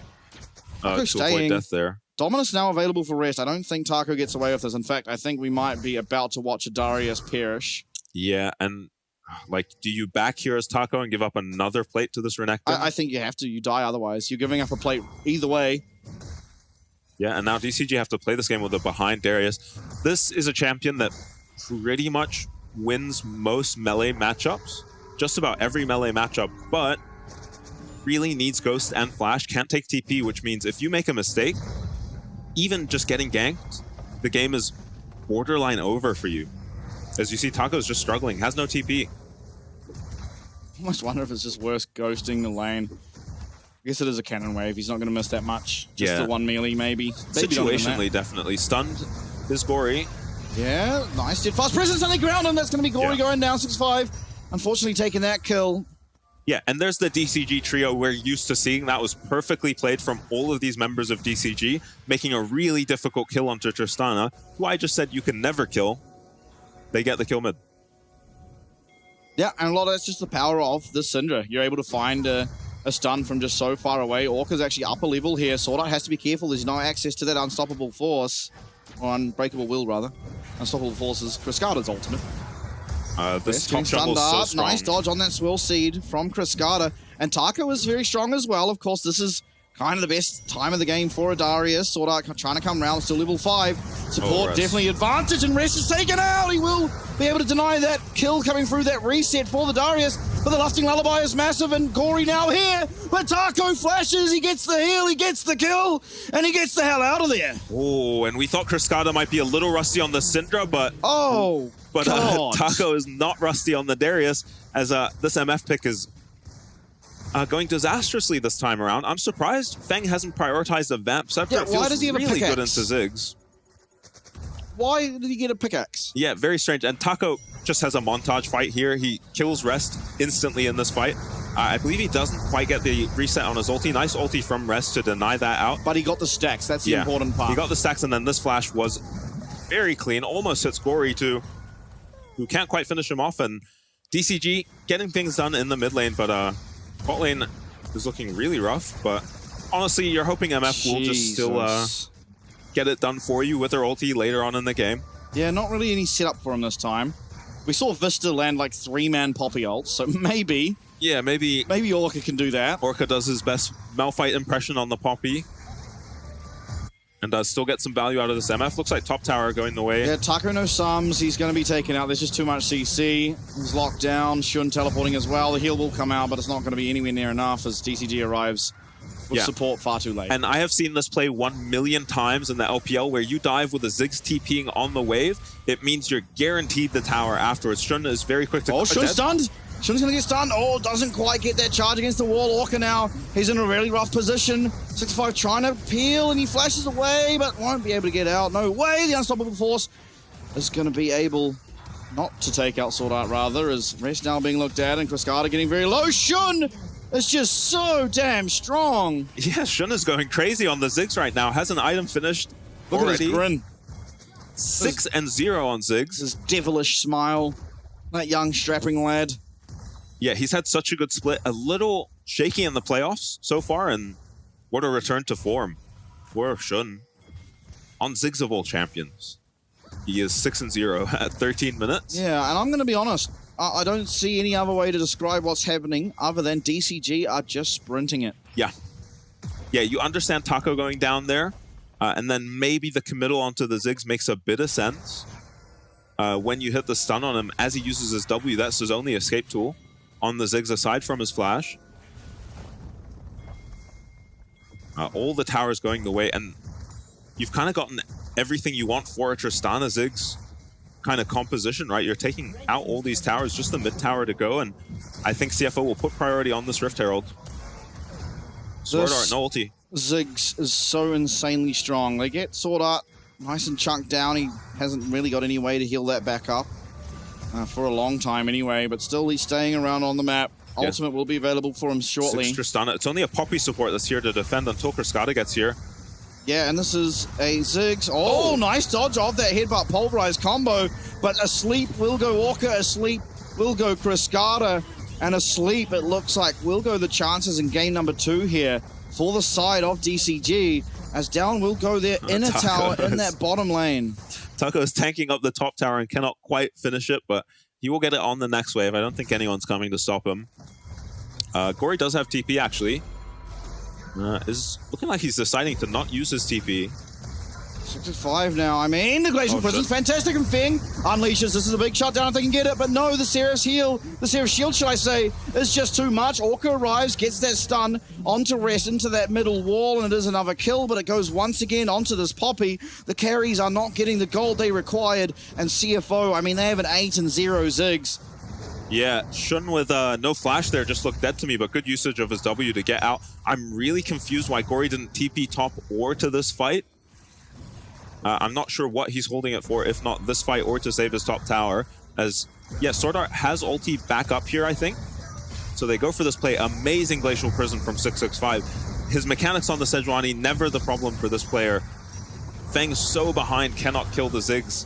[SPEAKER 14] to avoid death there.
[SPEAKER 16] Dominus now available for Rest. I don't think Taco gets away with this. In fact, I think we might be about to watch a Darius perish.
[SPEAKER 14] Yeah, and like, do you back here as Taco and give up another plate to this Renekton?
[SPEAKER 16] I think you have to. You die otherwise. You're giving up a plate either way.
[SPEAKER 14] Yeah, and now DCG have to play this game with a behind Darius. This is a champion that pretty much wins most melee matchups. Just about every melee matchup, but really needs Ghost and Flash, can't take TP, which means if you make a mistake, even just getting ganked, the game is borderline over for you. As you see, Taco's just struggling, has no TP.
[SPEAKER 16] I almost wonder if it's just worse ghosting the lane. I guess it is a cannon wave, he's not going to miss that much. Just the 1 melee, maybe.
[SPEAKER 14] Situationally, definitely. Stunned is Gory.
[SPEAKER 16] Yeah, nice. Did fast presence on the ground, and that's going to be Gory going down 6-5. Unfortunately, taking that kill.
[SPEAKER 14] Yeah, and there's the DCG trio we're used to seeing. That was perfectly played from all of these members of DCG, making a really difficult kill onto Tristana, who I just said you can never kill. They get the kill mid.
[SPEAKER 16] Yeah, and a lot of that's just the power of the Syndra. You're able to find a stun from just so far away. Orca's actually up a level here. Sword Art has to be careful. There's no access to that unstoppable force. Or unbreakable will, rather. Unstoppable force is Cascada's ultimate.
[SPEAKER 14] This top jungle is so strong.
[SPEAKER 16] Nice dodge on that Swirl Seed from Cascada. And Taco is very strong as well. Of course, this is kind of the best time of the game for a Darius. Sword Art trying to come round, still level 5. Support definitely advantage, and Rest is taken out. He will be able to deny that kill coming through that reset for the Darius. But the Lusting Lullaby is massive, and Gory now here. But Taco flashes, he gets the heal, he gets the kill, and he gets the hell out of there.
[SPEAKER 14] Oh, and we thought Cascada might be a little rusty on the Syndra, but... But Taco is not rusty on the Darius, as this MF pick is going disastrously this time around. I'm surprised Feng hasn't prioritized a Vamp. Scepter
[SPEAKER 16] why does he have
[SPEAKER 14] really
[SPEAKER 16] a pickaxe?
[SPEAKER 14] Good into Ziggs.
[SPEAKER 16] Why did he get a pickaxe?
[SPEAKER 14] Yeah, very strange. And Taco just has a montage fight here. He kills Rest instantly in this fight. I believe he doesn't quite get the reset on his ulti. Nice ulti from Rest to deny that out.
[SPEAKER 16] But he got the stacks. That's the important part.
[SPEAKER 14] He got the stacks, and then this flash was very clean. Almost hits Gory too, who can't quite finish him off. And DCG getting things done in the mid lane, but bot lane is looking really rough. But honestly, you're hoping MF will just still get it done for you with her ulti later on in the game.
[SPEAKER 16] Yeah, not really any setup for him this time. We saw Vista land like 3-man Poppy ults, so maybe...
[SPEAKER 14] Yeah, maybe
[SPEAKER 16] Orca can do that.
[SPEAKER 14] Orca does his best Malphite impression on the Poppy. And does still get some value out of this MF. Looks like top tower going the way.
[SPEAKER 16] Yeah, Taco no sums. He's going to be taken out. There's just too much CC. He's locked down. Shun teleporting as well. The heal will come out, but it's not going to be anywhere near enough as DCG arrives
[SPEAKER 15] with support far too late.
[SPEAKER 14] And I have seen this play 1 million times in the LPL, where you dive with a Ziggs TPing on the wave. It means you're guaranteed the tower afterwards. Shun is very quick to...
[SPEAKER 16] Oh, Shun's stunned. Shun's going to get stunned. Oh, doesn't quite get that charge against the wall. Orca now, he's in a really rough position. 6-5 trying to peel, and he flashes away, but won't be able to get out. No way. The Unstoppable Force is going to be able not to take out Sword Art, rather, as Rest now being looked at, and Cascada getting very low. Shun is just so damn strong.
[SPEAKER 14] Yeah, Shun is going crazy on the Ziggs right now. Has an item finished
[SPEAKER 16] Look
[SPEAKER 14] already.
[SPEAKER 16] at his grin.
[SPEAKER 14] 6-0 on Ziggs.
[SPEAKER 16] His devilish smile. That young strapping lad.
[SPEAKER 14] Yeah, he's had such a good split. A little shaky in the playoffs so far, and what a return to form for Shun on Ziggs of all champions. He is 6-0 at 13 minutes.
[SPEAKER 16] Yeah, and I'm going to be honest. I don't see any other way to describe what's happening other than DCG are just sprinting it.
[SPEAKER 14] Yeah. Yeah, you understand Taco going down there, and then maybe the committal onto the Ziggs makes a bit of sense. When you hit the stun on him, as he uses his W, that's his only escape tool on the Ziggs aside from his flash. All the towers going the way, and you've kind of gotten everything you want for a Tristana Ziggs kind of composition, right? You're taking out all these towers, just the mid tower to go, and I think CFO will put priority on this Rift Herald. Sword Art, no ulti.
[SPEAKER 16] Ziggs is so insanely strong. They get Sword Art nice and chunked down. He hasn't really got any way to heal that back up for a long time anyway, but still he's staying around on the map. Ultimate will be available for him shortly.
[SPEAKER 14] Tristana. It's only a Poppy support that's here to defend until Cascada gets here.
[SPEAKER 16] Yeah, and this is a Ziggs. Oh, nice dodge off that headbutt pulverized combo, but asleep will go Orca, asleep will go Cascada, and asleep it looks like will go the chances in game number 2 here for the side of DCG, as down will go their inner tower in that bottom lane.
[SPEAKER 14] Taco is tanking up the top tower and cannot quite finish it, but he will get it on the next wave. I don't think anyone's coming to stop him. Gory does have TP, actually. Is looking like he's deciding to not use his TP.
[SPEAKER 16] 6-5 now. I mean, the Glacial Prison's fantastic, and Feng unleashes. This is a big shutdown if they can get it, but no, the Seraph's heal, the Seraph's shield, should I say, is just too much. Orca arrives, gets that stun onto Rest, into that middle wall, and it is another kill, but it goes once again onto this Poppy. The carries are not getting the gold they required, and CFO, I mean, they have an 8-0 Ziggs.
[SPEAKER 14] Yeah, Shun with no flash there just looked dead to me, but good usage of his W to get out. I'm really confused why Gory didn't TP top or to this fight. I'm not sure what he's holding it for, if not this fight or to save his top tower. As, yeah, Sword Art has ulti back up here, I think. So they go for this play. Amazing Glacial Prison from 665. His mechanics on the Sejuani, never the problem for this player. Feng so behind, cannot kill the Ziggs.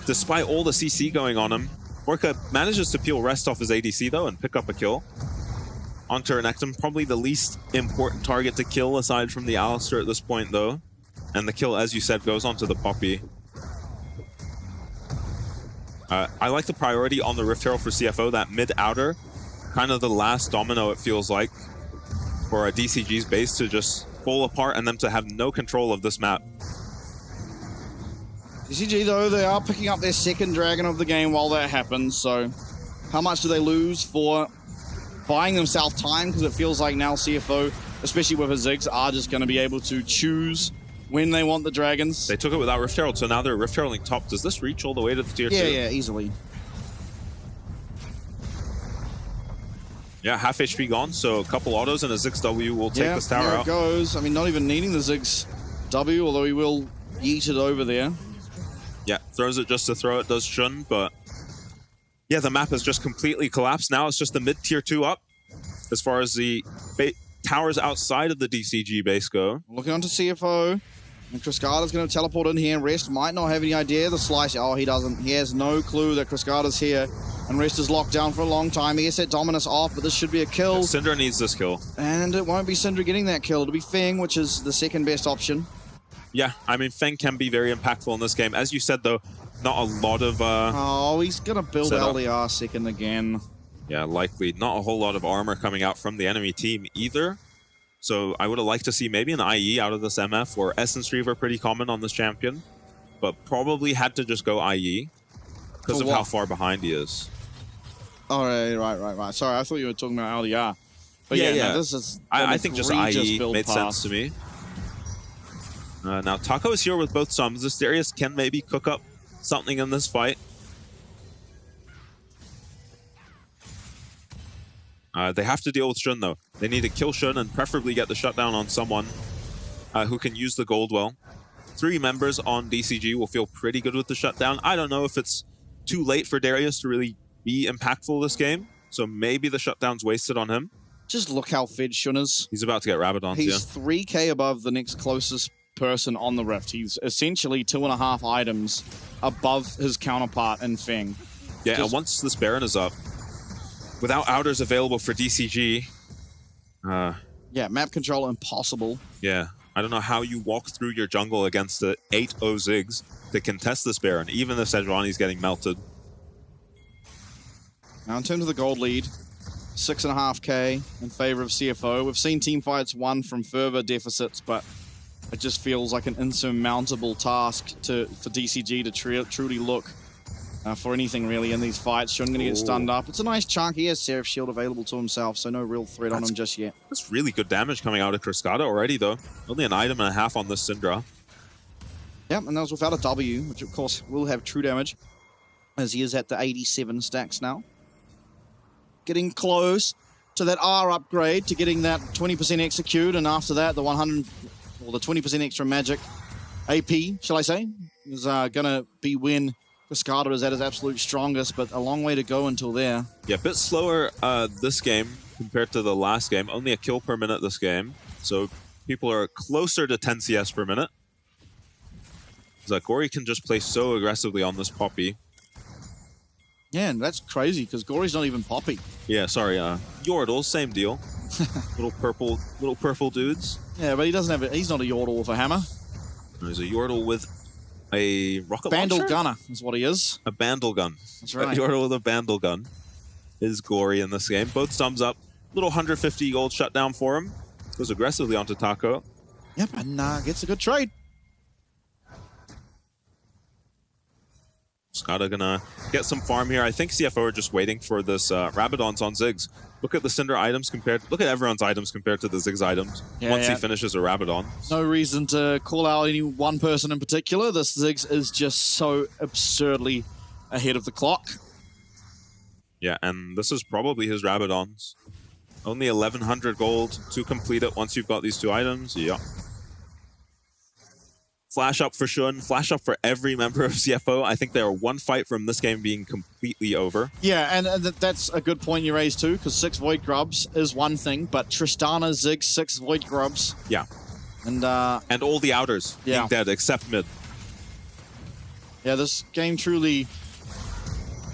[SPEAKER 14] Despite all the CC going on him, Orca manages to peel Rest off his ADC, though, and pick up a kill. Onto Renekton, probably the least important target to kill aside from the Alistar at this point, though. And the kill, as you said, goes onto the Poppy. I like the priority on the Rift Herald for CFO, that mid-outer. Kind of the last domino, it feels like, for a DCG's base to just fall apart and them to have no control of this map.
[SPEAKER 16] DCG, though, they are picking up their second dragon of the game while that happens, so how much do they lose for buying themselves time? Because it feels like now CFO, especially with his Ziggs, are just going to be able to choose when they want the dragons.
[SPEAKER 14] They took it without Rift Herald, so now they're Rift Heralding top. Does this reach all the way to the tier 2?
[SPEAKER 16] Yeah, easily.
[SPEAKER 14] Yeah, half HP gone, so a couple autos and a Ziggs W will take this tower out.
[SPEAKER 16] There it goes. I mean, not even needing the Ziggs W, although he will yeet it over there.
[SPEAKER 14] Yeah, throws it just to throw it, does Shun, but yeah, the map has just completely collapsed. Now it's just the mid-tier 2 up as far as the towers outside of the DCG base go.
[SPEAKER 16] Looking onto CFO, and Cascada's going to teleport in here. Rest might not have any idea. The slice, oh, he doesn't. He has no clue that Cascada's here, and Rest is locked down for a long time. He gets that Dominus off, but this should be a kill.
[SPEAKER 14] Syndra needs this kill.
[SPEAKER 16] And it won't be Syndra getting that kill. It'll be Feng, which is the second best option.
[SPEAKER 14] Yeah, I mean, Feng can be very impactful in this game. As you said, though, not a lot of...
[SPEAKER 16] oh, he's going to build LDR second again.
[SPEAKER 14] Yeah, likely. Not a whole lot of armor coming out from the enemy team either. So I would have liked to see maybe an IE out of this MF, or Essence Reaver pretty common on this champion. But probably had to just go IE because of how far behind he is.
[SPEAKER 16] Oh, right. Sorry, I thought you were talking about LDR.
[SPEAKER 15] But
[SPEAKER 14] yeah.
[SPEAKER 15] No, this is
[SPEAKER 14] I think just IE made
[SPEAKER 15] path.
[SPEAKER 14] sense to me. Now Taco is here with both sums. This Darius can maybe cook up something in this fight. They have to deal with Shun though. They need to kill Shun and preferably get the shutdown on someone who can use the gold well. 3 members on DCG will feel pretty good with the shutdown. I don't know if it's too late for Darius to really be impactful this game, so maybe the shutdown's wasted on him.
[SPEAKER 15] Just look how fed Shun is.
[SPEAKER 14] He's about to get Rabadons,
[SPEAKER 15] He's 3k above the next closest person on the Rift. He's essentially 2.5 items above his counterpart in Feng.
[SPEAKER 14] Yeah, and once this Baron is up, without outers available for DCG...
[SPEAKER 15] yeah, map control impossible.
[SPEAKER 14] Yeah, I don't know how you walk through your jungle against the 8-0 Ziggs to contest this Baron, even if Sejuani's getting melted.
[SPEAKER 15] Now, in terms of the gold lead, 6.5k in favor of CFO. We've seen team fights won from further deficits, but it just feels like an insurmountable task for DCG to truly look for anything really in these fights. Shun gonna get stunned up. It's a nice chunk. He has Seraph Shield available to himself, so no real threat on him just yet.
[SPEAKER 14] That's really good damage coming out of Cascada already, though. Only an item and a half on this Syndra.
[SPEAKER 15] Yep, and that was without a W, which of course will have true damage, as he is at the 87 stacks now. Getting close to that R upgrade, to getting that 20% execute, and after that, the 20% extra magic AP, shall I say, is gonna be when Cascada is at his absolute strongest, but a long way to go until there.
[SPEAKER 14] Yeah, a bit slower this game compared to the last game. Only a kill per minute this game, so people are closer to 10 CS per minute. Gory can just play so aggressively on this Poppy.
[SPEAKER 15] Yeah, and that's crazy, because Gory's not even Poppy.
[SPEAKER 14] Yeah, sorry, Yordle, same deal. little purple dudes.
[SPEAKER 15] Yeah, but he doesn't have he's not a Yordle with a hammer.
[SPEAKER 14] No, he's a Yordle with a rocket
[SPEAKER 15] Bandle
[SPEAKER 14] launcher?
[SPEAKER 15] gunner is what he is.
[SPEAKER 14] A bandle gun.
[SPEAKER 15] That's right.
[SPEAKER 14] A Yordle with a bandle gun is Gory in this game. Both thumbs up. Little 150 gold shutdown for him. Goes aggressively onto Taco.
[SPEAKER 15] Yep, and gets a good trade.
[SPEAKER 14] Skada gonna get some farm here. I think CFO are just waiting for this Rabadons on Ziggs. Look at the Cinder items compared. Look at everyone's items compared to the Ziggs items. Once he finishes a Rabadon.
[SPEAKER 15] No reason to call out any one person in particular. This Ziggs is just so absurdly ahead of the clock.
[SPEAKER 14] Yeah, and this is probably his Rabadons. Only 1,100 gold to complete it once you've got these 2 items. Yeah. Flash up for Shun, flash up for every member of CFO. I think they are one fight from this game being completely over.
[SPEAKER 15] Yeah, and that's a good point you raised too, because 6 Void Grubs is one thing, but Tristana, Ziggs, 6 Void Grubs.
[SPEAKER 14] Yeah.
[SPEAKER 15] And
[SPEAKER 14] all the outers being dead, except mid.
[SPEAKER 15] Yeah, this game truly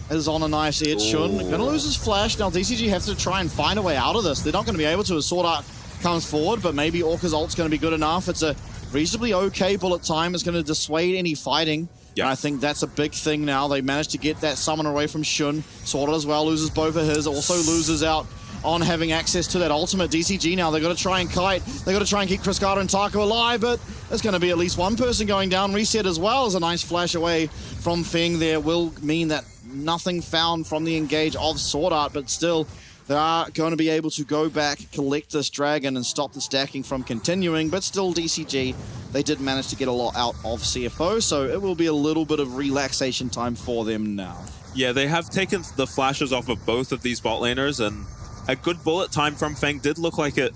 [SPEAKER 15] is on a nice edge. Shun gonna lose his flash. Now DCG have to try and find a way out of this. They're not gonna be able to as Sword Art comes forward, but maybe Orca's ult's gonna be good enough. It's a reasonably okay bullet time. Is going to dissuade any fighting. Yeah. And I think that's a big thing now. They managed to get that summon away from Shun. Sword Art as well loses both of his. Also loses out on having access to that ultimate. DCG now, they've got to try and kite. They've got to try and keep Cascada and Taco alive, but there's going to be at least one person going down. Reset as well as a nice flash away from Feng there will mean that nothing found from the engage of Sword Art, but still they are going to be able to go back, collect this dragon, and stop the stacking from continuing. But still, DCG, they did manage to get a lot out of CFO, so it will be a little bit of relaxation time for them now.
[SPEAKER 14] Yeah, they have taken the flashes off of both of these bot laners, and a good bullet time from Feng did look like it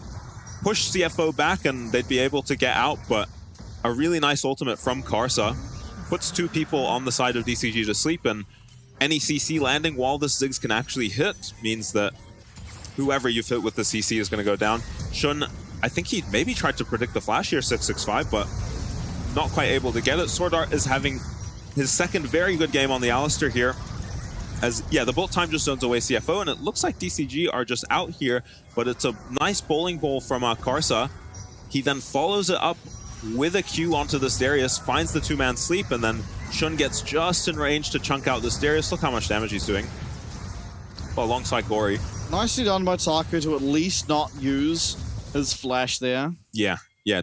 [SPEAKER 14] pushed CFO back and they'd be able to get out, but a really nice ultimate from Karsa puts 2 people on the side of DCG to sleep, and any CC landing while this Ziggs can actually hit means that whoever you've hit with the CC is going to go down. Shun, I think he maybe tried to predict the flash here, 665, but not quite able to get it. Sword Art is having his second very good game on the Alistair here. As, yeah, the bolt time just zones away CFO, and it looks like DCG are just out here, but it's a nice bowling ball from Karsa. He then follows it up with a Q onto this Darius, finds the 2-man sleep, and then Shun gets just in range to chunk out this Darius. Look how much damage he's doing. Well, alongside Gory.
[SPEAKER 15] Nicely done by Taco to at least not use his flash there.
[SPEAKER 14] Yeah,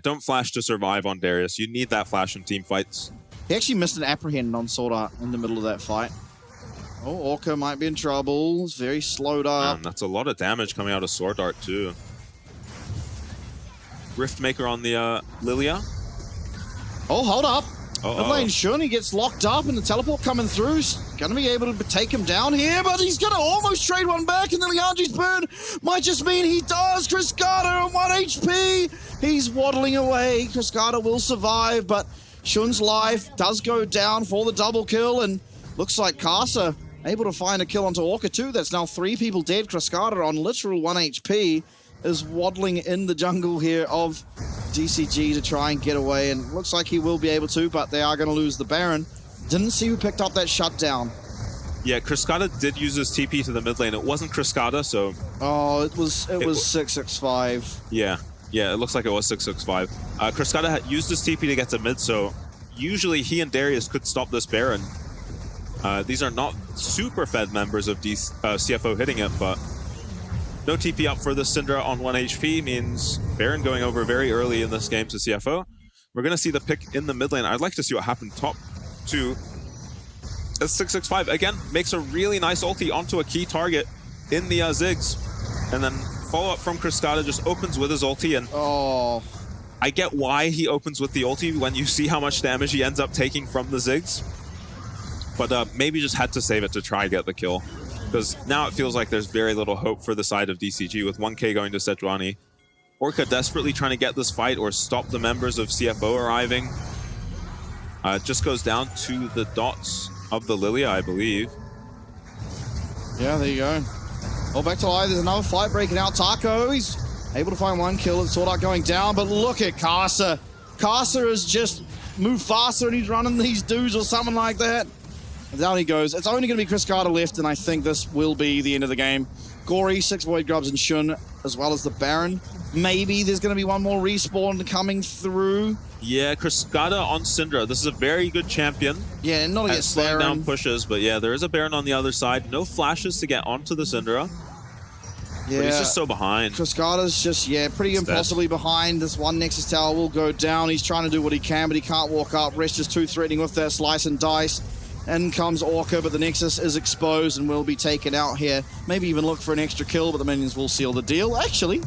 [SPEAKER 14] don't flash to survive on Darius. You need that flash in team fights.
[SPEAKER 15] He actually missed an apprehend on Sword Art in the middle of that fight. Oh, Orca might be in trouble. He's very slowed up.
[SPEAKER 14] Man, that's a lot of damage coming out of Sword Art too. Riftmaker on the Lilia.
[SPEAKER 16] Oh, hold up.
[SPEAKER 14] Uh-oh.
[SPEAKER 16] Mid lane Shun, he gets locked up and the teleport coming through. Gonna be able to take him down here, but he's gonna almost trade one back, and the Liandry's burn might just mean he does. Cascada on 1 HP. He's waddling away. Cascada will survive, but Shun's life does go down for the double kill, and looks like Kasa able to find a kill onto Orca too. That's now 3 people dead. Cascada on literal 1 HP is waddling in the jungle here of DCG to try and get away, and looks like he will be able to, but they are going to lose the Baron. Didn't see who picked up that shutdown.
[SPEAKER 14] Yeah, Cascada did use his TP to the mid lane. It wasn't Cascada, so...
[SPEAKER 16] Oh, it was 665.
[SPEAKER 14] Yeah, it looks like it was 665. Cascada had used his TP to get to mid, so usually he and Darius could stop this Baron. These are not super fed members of CFO hitting it, but no TP up for the Syndra on 1 HP means Baron going over very early in this game to CFO. We're going to see the pick in the mid lane. I'd like to see what happened top 2. As 665 again makes a really nice ulti onto a key target in the Ziggs, and then follow up from Cascada just opens with his ulti, and I get why he opens with the ulti when you see how much damage he ends up taking from the Ziggs, but maybe just had to save it to try and get the kill, because now it feels like there's very little hope for the side of DCG with 1k going to Sejuani. Orca desperately trying to get this fight or stop the members of CFO arriving. It just goes down to the dots of the Lilia, I believe.
[SPEAKER 16] Yeah, there you go. Well, back to live. There's another fight breaking out. Taco, he's able to find 1 kill and sort out going down, but look at Kasa. Kasa has just moved faster and he's running these dudes or something like that. And down he goes. It's only going to be Cascada left, and I think this will be the end of the game. Gory, 6 Void Grubs, and Shun, as well as the Baron. Maybe there's going to be one more respawn coming through.
[SPEAKER 14] Yeah, Cascada on Syndra. This is a very good champion.
[SPEAKER 16] Yeah, not against
[SPEAKER 14] slowing
[SPEAKER 16] Baron.
[SPEAKER 14] down pushes, but yeah, there is a Baron on the other side. No flashes to get onto the Syndra.
[SPEAKER 16] Yeah,
[SPEAKER 14] but he's just so behind.
[SPEAKER 16] Cascada's just, pretty impossibly behind. This one Nexus Tower will go down. He's trying to do what he can, but he can't walk up. Rest is too threatening with that slice and dice. In comes Orca, but the Nexus is exposed and will be taken out here. Maybe even look for an extra kill, but the minions will seal the deal. Actually,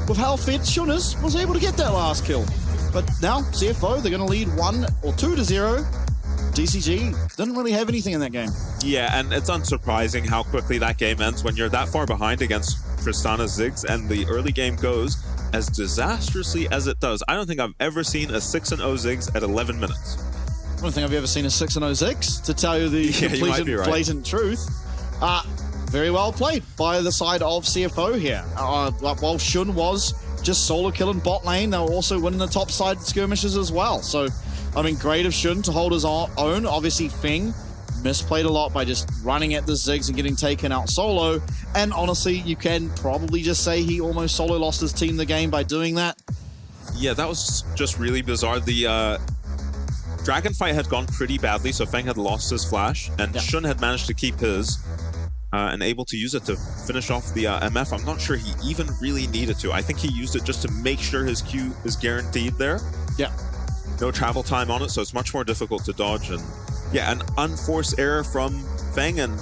[SPEAKER 16] with how fed Shun was able to get that last kill. But now, CFO, they're going to lead 1 or 2-0. DCG didn't really have anything in that game.
[SPEAKER 14] Yeah, and it's unsurprising how quickly that game ends when you're that far behind against Tristana's Ziggs, and the early game goes as disastrously as it does. I don't think I've ever seen a 6-0 Ziggs at 11 minutes.
[SPEAKER 16] I don't think I've ever seen a 6-0 Ziggs, to tell you the complete and blatant truth. Very well played by the side of CFO here. While Shun was just solo killing bot lane, they were also winning the top side skirmishes as well. So, I mean, great of Shun to hold his own. Obviously, Feng misplayed a lot by just running at the Ziggs and getting taken out solo. And honestly, you can probably just say he almost solo lost his team the game by doing that.
[SPEAKER 14] Yeah, that was just really bizarre. The Dragon fight had gone pretty badly, so Feng had lost his flash, and Shun had managed to keep his, and able to use it to finish off the MF. I'm not sure he even really needed to. I think he used it just to make sure his Q is guaranteed there.
[SPEAKER 16] Yeah.
[SPEAKER 14] No travel time on it, so it's much more difficult to dodge. And yeah, an unforced error from Feng, and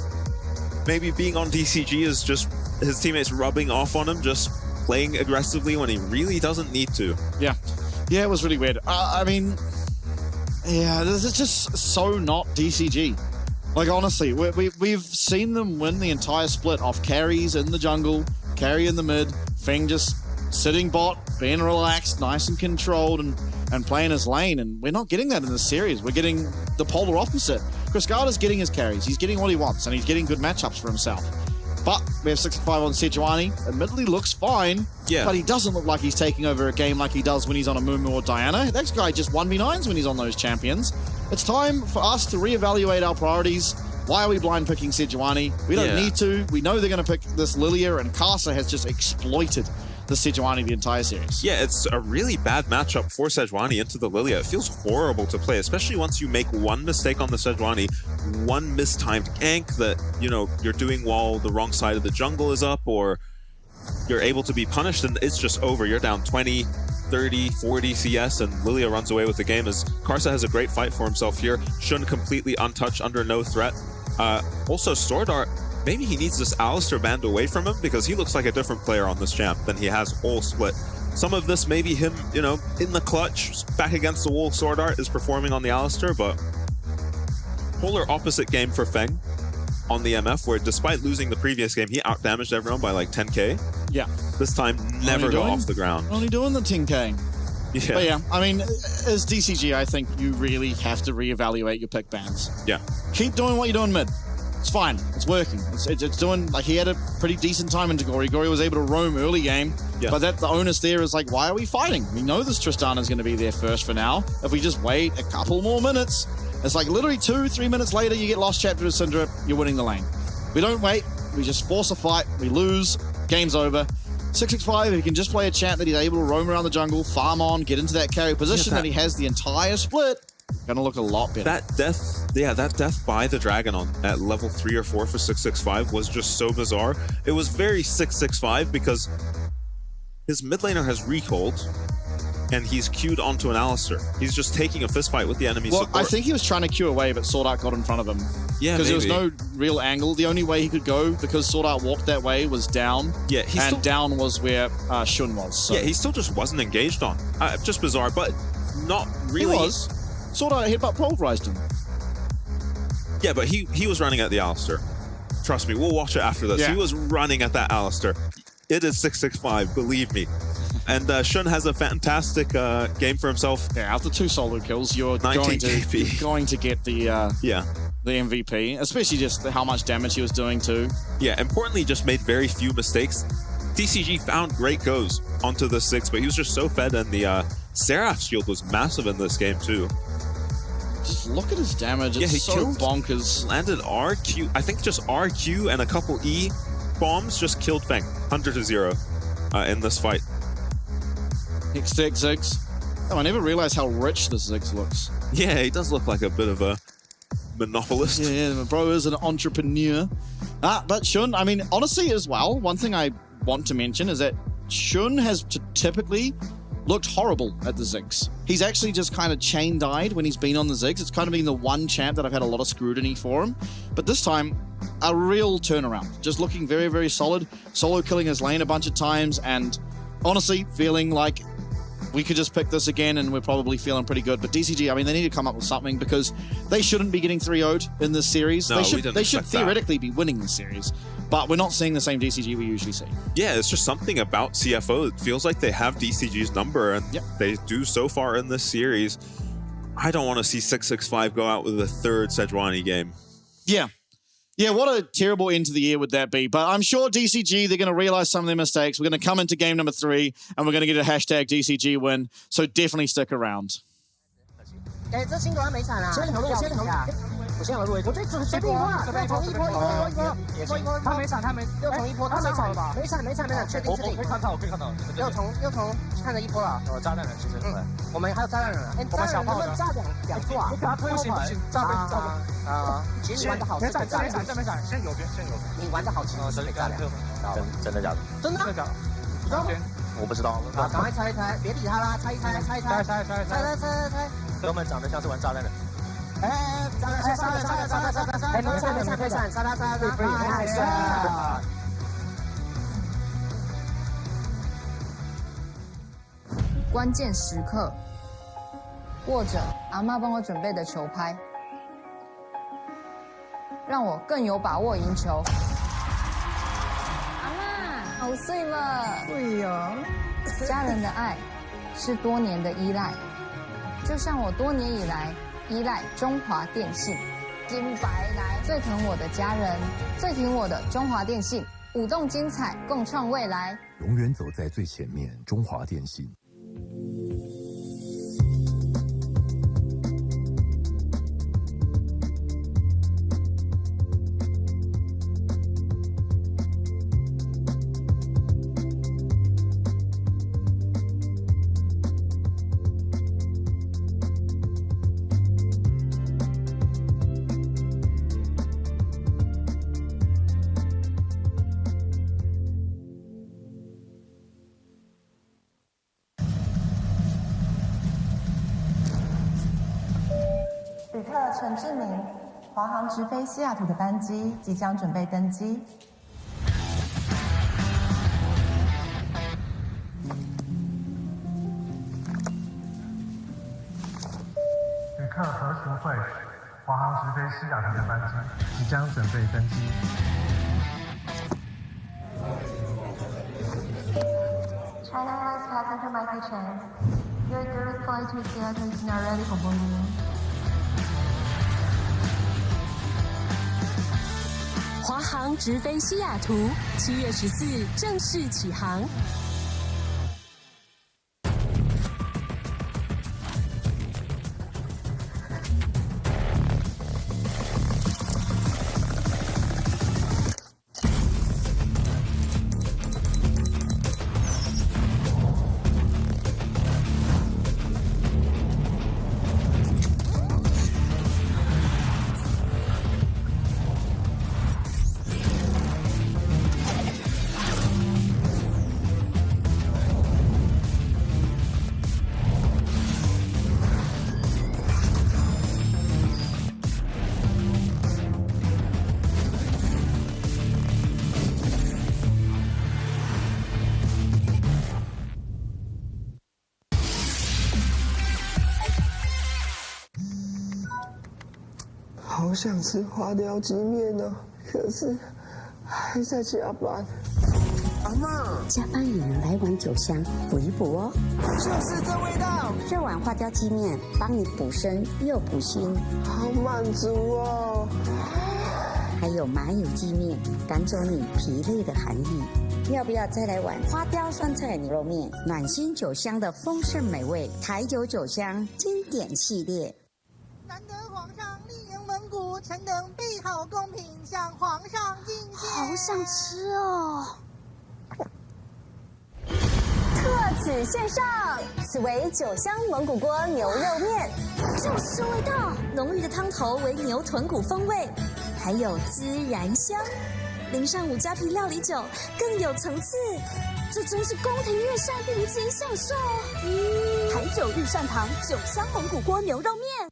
[SPEAKER 14] maybe being on DCG is just his teammates rubbing off on him, just playing aggressively when he really doesn't need to.
[SPEAKER 16] Yeah. Yeah, it was really weird. I mean... yeah, this is just so not DCG. Like, honestly, we've seen them win the entire split off carries in the jungle, carry in the mid, Feng just sitting bot, being relaxed, nice and controlled, and playing his lane, and we're not getting that in this series. We're getting the polar opposite. Cascada's getting his carries, he's getting what he wants, and he's getting good matchups for himself. But we have 65 on Sejuani. Admittedly looks fine, but he doesn't look like he's taking over a game like he does when he's on a Mumu or Diana. That guy just 1v9s when he's on those champions. It's time for us to reevaluate our priorities. Why are we blind picking Sejuani? We don't need to. We know they're going to pick this Lilia, and Kasa has just exploited the Sejuani the entire series.
[SPEAKER 14] Yeah, it's a really bad matchup for Sejuani into the Lilia. It feels horrible to play, especially once you make one mistake on the Sejuani, one mistimed gank that, you know, you're doing while the wrong side of the jungle is up, or you're able to be punished and it's just over. You're down 20, 30, 40 CS, and Lilia runs away with the game as Karsa has a great fight for himself here. Shun completely untouched, under no threat. Also, Swordart, maybe he needs this Alistar banned away from him because he looks like a different player on this champ than he has all split. Some of this maybe him, you know, in the clutch, back against the wall, Sword Art is performing on the Alistar, but polar opposite game for Feng on the MF, where despite losing the previous game, he outdamaged everyone by like 10k.
[SPEAKER 16] Yeah.
[SPEAKER 14] This time, never got off the ground.
[SPEAKER 16] Only doing the 10k.
[SPEAKER 14] Yeah.
[SPEAKER 16] But yeah, I mean, as DCG, I think you really have to reevaluate your pick bans.
[SPEAKER 14] Yeah.
[SPEAKER 16] Keep doing what you're doing mid. It's fine. It's working. It's doing, like, he had a pretty decent time into Gory. Gory was able to roam early game.
[SPEAKER 14] Yeah.
[SPEAKER 16] But the onus there is, like, why are we fighting? We know this Tristana is going to be there first for now. If we just wait a couple more minutes, it's like literally 2-3 minutes later, you get Lost Chapter to Syndra, you're winning the lane. We don't wait. We just force a fight. We lose. Game's over. 665, if he can just play a champ that he's able to roam around the jungle, farm on, get into that carry position that he has the entire split, gonna look a lot better.
[SPEAKER 14] That death by the dragon at level 3 or 4 for 665 was just so bizarre. It was very 665 because his mid laner has recalled and he's queued onto an Alistar. He's just taking a fist fight with the enemy support.
[SPEAKER 16] I think he was trying to queue away, but Sword Art got in front of him.
[SPEAKER 14] Yeah,
[SPEAKER 16] because there was no real angle. The only way he could go, because Sword Art walked that way, was down.
[SPEAKER 14] Yeah,
[SPEAKER 16] down was where Shun was. So.
[SPEAKER 14] Yeah, he still just wasn't engaged on. Just bizarre, but not really.
[SPEAKER 16] He was. Sword Art headbutt pulverized him.
[SPEAKER 14] Yeah, but he was running at the Alistar. Trust me, we'll watch it after this.
[SPEAKER 16] Yeah.
[SPEAKER 14] He was running at that Alistar. It is 665, believe me. And Shun has a fantastic game for himself.
[SPEAKER 16] Yeah, after 2 solo kills, you're going to get the MVP, especially just how much damage he was doing too.
[SPEAKER 14] Yeah, importantly, just made very few mistakes. DCG found great goes onto the 6, but he was just so fed, and the Seraph's shield was massive in this game too.
[SPEAKER 16] Just look at his damage, it's so bonkers.
[SPEAKER 14] Landed RQ, I think just RQ and a couple E bombs just killed Feng, 100-0 in this fight.
[SPEAKER 16] Hextech Ziggs. Oh, I never realized how rich this Ziggs looks.
[SPEAKER 14] Yeah, he does look like a bit of a monopolist.
[SPEAKER 16] Yeah, bro is an entrepreneur. But Shun, I mean, honestly as well, one thing I want to mention is that Shun has typically looked horrible at the Ziggs. He's actually just kind of chain-died when he's been on the Ziggs. It's kind of been the one champ that I've had a lot of scrutiny for him. But this time, a real turnaround. Just looking very, very solid. Solo killing his lane a bunch of times, and honestly feeling like we could just pick this again and we're probably feeling pretty good. But DCG, I mean, they need to come up with something because they shouldn't be getting 3-0'd in this series.
[SPEAKER 14] No,
[SPEAKER 16] they should theoretically be winning the series. But we're not seeing the same DCG we usually see.
[SPEAKER 14] Yeah, it's just something about CFO. It feels like they have DCG's number, and they do so far in this series. I don't want to see 665 go out with a third Sejuani game.
[SPEAKER 16] Yeah. Yeah, what a terrible end to the year would that be. But I'm sure DCG, they're going to realize some of their mistakes. We're going to come into game number 3, and we're going to get a hashtag DCG win. So definitely stick around.
[SPEAKER 11] 哎，这新团没铲啊！先投入，先投入，我先投入，我这随便一波啊，要从一波一波，他没铲，他没，要从一波，他没铲了吧？没铲，确定。我可以看到，要从看着一波了。炸弹人其实，我们还有炸弹人，哎，炸弹人能不能炸两座啊？不行，炸啊！其实你玩的好，没铲，先有边，你玩的好，其实真的假的？真的假的？真的假的？不知道。我不知道。好，赶快猜一猜，别理他啦，猜一猜。猜。哥们长得像是玩炸弹的。哎，炸弹！哎，没闪，杀他！
[SPEAKER 17] 关键时刻，握着阿嬷帮我准备的球拍，让我更有把握赢球。阿嬷，好睡了。
[SPEAKER 11] 对呀。
[SPEAKER 17] 家人的爱是多年的依赖。就像我多年以来依赖中华电信，金白来最疼我的家人，最挺我的中华电信，舞动精彩，共创未来，
[SPEAKER 18] 永远走在最前面。中华电信。
[SPEAKER 7] 旅客陈志明，华航直飞西雅图的班机即将准备登机。
[SPEAKER 8] 客合俗会华航直飞西雅图的班机即将准备登机。
[SPEAKER 7] China Airlines passenger Michael Chen. Your direct flight to Seattle is now ready for boarding.
[SPEAKER 9] 华航直飞西雅图，7月14正式起航。
[SPEAKER 19] 好想吃花雕鸡面哦，可是还在加班。
[SPEAKER 10] 阿嬷，加班也能来碗酒香补一补哦。
[SPEAKER 19] 就是这味道，
[SPEAKER 10] 这碗花雕鸡面帮你补身又补心，
[SPEAKER 19] 好满足哦。
[SPEAKER 10] 还有麻油鸡面，赶走你疲累的寒意。要不要再来碗花雕酸菜牛肉面？暖心酒香的丰盛美味，台酒酒香经典系列。
[SPEAKER 20] 难得皇上莅临蒙古，臣等备好贡品向皇上进献。
[SPEAKER 9] 好想吃哦！
[SPEAKER 12] 特此献上，此为酒香蒙古锅牛肉面，
[SPEAKER 9] 就是这味道，浓郁的汤头为牛臀骨风味，还有孜然香，淋上五加皮料理酒，更有层次。这真是宫廷御膳不及享受。
[SPEAKER 12] 台酒御膳堂酒香蒙古锅牛肉面。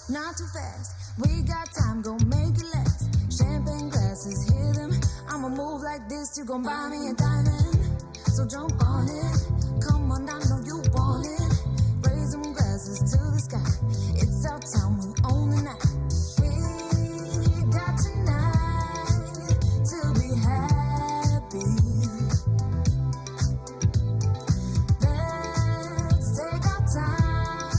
[SPEAKER 1] Not too fast, we got time, go make it last. Champagne glasses, hear them. I'ma move like this, you gon' buy me a diamond. So jump on it, come on, I know you want it. Raise them glasses to the sky. It's our time, we own the night. We got tonight to be happy. Let's take our time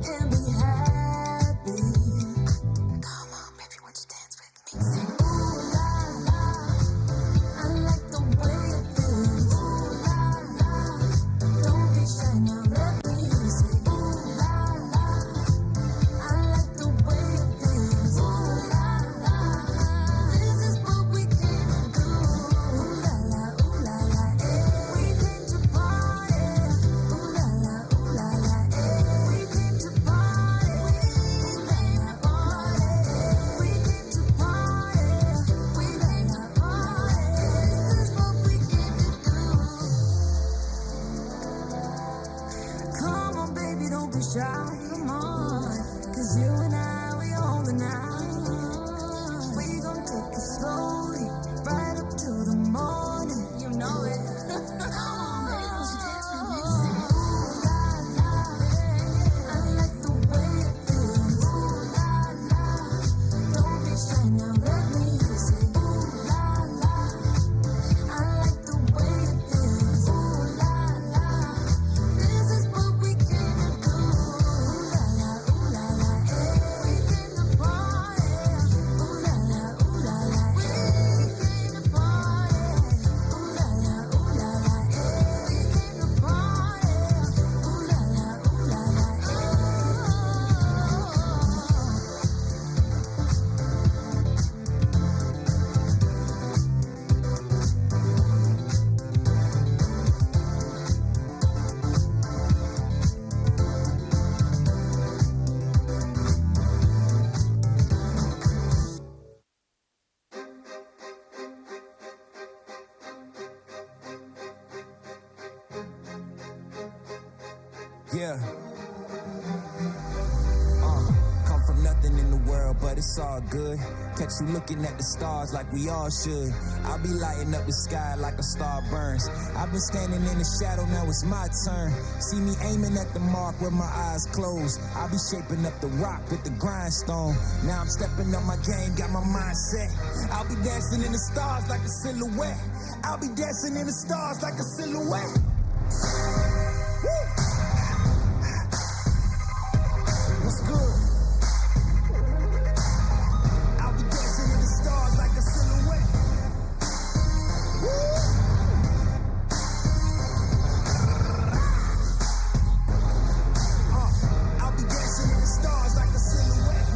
[SPEAKER 1] and be happy. Come on, baby, won't you dance with me? Say, ooh la la, I like the way it feels. Ooh la la, don't be shy now, let me hear you say, ooh la la, I like the way it feels. Ooh la la, this is what we came to do. Ooh la la, eh, we came to party. Ooh la la, eh, we came to party. We came to party. We came to party. We came to party. This is what we came to do. Come on, baby, don't be shy. Come on, 'cause you and I, we own the night. We gon' take it slowly, right up to the morning. You know it. Come on, baby, won't you dance with me? Say, ooh la la, nothing in the world, but it's all good. Catch you looking at the stars like we all should. I'll be lighting up the sky like a star burns. I've been standing in the shadow, now it's my turn. See me aiming at the mark with my eyes closed. I'll be shaping up the rock with the grindstone. Now I'm stepping up my game, got my mind set. I'll be dancing in the stars like a silhouette. I'll be dancing in the stars like a silhouette. What's good? I'll be dancing in the stars like a silhouette. I'll be dancing in the stars like a silhouette.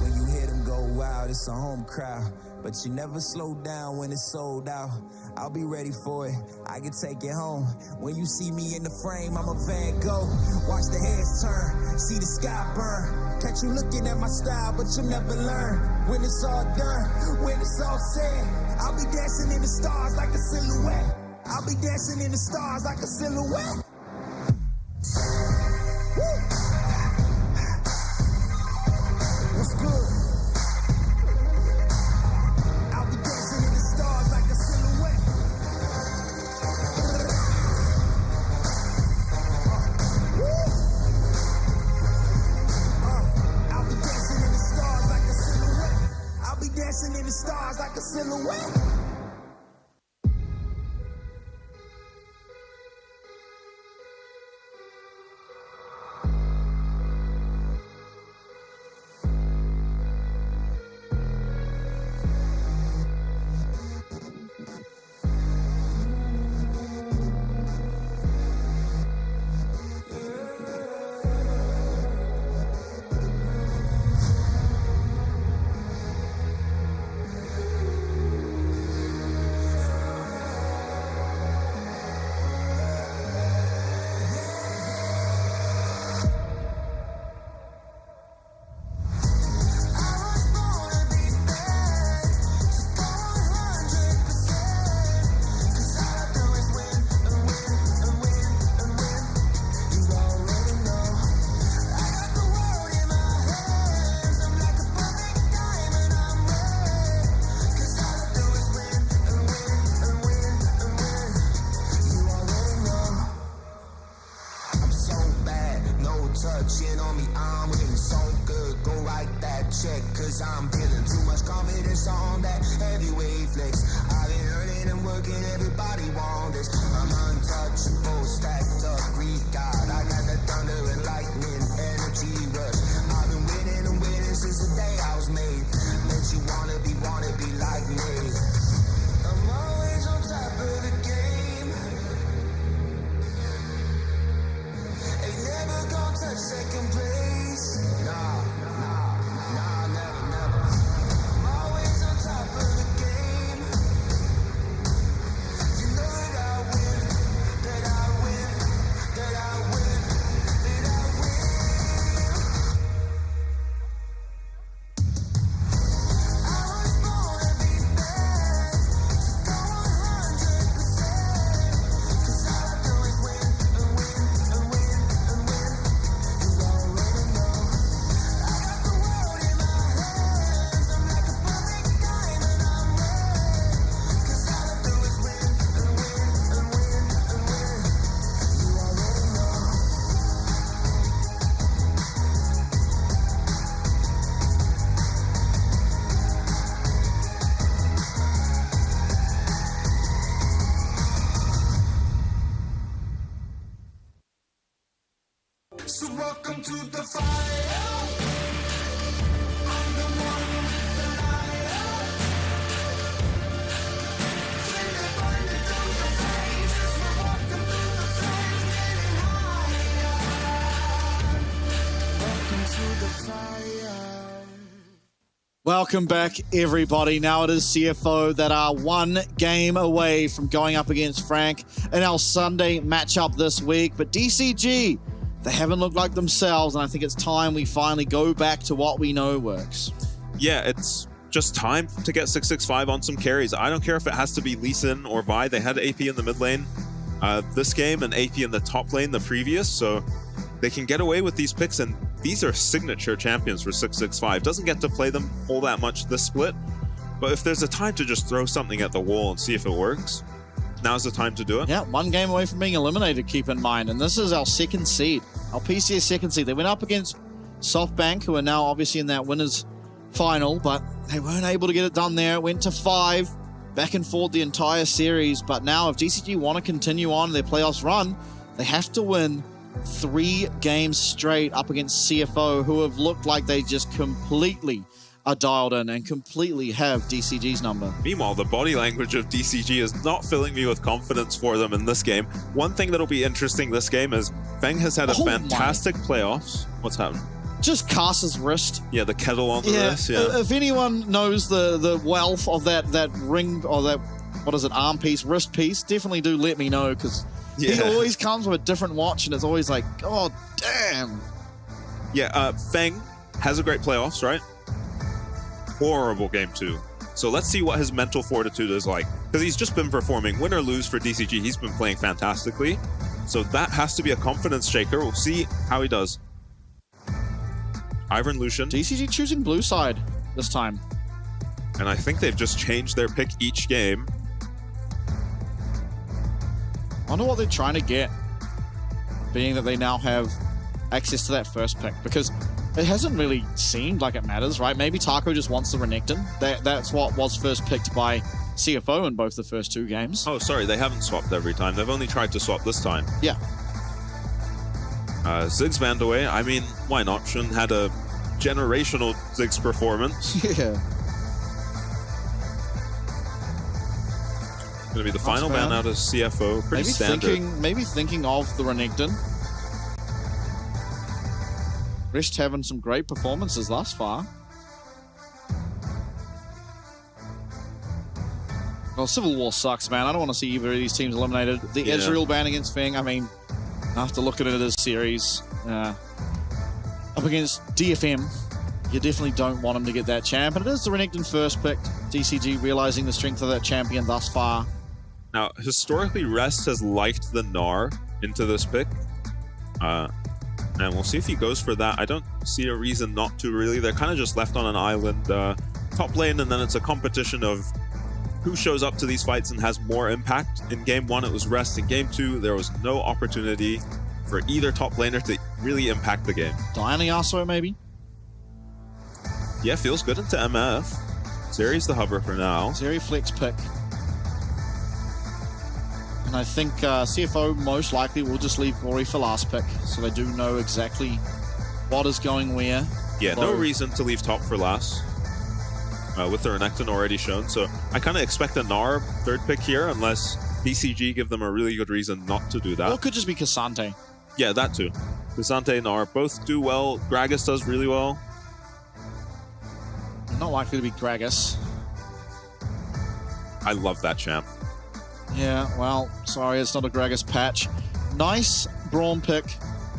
[SPEAKER 1] When you hear them go wild, it's a home crowd. But you never slow down when it's sold out. I'll be ready for it, I can take it home. When you see me in the frame, I'm a Van Gogh. Watch the heads turn, see the sky burn. Catch you looking at my style, but you'll never learn. When it's all done, when it's all said, I'll be dancing in the stars like a silhouette. I'll be dancing in the stars like a silhouette. What's good? I'll be dancing in the stars like a silhouette. I'll be dancing in the stars like a silhouette. I'll be dancing in the stars like a silhouette. Touching on me, I'm winning so good. Go write that check, cause I'm feeling too much confidence on that heavyweight flex. I've been earning and working, everybody want this. I'm untouchable, stacked up, Greek God. I got that thunder and lightning, energy rush. I've been winning and winning since the day I was made. Bet you wanna be like me. I'm always on top of the game. Ain't never gonna touch second place. Nah, never. I'm always on top of the game. You know that I win, that I win, that I win, that I win. I was born to be bad, go 100%. Cause all I do is win and win and win and win. You already know. I got the world in my hands. I'm like a perfect diamond, I'm red. Cause all I do is win and win and win and win. You already know. So welcome to the fire. I'm the one with the light. Feel it burning through the veins. So welcome to the flames, getting higher. Welcome to the fire.
[SPEAKER 16] Welcome back, everybody. Now it is CFO that are one game away from going up against Frank in our Sunday matchup this week. But DCG, they haven't looked like themselves, and I think it's time we finally go back to what we know works.
[SPEAKER 14] Yeah, it's just time to get 665 on some carries. I don't care if it has to be Lee Sin or Vi. They had AP in the mid lane this game and AP in the top lane the previous, so they can get away with these picks, and these are signature champions for 665. Doesn't get to play them all that much this split, but if there's a time to just throw something at the wall and see if it works, now's the time to do it.
[SPEAKER 16] Yeah, 1 game away from being eliminated, keep in mind. And this is our 2nd seed, our PCS 2nd seed. They went up against SoftBank, who are now obviously in that winners final, but they weren't able to get it done there. It went to 5, back and forth the entire series. But now if DCG want to continue on their playoffs run, they have to win 3 games straight up against CFO, who have looked like they just completely are dialed in and completely have DCG's number.
[SPEAKER 14] Meanwhile, the body language of DCG is not filling me with confidence for them in this game. One thing that'll be interesting this game is Feng has had a fantastic playoffs. What's happened?
[SPEAKER 16] Just cast his wrist.
[SPEAKER 14] Yeah, the kettle on the wrist. Yeah.
[SPEAKER 16] If anyone knows the wealth of that ring, or that, what is it, arm piece, wrist piece, definitely do let me know, because he always comes with a different watch and it's always like, oh, damn.
[SPEAKER 14] Yeah, Feng has a great playoffs, right? Horrible game 2. So let's see what his mental fortitude is like, because he's just been performing. Win or lose for DCG, he's been playing fantastically. So that has to be a confidence shaker. We'll see how he does. Ivan Lucian.
[SPEAKER 16] DCG choosing blue side this time.
[SPEAKER 14] And I think they've just changed their pick each game.
[SPEAKER 16] I wonder what they're trying to get, being that they now have access to that first pick, because it hasn't really seemed like it matters, right? Maybe Taco just wants the Renekton. That's what was first picked by CFO in both the first 2 games.
[SPEAKER 14] Oh, sorry, they haven't swapped every time. They've only tried to swap this time.
[SPEAKER 16] Yeah.
[SPEAKER 14] Ziggs banned away. I mean, why not? Shun had a generational Ziggs performance.
[SPEAKER 16] Yeah.
[SPEAKER 14] Gonna be the final ban out of CFO. Pretty standard.
[SPEAKER 16] Maybe thinking of the Renekton. Rest having some great performances thus far. Well, Civil War sucks, man. I don't want to see either of these teams eliminated. The Israel ban against Feng, I mean, after looking at it as series, up against DFM, you definitely don't want him to get that champ. And it is the Renekton first pick. DCG realizing the strength of that champion thus far.
[SPEAKER 14] Now, historically, Rest has liked the Gnar into this pick. And we'll see if he goes for that. I don't see a reason not to, really. They're kind of just left on an island top lane, and then it's a competition of who shows up to these fights and has more impact. In game 1, it was Rest. In game 2, there was no opportunity for either top laner to really impact the game.
[SPEAKER 16] Diana Yasuo, maybe?
[SPEAKER 14] Yeah, feels good into MF. Zeri's the hover for now.
[SPEAKER 16] Zeri flex pick. And I think CFO most likely will just leave Gory for last pick, so they do know exactly what is going where.
[SPEAKER 14] Yeah, no reason to leave top for last. With the Renekton already shown, so I kind of expect a Gnar third pick here, unless DCG give them a really good reason not to do that.
[SPEAKER 16] Or it could just be Cassante.
[SPEAKER 14] Yeah, that too. Cassante and Gnar both do well. Gragas does really well.
[SPEAKER 16] Not likely to be Gragas.
[SPEAKER 14] I love that champ.
[SPEAKER 16] Yeah, well, sorry, it's not a Gragas patch. Nice Braum pick.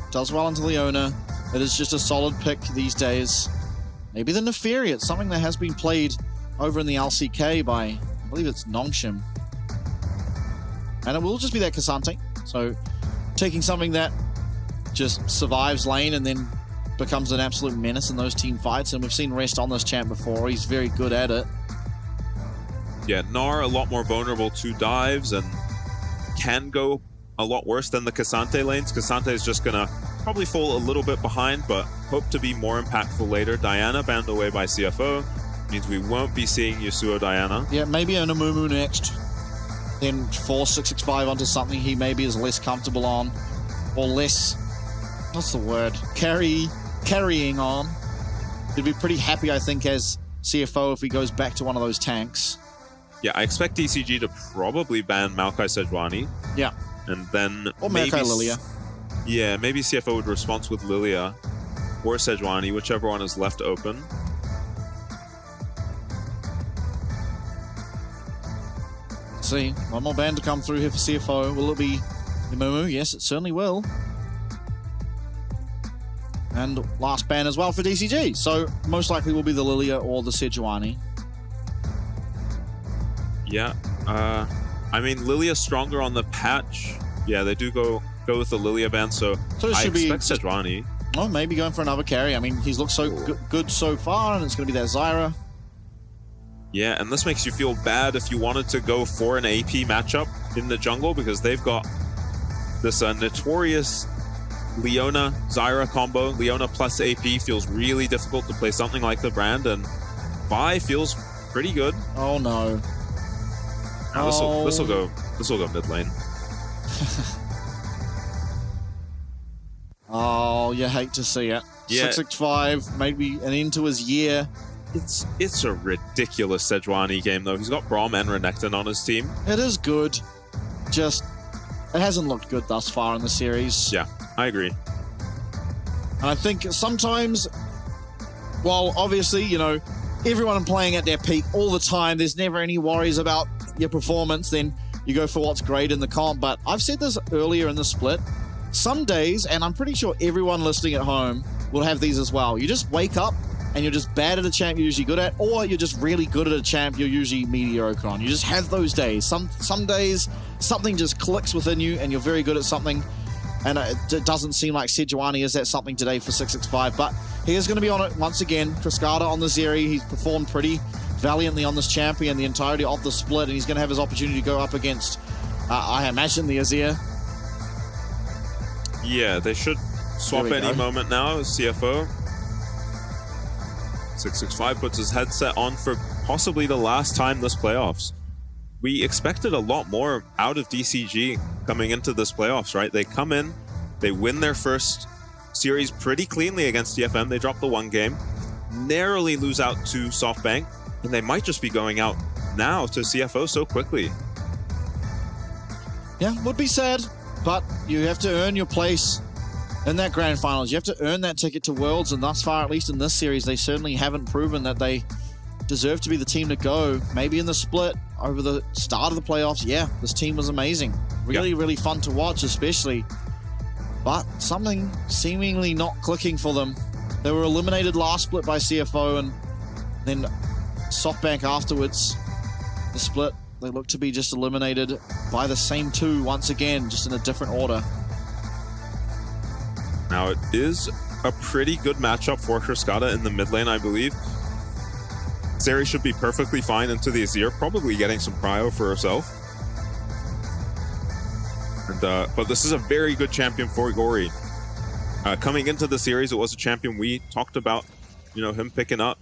[SPEAKER 16] Does well into Leona. It is just a solid pick these days. Maybe the Nefariat, something that has been played over in the LCK by, I believe it's Nongshim. And it will just be that Cassante. So taking something that just survives lane and then becomes an absolute menace in those team fights. And we've seen Rest on this champ before. He's very good at it.
[SPEAKER 14] Yeah, Gnar a lot more vulnerable to dives and can go a lot worse than the Cassante lanes. Cassante is just gonna probably fall a little bit behind, but hope to be more impactful later. Diana banned away by CFO. Means we won't be seeing Yasuo Diana.
[SPEAKER 16] Yeah, maybe an Amumu next. Then force 665 onto something he maybe is less comfortable on. Or less, what's the word? Carrying on. He'd be pretty happy, I think, as CFO if he goes back to one of those tanks.
[SPEAKER 14] Yeah, I expect DCG to probably ban Maokai Sejuani.
[SPEAKER 16] Yeah.
[SPEAKER 14] And then
[SPEAKER 16] or
[SPEAKER 14] maybe
[SPEAKER 16] Maokai Lilia.
[SPEAKER 14] Yeah, maybe CFO would respond with Lilia or Sejuani, whichever one is left open.
[SPEAKER 16] Let's see, one more ban to come through here for CFO. Will it be Imumu? Yes, it certainly will. And last ban as well for DCG. So most likely will be the Lilia or the Sejuani.
[SPEAKER 14] Yeah, I mean, Lilia's stronger on the patch. Yeah, they do go with the Lilia ban, so I expect Sejuani.
[SPEAKER 16] Oh, maybe going for another carry. I mean, he's looked so good so far, and it's going to be that Zyra.
[SPEAKER 14] Yeah, and this makes you feel bad if you wanted to go for an AP matchup in the jungle, because they've got this notorious Leona-Zyra combo. Leona plus AP feels really difficult to play something like the brand, and Vi feels pretty good.
[SPEAKER 16] Oh no.
[SPEAKER 14] Now this will go mid lane.
[SPEAKER 16] Oh, you hate to see it.
[SPEAKER 14] Yeah.
[SPEAKER 16] 665, maybe an end to his year.
[SPEAKER 14] It's a ridiculous Sejuani game though. He's got Braum and Renekton on his team.
[SPEAKER 16] It is good. Just, it hasn't looked good thus far in the series.
[SPEAKER 14] Yeah, I agree.
[SPEAKER 16] And I think sometimes, well, obviously, you know, everyone playing at their peak all the time, there's never any worries about your performance, then you go for what's great in the comp. But I've said this earlier in the split, some days, and I'm pretty sure everyone listening at home will have these as well, you just wake up and you're just bad at a champ you're usually good at, or you're just really good at a champ you're usually mediocre on. You just have those days. Some days, something just clicks within you and you're very good at something. And it doesn't seem like Sejuani is that something today for 665, but he is going to be on it once again. Cascada on the Zeri, he's performed pretty valiantly on this champion the entirety of the split, and he's going to have his opportunity to go up against, I imagine, the Azir.
[SPEAKER 14] Yeah, they should swap any moment now. CFO 665 puts his headset on for possibly the last time this playoffs. We expected a lot more out of DCG coming into this playoffs, right? They come in, they win their first series pretty cleanly against TFM. They drop the one game, narrowly lose out to SoftBank, and they might just be going out now to CFO so quickly.
[SPEAKER 16] Yeah, would be sad, but you have to earn your place in that grand finals. You have to earn that ticket to Worlds, and thus far, at least in this series, they certainly haven't proven that they deserve to be the team to go. Maybe in the split over the start of the playoffs, yeah, this team was amazing. Really fun to watch, especially. But something seemingly not clicking for them. They were eliminated last split by CFO, and then SoftBank afterwards. The split, they look to be just eliminated by the same two once again, just in a different order.
[SPEAKER 14] Now it is a pretty good matchup for Cascada in the mid lane, I believe. Zeri should be perfectly fine into the Azir, probably getting some prio for herself. And, but this is a very good champion for Gori. Coming into the series, it was a champion we talked about, you know, him picking up.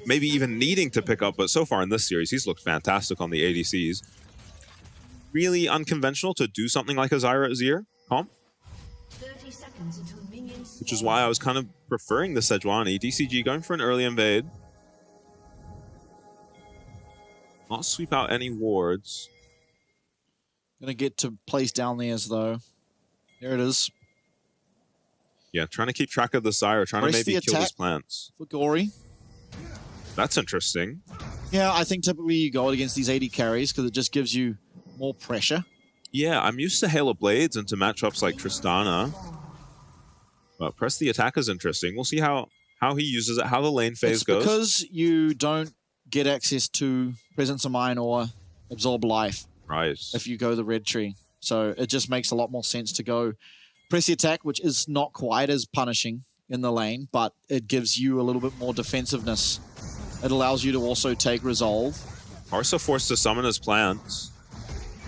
[SPEAKER 14] Maybe even needing to pick up, but so far in this series, he's looked fantastic on the ADCs. Really unconventional to do something like a Zyra Azir comp. Which is why I was kind of preferring the Sejuani. DCG going for an early invade. Not sweep out any wards.
[SPEAKER 16] Gonna get to place down theirs though. There it is.
[SPEAKER 14] Yeah, trying to keep track of the Zyra, trying to maybe kill his plants.
[SPEAKER 16] For Gori.
[SPEAKER 14] That's interesting.
[SPEAKER 16] Yeah, I think typically you go against these AD carries because it just gives you more pressure.
[SPEAKER 14] Yeah, I'm used to Halo Blades into matchups like Tristana. But press the attack is interesting. We'll see how he uses it, how the lane phase goes.
[SPEAKER 16] Because you don't get access to Presence of Mind or Absorb Life.
[SPEAKER 14] Right.
[SPEAKER 16] If you go the red tree. So it just makes a lot more sense to go press the attack, which is not quite as punishing in the lane, but it gives you a little bit more defensiveness. It allows you to also take Resolve.
[SPEAKER 14] Arsa forced to summon his plants.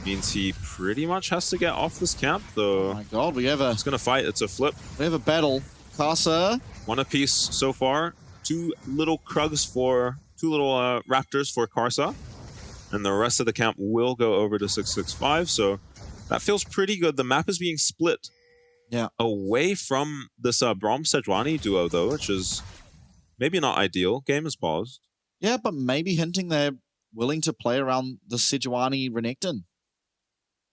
[SPEAKER 14] Means he pretty much has to get off this camp, though.
[SPEAKER 16] Oh my god, we have a...
[SPEAKER 14] It's gonna fight, it's a flip.
[SPEAKER 16] We have a battle. Karsa.
[SPEAKER 14] One apiece so far. Two little Raptors for Karsa. And the rest of the camp will go over to 665, so that feels pretty good. The map is being split away from this Braum Sejuani duo, though, which is maybe not ideal. Game is paused.
[SPEAKER 16] Yeah, but maybe hinting they're willing to play around the Sejuani Renekton.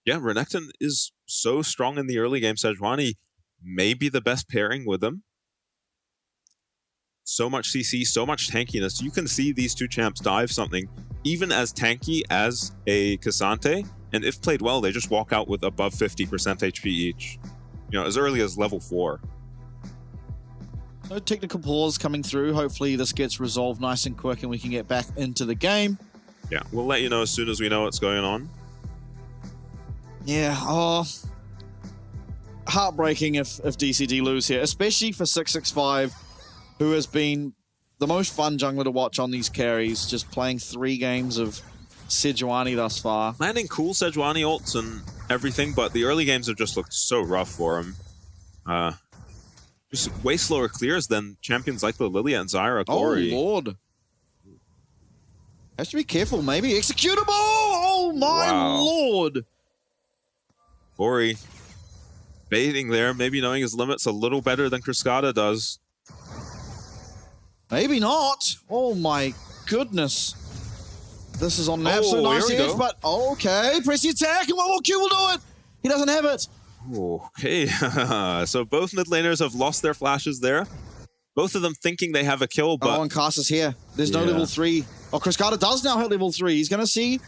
[SPEAKER 14] Yeah, Renekton is so strong in the early game. Sejuani may be the best pairing with him. So much CC, so much tankiness. You can see these two champs dive something even as tanky as a Cassante, and if played well, they just walk out with above 50% HP each. You know, as early as level 4.
[SPEAKER 16] No technical pause coming through. Hopefully this gets resolved nice and quick and we can get back into the game.
[SPEAKER 14] Yeah, we'll let you know as soon as we know what's going on.
[SPEAKER 16] Yeah, heartbreaking if DCG lose here, especially for 665, who has been the most fun jungler to watch on these carries, just playing 3 games of Sejuani thus far.
[SPEAKER 14] Landing cool Sejuani ults and everything, but the early games have just looked so rough for him. Just way slower clears than champions like the Lilia and Zyra. Corey.
[SPEAKER 16] Oh, Lord. Has to be careful, maybe. Executable! Oh, my Lord!
[SPEAKER 14] Corey baiting there, maybe knowing his limits a little better than Cascada does.
[SPEAKER 16] Maybe not. Oh, my goodness. This is on an absolute nice edge, but okay. Press the attack, and one more Q will do it. He doesn't have it.
[SPEAKER 14] Okay, so both mid laners have lost their flashes there. Both of them thinking they have a kill, but...
[SPEAKER 16] Oh, and Cass is here. There's no level 3. Oh, Cascada does now hit level 3. He's going to see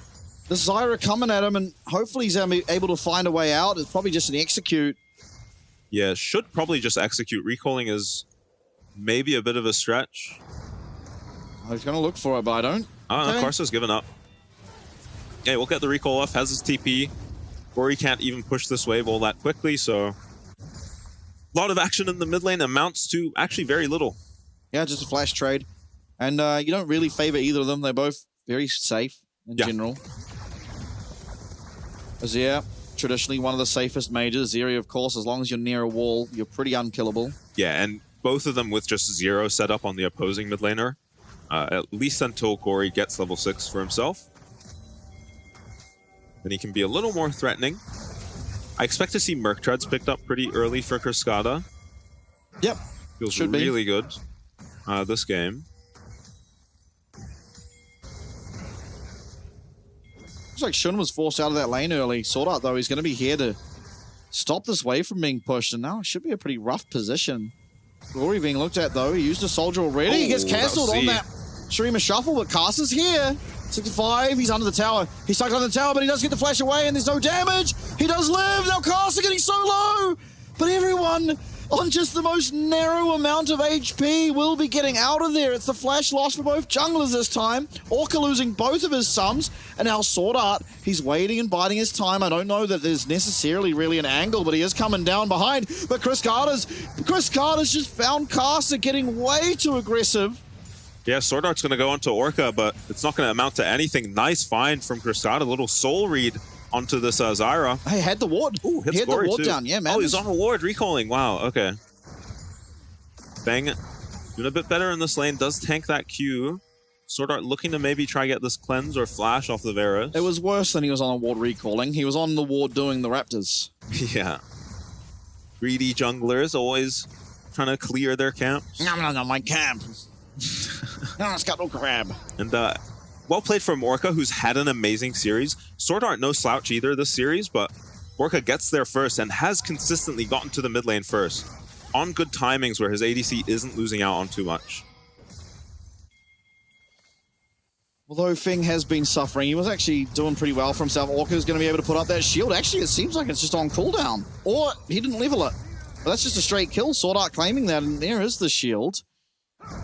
[SPEAKER 16] the Zyra coming at him, and hopefully he's able to find a way out. It's probably just an execute.
[SPEAKER 14] Yeah, should probably just execute. Recalling is maybe a bit of a stretch.
[SPEAKER 16] Oh, he's going to look for it, but I don't.
[SPEAKER 14] Oh, no, Karsa's given up. Okay, we'll get the recall off. Has his TP. Corey can't even push this wave all that quickly, so... A lot of action in the mid lane amounts to actually very little.
[SPEAKER 16] Yeah, just a flash trade. And you don't really favor either of them. They're both very safe in general. Azir, traditionally one of the safest mages. Zeri, of course, as long as you're near a wall, you're pretty unkillable.
[SPEAKER 14] Yeah, and both of them with just 0 set up on the opposing mid laner. At least until Corey gets level 6 for himself. Then he can be a little more threatening. I expect to see Merc Treads picked up pretty early for Cascada.
[SPEAKER 16] Yep.
[SPEAKER 14] Feels really good this game.
[SPEAKER 16] Looks like Shun was forced out of that lane early. Sword Art, though, he's going to be here to stop this wave from being pushed. And now it should be a pretty rough position. Glory being looked at, though. He used a soldier already. He gets cancelled on that Shurima Shuffle, but Cass is here. 65, he's under the tower. He's stuck under the tower, but he does get the flash away, and there's no damage. He does live. Now Cass are getting so low. But everyone on just the most narrow amount of HP will be getting out of there. It's the flash loss for both junglers this time. Orca losing both of his sums, and now Sword Art, he's waiting and biding his time. I don't know that there's necessarily really an angle, but he is coming down behind. But Chris Carter's just found Cass getting way too aggressive.
[SPEAKER 14] Yeah, Sword Art's going to go onto Orca, but it's not going to amount to anything. Nice find from Cascada. A little soul read onto this Zyra.
[SPEAKER 16] Hey, had the ward.
[SPEAKER 14] Ooh, hits
[SPEAKER 16] he had
[SPEAKER 14] Corey
[SPEAKER 16] the ward
[SPEAKER 14] too.
[SPEAKER 16] down. Yeah, man.
[SPEAKER 14] Oh, he's on a ward, recalling. Wow, okay. Bang. Doing a bit better in this lane. Does tank that Q. Sword Art looking to maybe try get this cleanse or flash off the Varus.
[SPEAKER 16] It was worse than he was on a ward recalling. He was on the ward doing the Raptors.
[SPEAKER 14] Yeah. Greedy junglers always trying to clear their camp.
[SPEAKER 16] No, my camp. No, it's got no crab.
[SPEAKER 14] And well played from Orca, who's had an amazing series. Sword Art no slouch either this series, but Orca gets there first and has consistently gotten to the mid lane first. On good timings where his ADC isn't losing out on too much.
[SPEAKER 16] Although Feng has been suffering, he was actually doing pretty well for himself. Orca's going to be able to put up that shield. Actually, it seems like it's just on cooldown. Or he didn't level it. But that's just a straight kill. Sword Art claiming that, and there is the shield.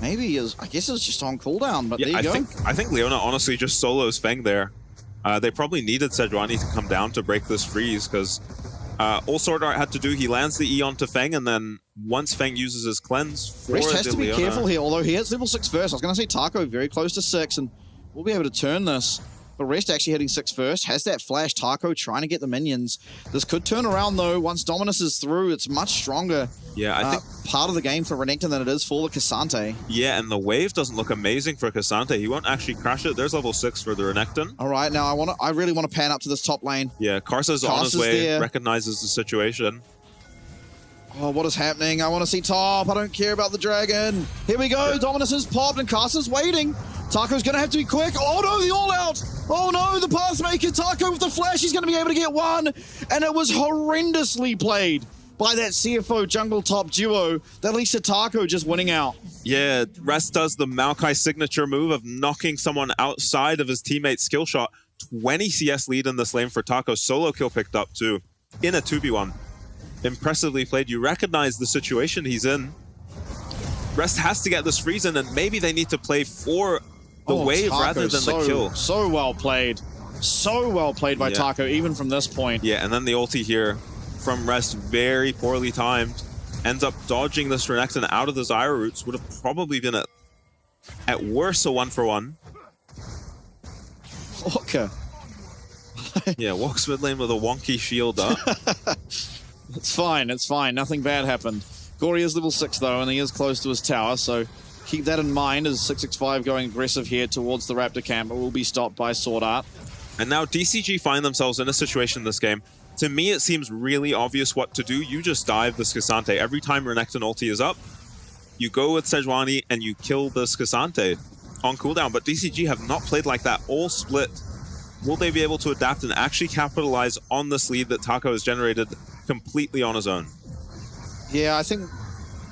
[SPEAKER 16] Maybe I guess it's just on cooldown, but
[SPEAKER 14] yeah,
[SPEAKER 16] there you go.
[SPEAKER 14] I think Leona honestly just solos Feng there. They probably needed Sejuani to come down to break this freeze, because all Sword Art had to do, he lands the E onto Feng, and then once Feng uses his cleanse for
[SPEAKER 16] Rest has to be
[SPEAKER 14] Leona,
[SPEAKER 16] careful here, although he hits level 6 first. I was going to say Taco very close to 6, and we'll be able to turn this. But Rest actually hitting 6 first, has that flash. Taco trying to get the minions. This could turn around, though. Once Dominus is through, it's much stronger.
[SPEAKER 14] Yeah, I think
[SPEAKER 16] part of the game for Renekton than it is for the Cassante.
[SPEAKER 14] Yeah, and the wave doesn't look amazing for Cassante. He won't actually crash it. There's level 6 for the Renekton.
[SPEAKER 16] All right, now I really want to pan up to this top lane.
[SPEAKER 14] Yeah, Karsa's on his way,
[SPEAKER 16] there.
[SPEAKER 14] recognizes the situation.
[SPEAKER 16] Oh, what is happening? I want to see top. I don't care about the dragon. Here we go. Yeah. Dominus has popped and Karsa's waiting. Taco's going to have to be quick. Oh, no, the all-out. Oh, no, the Pathmaker. Taco with the flash. He's going to be able to get one. And it was horrendously played by that CFO jungle top duo. That leads to Taco just winning out.
[SPEAKER 14] Yeah, Rest does the Maokai signature move of knocking someone outside of his teammate's skill shot. 20 CS lead in this lane for Taco. Solo kill picked up, too, in a 2v1. Impressively played. You recognize the situation he's in. Rest has to get this freeze in, and maybe they need to play for the wave
[SPEAKER 16] Taco,
[SPEAKER 14] rather than the kill.
[SPEAKER 16] So well played. So well played by Taco, even from this point.
[SPEAKER 14] Yeah, and then the ulti here. from rest, very poorly timed. Ends up dodging this Renekton out of the Zyra roots. Would have probably been at worst a 1-for-1.
[SPEAKER 16] Orca.
[SPEAKER 14] Yeah, walks mid lane with a wonky shield up.
[SPEAKER 15] It's fine, it's fine. Nothing bad happened. Gory is level 6 though, and he is close to his tower, so keep that in mind as 665 going aggressive here towards the Raptor camp, but will be stopped by Sword Art.
[SPEAKER 14] And now DCG find themselves in a situation in this game. To me, it seems really obvious what to do. You just dive the Skasante. Every time Renekton ulti is up, you go with Sejuani and you kill the Skasante on cooldown. But DCG have not played like that all split. Will they be able to adapt and actually capitalize on this lead that Taco has generated completely on his own?
[SPEAKER 15] Yeah, I think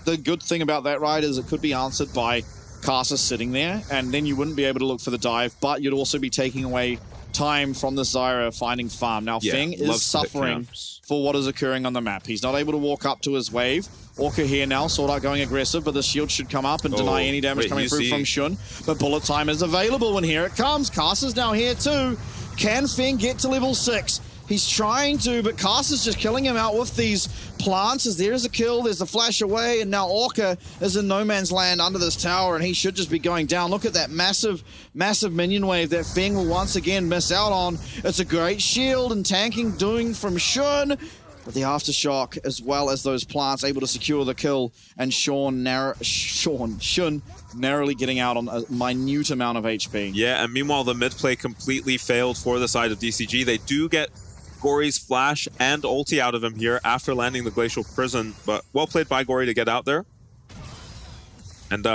[SPEAKER 15] the good thing about that, right, is it could be answered by Karsa sitting there, and then you wouldn't be able to look for the dive, but you'd also be taking away time from the Zyra finding farm. Now,
[SPEAKER 14] Yeah,
[SPEAKER 15] Feng is suffering for what is occurring on the map. He's not able to walk up to his wave. Orca here now, Sword Art going aggressive, but the shield should come up and deny any damage coming through from Shun. But bullet time is available, and here it comes. Karsa's now here too. Can Feng get to level 6? He's trying to, but Karsa's just killing him out with these plants. As there is a kill, there's a flash away, and now Orca is in no man's land under this tower, and he should just be going down. Look at that massive, massive minion wave that Feng will once again miss out on. It's a great shield and tanking doing from Shun, but the aftershock as well as those plants able to secure the kill, and Shun narrowly getting out on a minute amount of HP.
[SPEAKER 14] Yeah, and meanwhile the mid play completely failed for the side of DCG. They do get Gory's flash and ulti out of him here after landing the Glacial Prison, but well played by Gory to get out there. And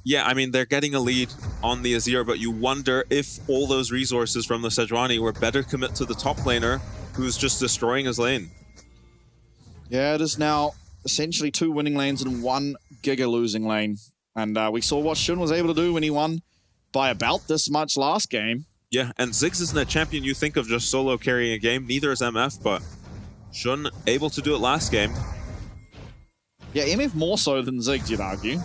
[SPEAKER 14] yeah, I mean, they're getting a lead on the Azir, but you wonder if all those resources from the Sejuani were better commit to the top laner who's just destroying his lane.
[SPEAKER 15] Yeah, it is now essentially 2 winning lanes and 1 giga losing lane. And we saw what Shun was able to do when he won by about this much last game.
[SPEAKER 14] Yeah, and Ziggs isn't a champion you think of just solo carrying a game. Neither is MF, but Shun able to do it last game.
[SPEAKER 15] Yeah, MF more so than Ziggs, you'd argue.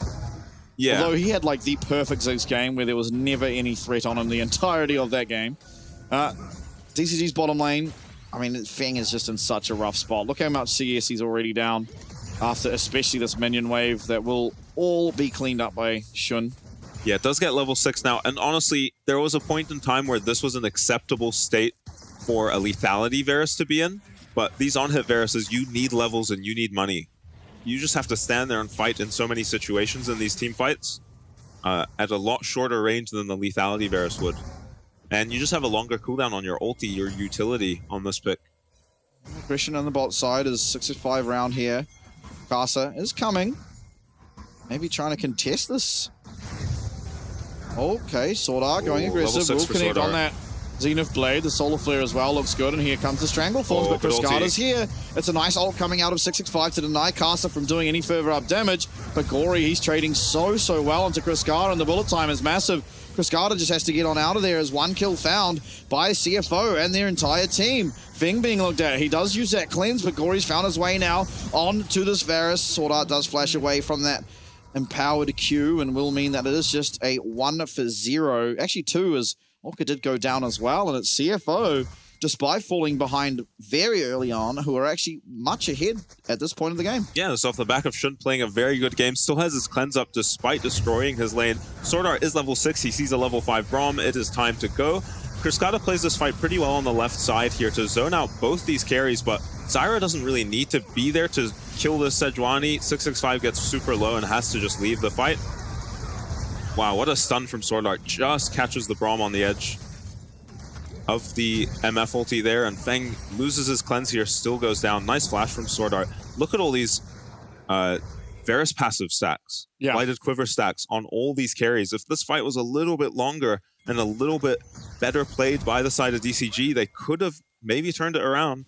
[SPEAKER 14] Yeah.
[SPEAKER 15] Although he had like the perfect Ziggs game where there was never any threat on him the entirety of that game. DCG's bottom lane, I mean, Feng is just in such a rough spot. Look how much CS he's already down after especially this minion wave that will all be cleaned up by Shun.
[SPEAKER 14] Yeah, it does get level 6 now, and honestly, there was a point in time where this was an acceptable state for a lethality Varus to be in, but these on-hit Varuses, you need levels and you need money. You just have to stand there and fight in so many situations in these team fights at a lot shorter range than the lethality Varus would. And you just have a longer cooldown on your ulti, your utility on this pick.
[SPEAKER 16] Aggression on the bot side is 6-5 round here. Karsa is coming. Maybe trying to contest this. Okay, Sword Art going aggressive. Will connect on that Zenith Blade. The Solar Flare as well looks good. And here comes the Stranglethorns, but Cascada's here. It's a nice ult coming out of 665 to deny Karsa from doing any further up damage. But Gory, he's trading so well into Cascada, and the bullet time is massive. Cascada just has to get on out of there as 1 kill found by CFO and their entire team. Feng being looked at. He does use that cleanse, but Gory's found his way now on to this Varus. Sword Art does flash away from that empowered Q and will mean that it is just a 1-for-0. Actually 2, as Orca did go down as well, and it's CFO, despite falling behind very early on, who are actually much ahead at this point of the game.
[SPEAKER 14] Yeah, it's off the back of Shun playing a very good game. Still has his cleanse up despite destroying his lane. Sword Art is level 6. He sees a level 5 Braum. It is time to go. Cascada plays this fight pretty well on the left side here to zone out both these carries, but Zyra doesn't really need to be there to kill this Sejuani. 665 gets super low and has to just leave the fight. Wow, what a stun from Sword Art. Just catches the Braum on the edge of the MF ulti there, and Feng loses his cleanse here, still goes down. Nice flash from Sword Art. Look at all these Varus passive stacks, Blighted Quiver stacks on all these carries. If this fight was a little bit longer and a little bit better played by the side of DCG, they could have maybe turned it around.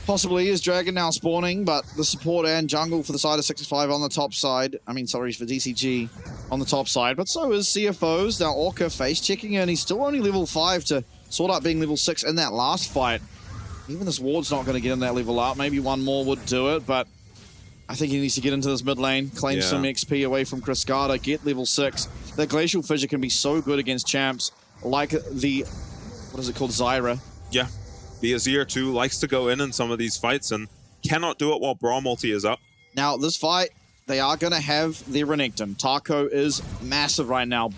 [SPEAKER 16] Possibly is Dragon now spawning, but the support and jungle for the side of 65 on the top side. I mean, sorry, for DCG on the top side, but so is CFO's. Now Orca face checking in. He's still only level 5 to Sword Art being level 6 in that last fight. Even this ward's not going to get in that level up. Maybe one more would do it, but I think he needs to get into this mid lane, claim some XP away from Cascada, get level 6. That Glacial Fissure can be so good against champs like the, what is it called, Zyra.
[SPEAKER 14] Yeah. The Azir too likes to go in some of these fights and cannot do it while Brawl multi is up.
[SPEAKER 16] Now, this fight, they are going to have their Renekton. Taco is massive right now.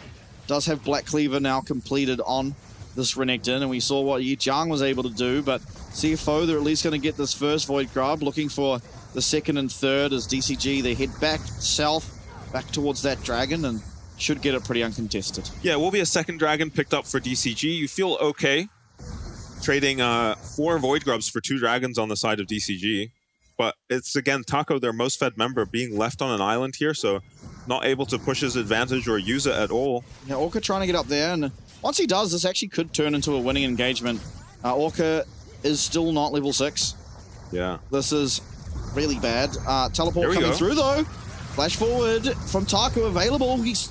[SPEAKER 16] Does have Black Cleaver now completed on this Renekton, and we saw what Yi Jiang was able to do, but CFO, they're at least going to get this first Void Grub, looking for the second and third as DCG, they head back south, back towards that dragon, and should get it pretty uncontested.
[SPEAKER 14] Yeah, will be a second dragon picked up for DCG. You feel okay trading 4 Void Grubs for 2 dragons on the side of DCG. But it's, again, Taco, their most fed member, being left on an island here, so not able to push his advantage or use it at all.
[SPEAKER 16] Yeah, Orca trying to get up there, and once he does, this actually could turn into a winning engagement. Orca is still not level 6.
[SPEAKER 14] Yeah.
[SPEAKER 16] This is really bad. Teleport coming through, though. Flash forward from Taco available. He's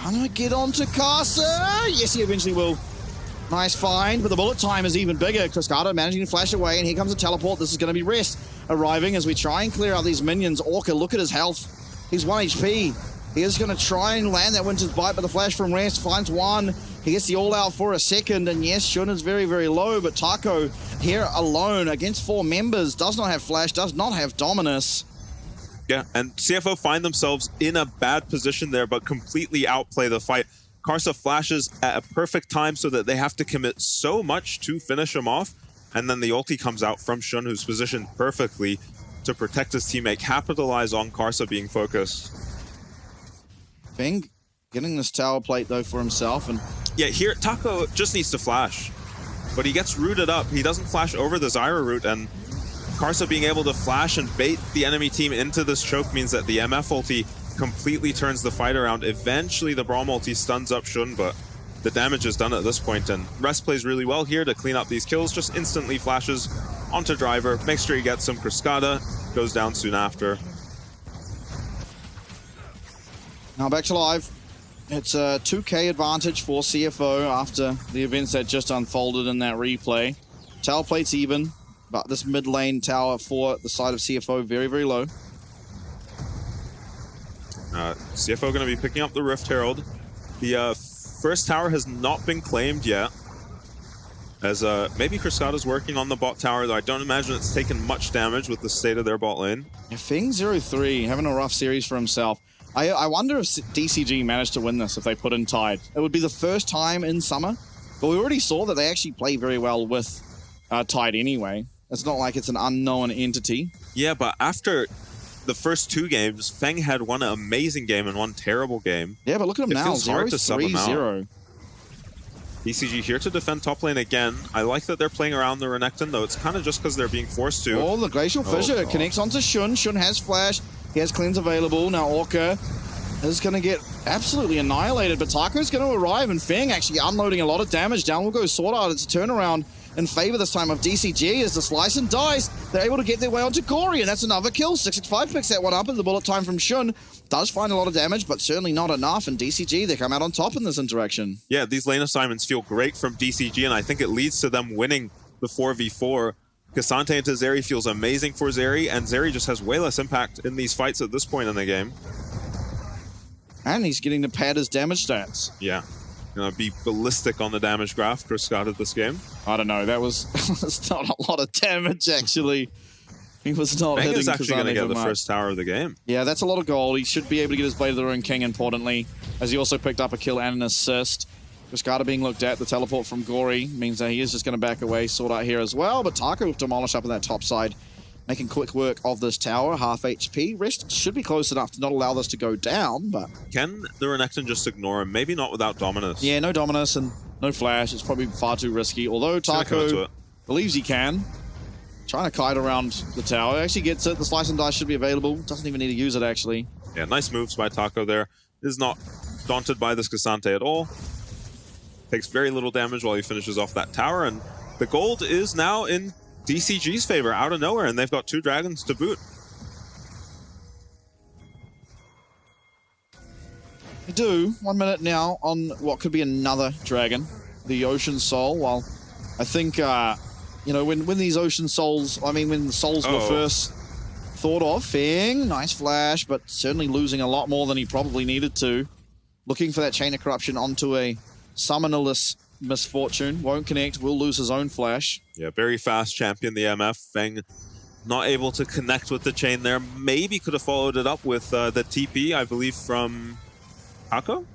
[SPEAKER 16] gonna get onto Casa. Yes, he eventually will. Nice find, but the bullet time is even bigger. Cascada managing to flash away, and here comes a teleport. This is going to be Rest arriving as we try and clear out these minions. Orca, look at his health. He's 1 HP. He is going to try and land that Winter's Bite, but the flash from Rest finds one. He gets the all-out for a second, and yes, Shun is very, very low, but Taco here alone against 4 members, does not have flash, does not have Dominus.
[SPEAKER 14] Yeah, and CFO find themselves in a bad position there, but completely outplay the fight. Karsa flashes at a perfect time so that they have to commit so much to finish him off, and then the ulti comes out from Shun, who's positioned perfectly to protect his teammate, capitalize on Karsa being focused.
[SPEAKER 16] Feng getting this tower plate, though, for himself. And
[SPEAKER 14] yeah, here, Taco just needs to flash, but he gets rooted up. He doesn't flash over the Zyra route, and Karsa being able to flash and bait the enemy team into this choke means that the MF ulti completely turns the fight around. Eventually, the Brawl multi stuns up Shun, but the damage is done at this point, and Rest plays really well here to clean up these kills, just instantly flashes onto Driver, makes sure he gets some Cascada, goes down soon after.
[SPEAKER 16] Now back to live. It's a 2k advantage for CFO after the events that just unfolded in that replay. Tower plate's even, but this mid lane tower for the side of CFO very, very low.
[SPEAKER 14] CFO going to be picking up the Rift Herald. The first tower has not been claimed yet, as maybe Cascada's working on the bot tower, though I don't imagine it's taken much damage with the state of their bot lane.
[SPEAKER 16] Yeah, Feng 0-3 having a rough series for himself. I wonder if DCG managed to win this if they put in Tide. It would be the first time in summer, but we already saw that they actually play very well with Tide anyway. It's not like it's an unknown entity.
[SPEAKER 14] Yeah, but after the first 2 games, Feng had one amazing game and one terrible game.
[SPEAKER 16] Yeah, but look at him now,
[SPEAKER 14] It feels hard to sub him out.
[SPEAKER 16] 0-3-0.
[SPEAKER 14] DCG here to defend top lane again. I like that they're playing around the Renekton, though it's kind of just because they're being forced to.
[SPEAKER 16] Oh, the Glacial Fissure connects onto Shun. Shun has flash. He has cleanse available. Now Orca is going to get absolutely annihilated, but Taco's going to arrive, and Feng actually unloading a lot of damage. Down will go Sword Art. It's a turnaround in favor this time of DCG as the slice and dice. They're able to get their way onto Gory, and that's another kill. 665 picks that one up, and the bullet time from Shun does find a lot of damage, but certainly not enough, and DCG, they come out on top in this interaction.
[SPEAKER 14] Yeah, these lane assignments feel great from DCG, and I think it leads to them winning the 4v4. Cassante into Zeri feels amazing for Zeri, and Zeri just has way less impact in these fights at this point in the game.
[SPEAKER 16] And he's getting to pad his damage stats.
[SPEAKER 14] Yeah. Gonna be ballistic on the damage graph, Chris Scott, at this game.
[SPEAKER 16] I don't know, that was not a lot of damage, actually. He was not hitting.
[SPEAKER 14] Is actually going to get the first tower of the game.
[SPEAKER 16] Yeah, that's a lot of gold. He should be able to get his Blade of the Ruin King, importantly, as he also picked up a kill and an assist. Cascada being looked at, the teleport from Gory means that he is just going to back away, sort out here as well, but Taco with Demolish up on that top side, making quick work of this tower, half HP. Rest should be close enough to not allow this to go down, but...
[SPEAKER 14] Can the Renekton just ignore him? Maybe not without Dominus.
[SPEAKER 16] Yeah, no Dominus and no Flash. It's probably far too risky, although Taco believes he can. Trying to kite around the tower. Actually gets it. The slice and dice should be available. Doesn't even need to use it, actually.
[SPEAKER 14] Yeah, nice moves by Taco there. Is not daunted by this Cassante at all. Takes very little damage while he finishes off that tower, and the gold is now in DCG's favor out of nowhere, and they've got 2 dragons to boot.
[SPEAKER 16] They do. 1 minute now on what could be another dragon, the Ocean Soul. While I think, you know, when these Ocean Souls, I mean, when the Souls were first thought of, Feng, nice flash, but certainly losing a lot more than he probably needed to. Looking for that Chain of Corruption onto a summonerless Misfortune. Won't connect, will lose his own flash.
[SPEAKER 14] Yeah, very fast champion, the MF. Feng not able to connect with the chain there. Maybe could have followed it up with the TP, I believe, from Taco?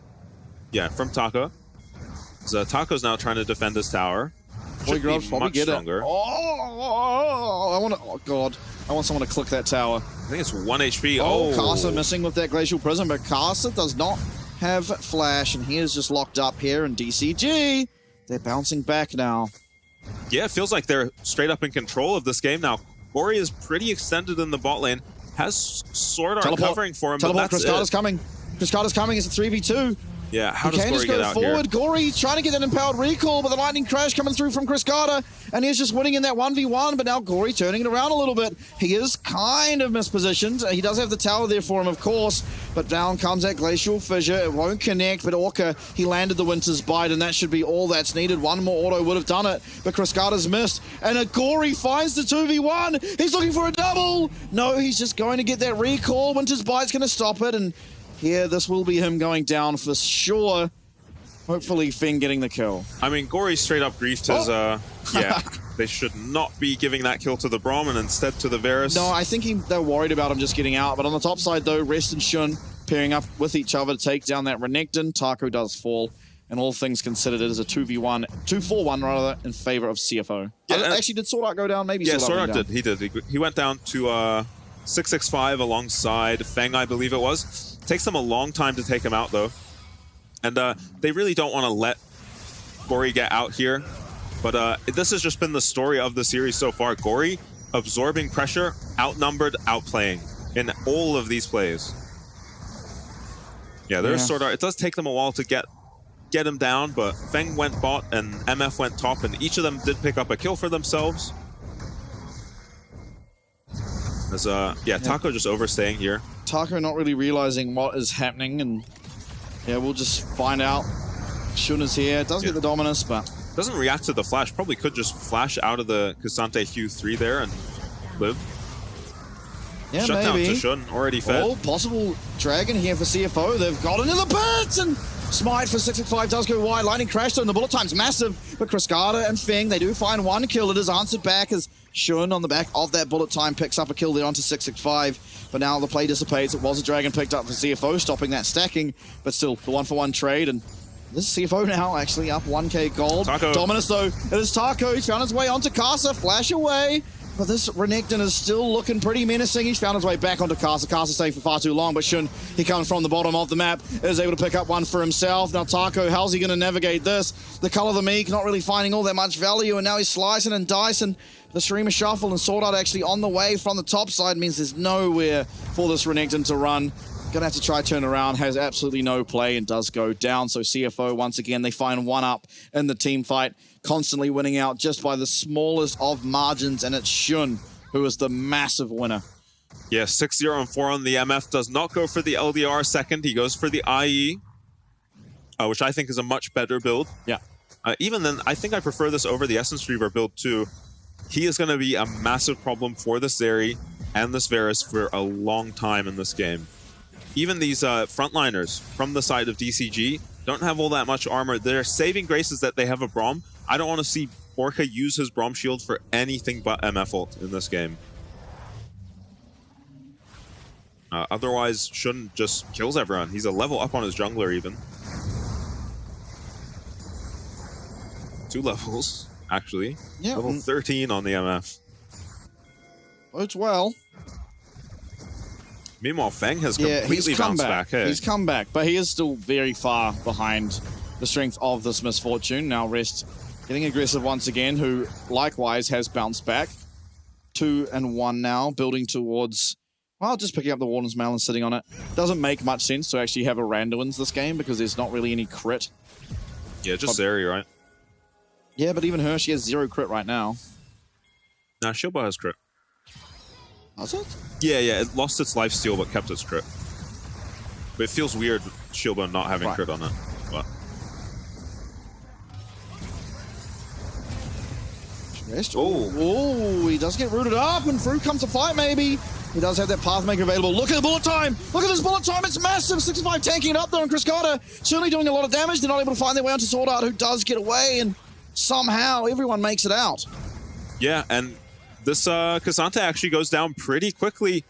[SPEAKER 14] Yeah, from Taco. So Taco's now trying to defend his tower. Should be much stronger.
[SPEAKER 16] I want to... Oh, God. I want someone to click that tower.
[SPEAKER 14] I think it's 1 HP.
[SPEAKER 16] Oh, Casa missing with that Glacial Prism, but Casa does not have flash, and he is just locked up here in DCG. They're bouncing back now.
[SPEAKER 14] Yeah, it feels like they're straight up in control of this game now. Ori is pretty extended in the bot lane. Has Sword Art covering for him, but that's
[SPEAKER 16] Cascada's coming. Cascada's coming. It's a 3v2.
[SPEAKER 14] Yeah, how does Gory get out
[SPEAKER 16] forward.
[SPEAKER 14] here?
[SPEAKER 16] Gory's trying to get that empowered recall, but the lightning crash coming through from Cascada, and he's just winning in that 1v1, but now Gory turning it around a little bit. He is kind of mispositioned. He does have the tower there for him, of course, but down comes that Glacial Fissure. It won't connect, but Orca, he landed the Winter's Bite, and that should be all that's needed. One more auto would have done it, but Cascada's missed, and a Gory finds the 2v1. He's looking for a double. No, he's just going to get that recall. Winter's Bite's going to stop it, and yeah, this will be him going down for sure. Hopefully, Feng getting the kill.
[SPEAKER 14] I mean, Gory straight up griefed his, yeah, they should not be giving that kill to the Braum and instead to the Varus.
[SPEAKER 16] No, I think they're worried about him just getting out. But on the top side, though, Rest and Shun pairing up with each other to take down that Renekton. Taco does fall. And all things considered, it is a 2v1, 2-4-1 rather, in favor of CFO.
[SPEAKER 14] Yeah,
[SPEAKER 16] actually, did Sword Art go down? Maybe
[SPEAKER 14] yeah,
[SPEAKER 16] Sword Art
[SPEAKER 14] did. He did. He went down to 665 alongside Feng, I believe it was. Takes them a long time to take him out, though. And they really don't want to let Gory get out here. But this has just been the story of the series so far. Gory absorbing pressure, outnumbered, outplaying in all of these plays. Yeah, there's Sword Art. It does take them a while to get him down, but Feng went bot and MF went top, and each of them did pick up a kill for themselves. As, yeah, Taco just overstaying here.
[SPEAKER 16] Taco not really realizing what is happening, and yeah, we'll just find out. Shun is here, does get the Dominus, but
[SPEAKER 14] doesn't react to the flash. Probably could just flash out of the Cassante Q3 there and live.
[SPEAKER 16] Yeah,
[SPEAKER 14] Shut
[SPEAKER 16] maybe.
[SPEAKER 14] down to Shun, already fed.
[SPEAKER 16] Oh, possible Dragon here for CFO. They've got into the pits, and Smite for 665 does go wide. Lightning Crash, though, and the bullet time's massive. But Cascada and Feng, they do find one kill. It is answered back as Shun on the back of that bullet time picks up a kill there onto 665. But now the play dissipates. It was a Dragon picked up for CFO, stopping that stacking. But still, the 1-for-1 trade, and this is CFO now actually up 1k gold.
[SPEAKER 14] Taco.
[SPEAKER 16] Dominus, though, it is Taco. He's found his way onto Casa, flash away. But this Renekton is still looking pretty menacing. He's found his way back onto Casa. Casa staying for far too long, but Shun, he comes from the bottom of the map, is able to pick up one for himself. Now Taco, how's he going to navigate this? The Color of the Meek not really finding all that much value, and now he's slicing and dicing. The Streamer Shuffle and Sword Art actually on the way from the top side means there's nowhere for this Renekton to run. Gonna have to try turn around, has absolutely no play and does go down. So CFO, once again, they find one up in the team fight, constantly winning out just by the smallest of margins, and it's Shun who is the massive winner.
[SPEAKER 14] Yeah, 6-0 and 4 on the MF. Does not go for the LDR second. He goes for the IE, which I think is a much better build.
[SPEAKER 16] Yeah.
[SPEAKER 14] Even then, I think I prefer this over the Essence Reaver build too. He is going to be a massive problem for this Zeri and this Varus for a long time in this game. Even these frontliners from the side of DCG don't have all that much armor. Their saving grace is that they have a Braum. I don't want to see Orca use his Braum shield for anything but MF ult in this game. Otherwise, Shun just kills everyone. He's a level up on his jungler even. 2 levels, actually.
[SPEAKER 16] Yeah.
[SPEAKER 14] Level 13 on the MF.
[SPEAKER 16] Bodes well.
[SPEAKER 14] Meanwhile, Feng has completely bounced back. Hey?
[SPEAKER 16] He's come back, but he is still very far behind the strength of this Misfortune. Now Rest getting aggressive once again, who likewise has bounced back. 2-1 now, building towards, well, just picking up the Warden's Mail and sitting on it. Doesn't make much sense to actually have a Randuin's this game because there's not really any crit.
[SPEAKER 14] Yeah, just Zeri, right?
[SPEAKER 16] Yeah, but even her, she has 0 crit right now.
[SPEAKER 14] Nah, Shilba has crit.
[SPEAKER 16] Does it?
[SPEAKER 14] Yeah, it lost its lifesteal but kept its crit. But it feels weird, Shilba not having crit on it. But
[SPEAKER 16] oh, he does get rooted up, and through comes a fight maybe. He does have that Pathmaker available. Look at the bullet time. Look at this bullet time. It's massive. 65 tanking it up there, and Chris Carter certainly doing a lot of damage. They're not able to find their way onto Sword Art, who does get away, and somehow everyone makes it out.
[SPEAKER 14] Yeah, and this K'Sante actually goes down pretty quickly.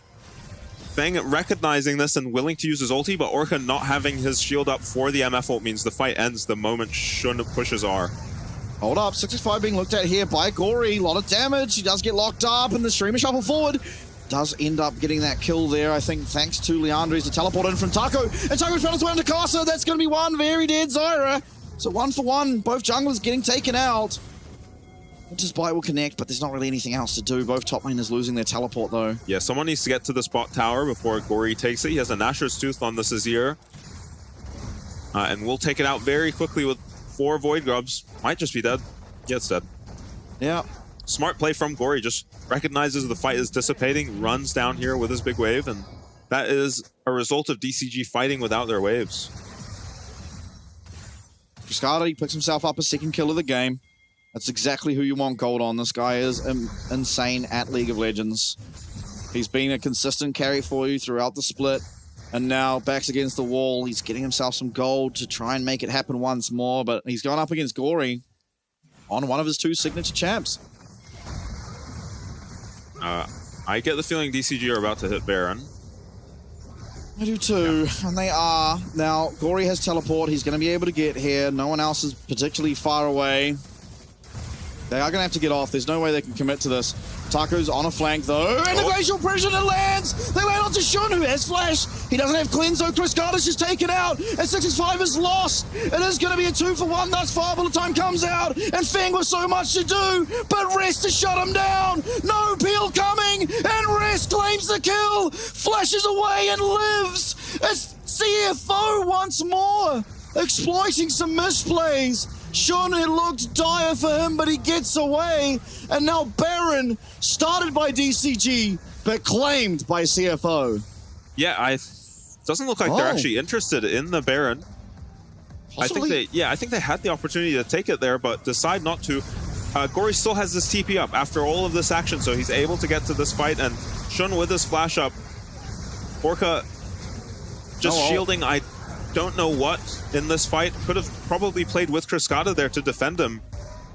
[SPEAKER 14] Feng recognizing this and willing to use his ulti, but Orca not having his shield up for the MF ult means the fight ends the moment Shun pushes R.
[SPEAKER 16] Hold up, 65 being looked at here by Gory. A lot of damage. He does get locked up, and the streamer shuffle forward does end up getting that kill there, I think, thanks to Leandres to teleport in from Taco. And Taco's found his way into Casa. That's going to be one very dead Zyra. So 1 for 1. Both junglers getting taken out. Just Bite will connect, but there's not really anything else to do. Both top laners losing their teleport, though.
[SPEAKER 14] Yeah, someone needs to get to the spot tower before Gory takes it. He has a Nashor's Tooth on the Azir. And we'll take it out very quickly with 4 Void Grubs. Might just be dead. Yeah, it's dead.
[SPEAKER 16] Yeah.
[SPEAKER 14] Smart play from Gory. Just recognizes the fight is dissipating, runs down here with his big wave, and that is a result of DCG fighting without their waves.
[SPEAKER 16] Frescata, he picks himself up a second kill of the game. That's exactly who you want gold on. This guy is insane at League of Legends. He's been a consistent carry for you throughout the split. And now backs against the wall. He's getting himself some gold to try and make it happen once more. But he's gone up against Gory on one of his 2 signature champs.
[SPEAKER 14] I get the feeling DCG are about to hit Baron.
[SPEAKER 16] I do too, and they are. Now, Gory has teleport. He's going to be able to get here. No one else is particularly far away. They are going to have to get off. There's no way they can commit to this. Taco's on a flank, though. And the glacial pressure that lands! They land onto Shun, who has flash. He doesn't have cleanse, so Chris Carter's just taken out. And 65 is lost. It is going to be a 2 for 1 thus far. Bullet time comes out. And Feng with so much to do. But Rest to shut him down. No peel coming. And Rest claims the kill. Flashes away and lives. It's CFO once more. Exploiting some misplays. Shun, it looked dire for him, but he gets away. And now Baron, started by DCG, but claimed by CFO.
[SPEAKER 14] Yeah, doesn't look like they're actually interested in the Baron.
[SPEAKER 16] Possibly.
[SPEAKER 14] I think they had the opportunity to take it there, but decide not to. Gory still has this TP up after all of this action, so he's able to get to this fight, and Shun with his flash up. Orca just shielding, I don't know what in this fight. Could have probably played with Cascada there to defend him,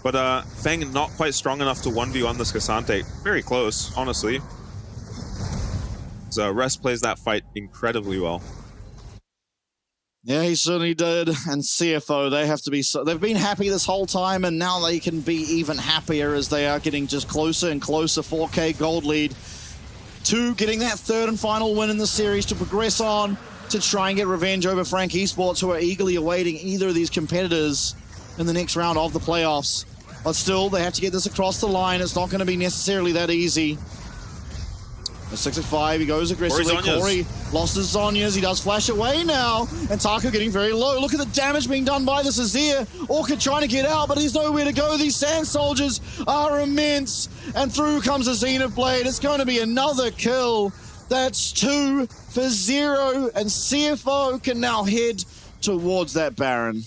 [SPEAKER 14] but Feng not quite strong enough to 1v1 this K'Sante. Very close, honestly. So Rest plays that fight incredibly well.
[SPEAKER 16] Yeah, he certainly did. And CFO, they have to be they've been happy this whole time, and now they can be even happier as they are getting just closer and closer. 4K gold lead to getting that 3rd and final win in the series to progress on to try and get revenge over Frank Esports, who are eagerly awaiting either of these competitors in the next round of the playoffs. But still, they have to get this across the line. It's not going to be necessarily that easy. The 6-5, he goes aggressively. Corey lost his Zonyas. He does flash away now. And Taco getting very low. Look at the damage being done by this Azir. Orca trying to get out, but he's nowhere to go. These Sand Soldiers are immense. And through comes a Zenith Blade. It's going to be another kill. That's 2 for 0. And CFO can now head towards that Baron.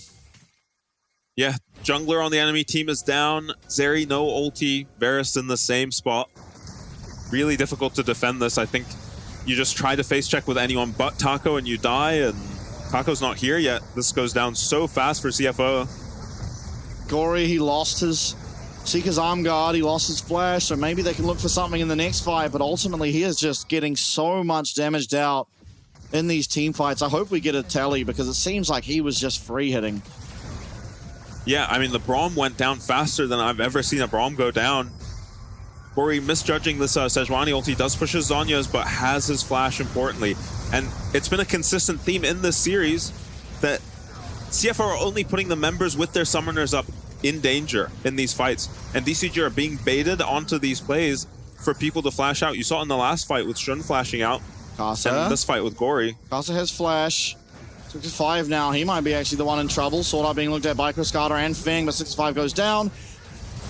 [SPEAKER 14] Yeah, jungler on the enemy team is down. Zeri, no ulti. Varus in the same spot. Really difficult to defend this. I think you just try to face check with anyone but Taco and you die, and Taco's not here yet. This goes down so fast for CFO.
[SPEAKER 16] Gory, he lost his Seeker's Arm Guard, he lost his flash, so maybe they can look for something in the next fight, but ultimately he is just getting so much damaged out in these team fights. I hope we get a tally, because it seems like he was just free hitting.
[SPEAKER 14] Yeah, I mean, the Braum went down faster than I've ever seen a Braum go down. Gory misjudging this Sejuani ulti, does push his Zonyas, but has his flash importantly. And it's been a consistent theme in this series that CFO are only putting the members with their summoners up in danger in these fights. And DCG are being baited onto these plays for people to flash out. You saw it in the last fight with Shun flashing out.
[SPEAKER 16] Casa.
[SPEAKER 14] And this fight with Gory.
[SPEAKER 16] Casa has flash. 6-5 now. He might be actually the one in trouble. Sword Art being looked at by Cascada and Feng, but 6-5 goes down.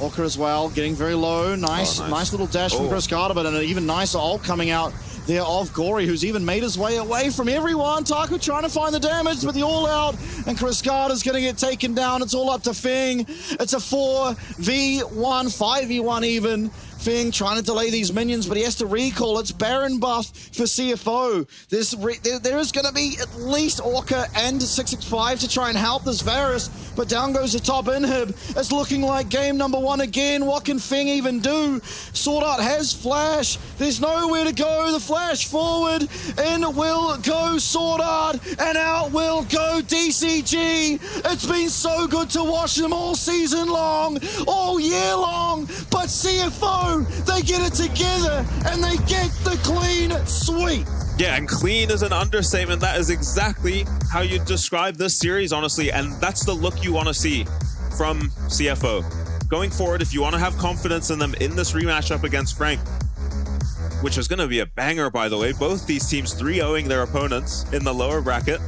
[SPEAKER 16] Orca as well, getting very low. Nice little dash from Cascada, but an even nicer ult coming out there of Gory, who's even made his way away from everyone. Taco trying to find the damage, but the all-out, and Cascada's going to get taken down. It's all up to Feng. It's a 4v1, 5v1 even Feng trying to delay these minions, but he has to recall. It's Baron buff for CFO. There is going to be at least Orca and 665 to try and help this Varus, but down goes the top inhib. It's looking like game number 1 again. What can Feng even do? Sword Art has flash. There's nowhere to go. The flash forward. In will go Sword Art, and out will go DCG. It's been so good to watch them all season long, all year long, but CFO, they get it together and they get the clean sweep.
[SPEAKER 14] Yeah, and clean is an understatement. That is exactly how you describe this series, honestly, and that's the look you want to see from CFO. Going forward, if you want to have confidence in them in this rematch up against Frank, which is going to be a banger, by the way. Both these teams 3-0ing their opponents in the lower bracket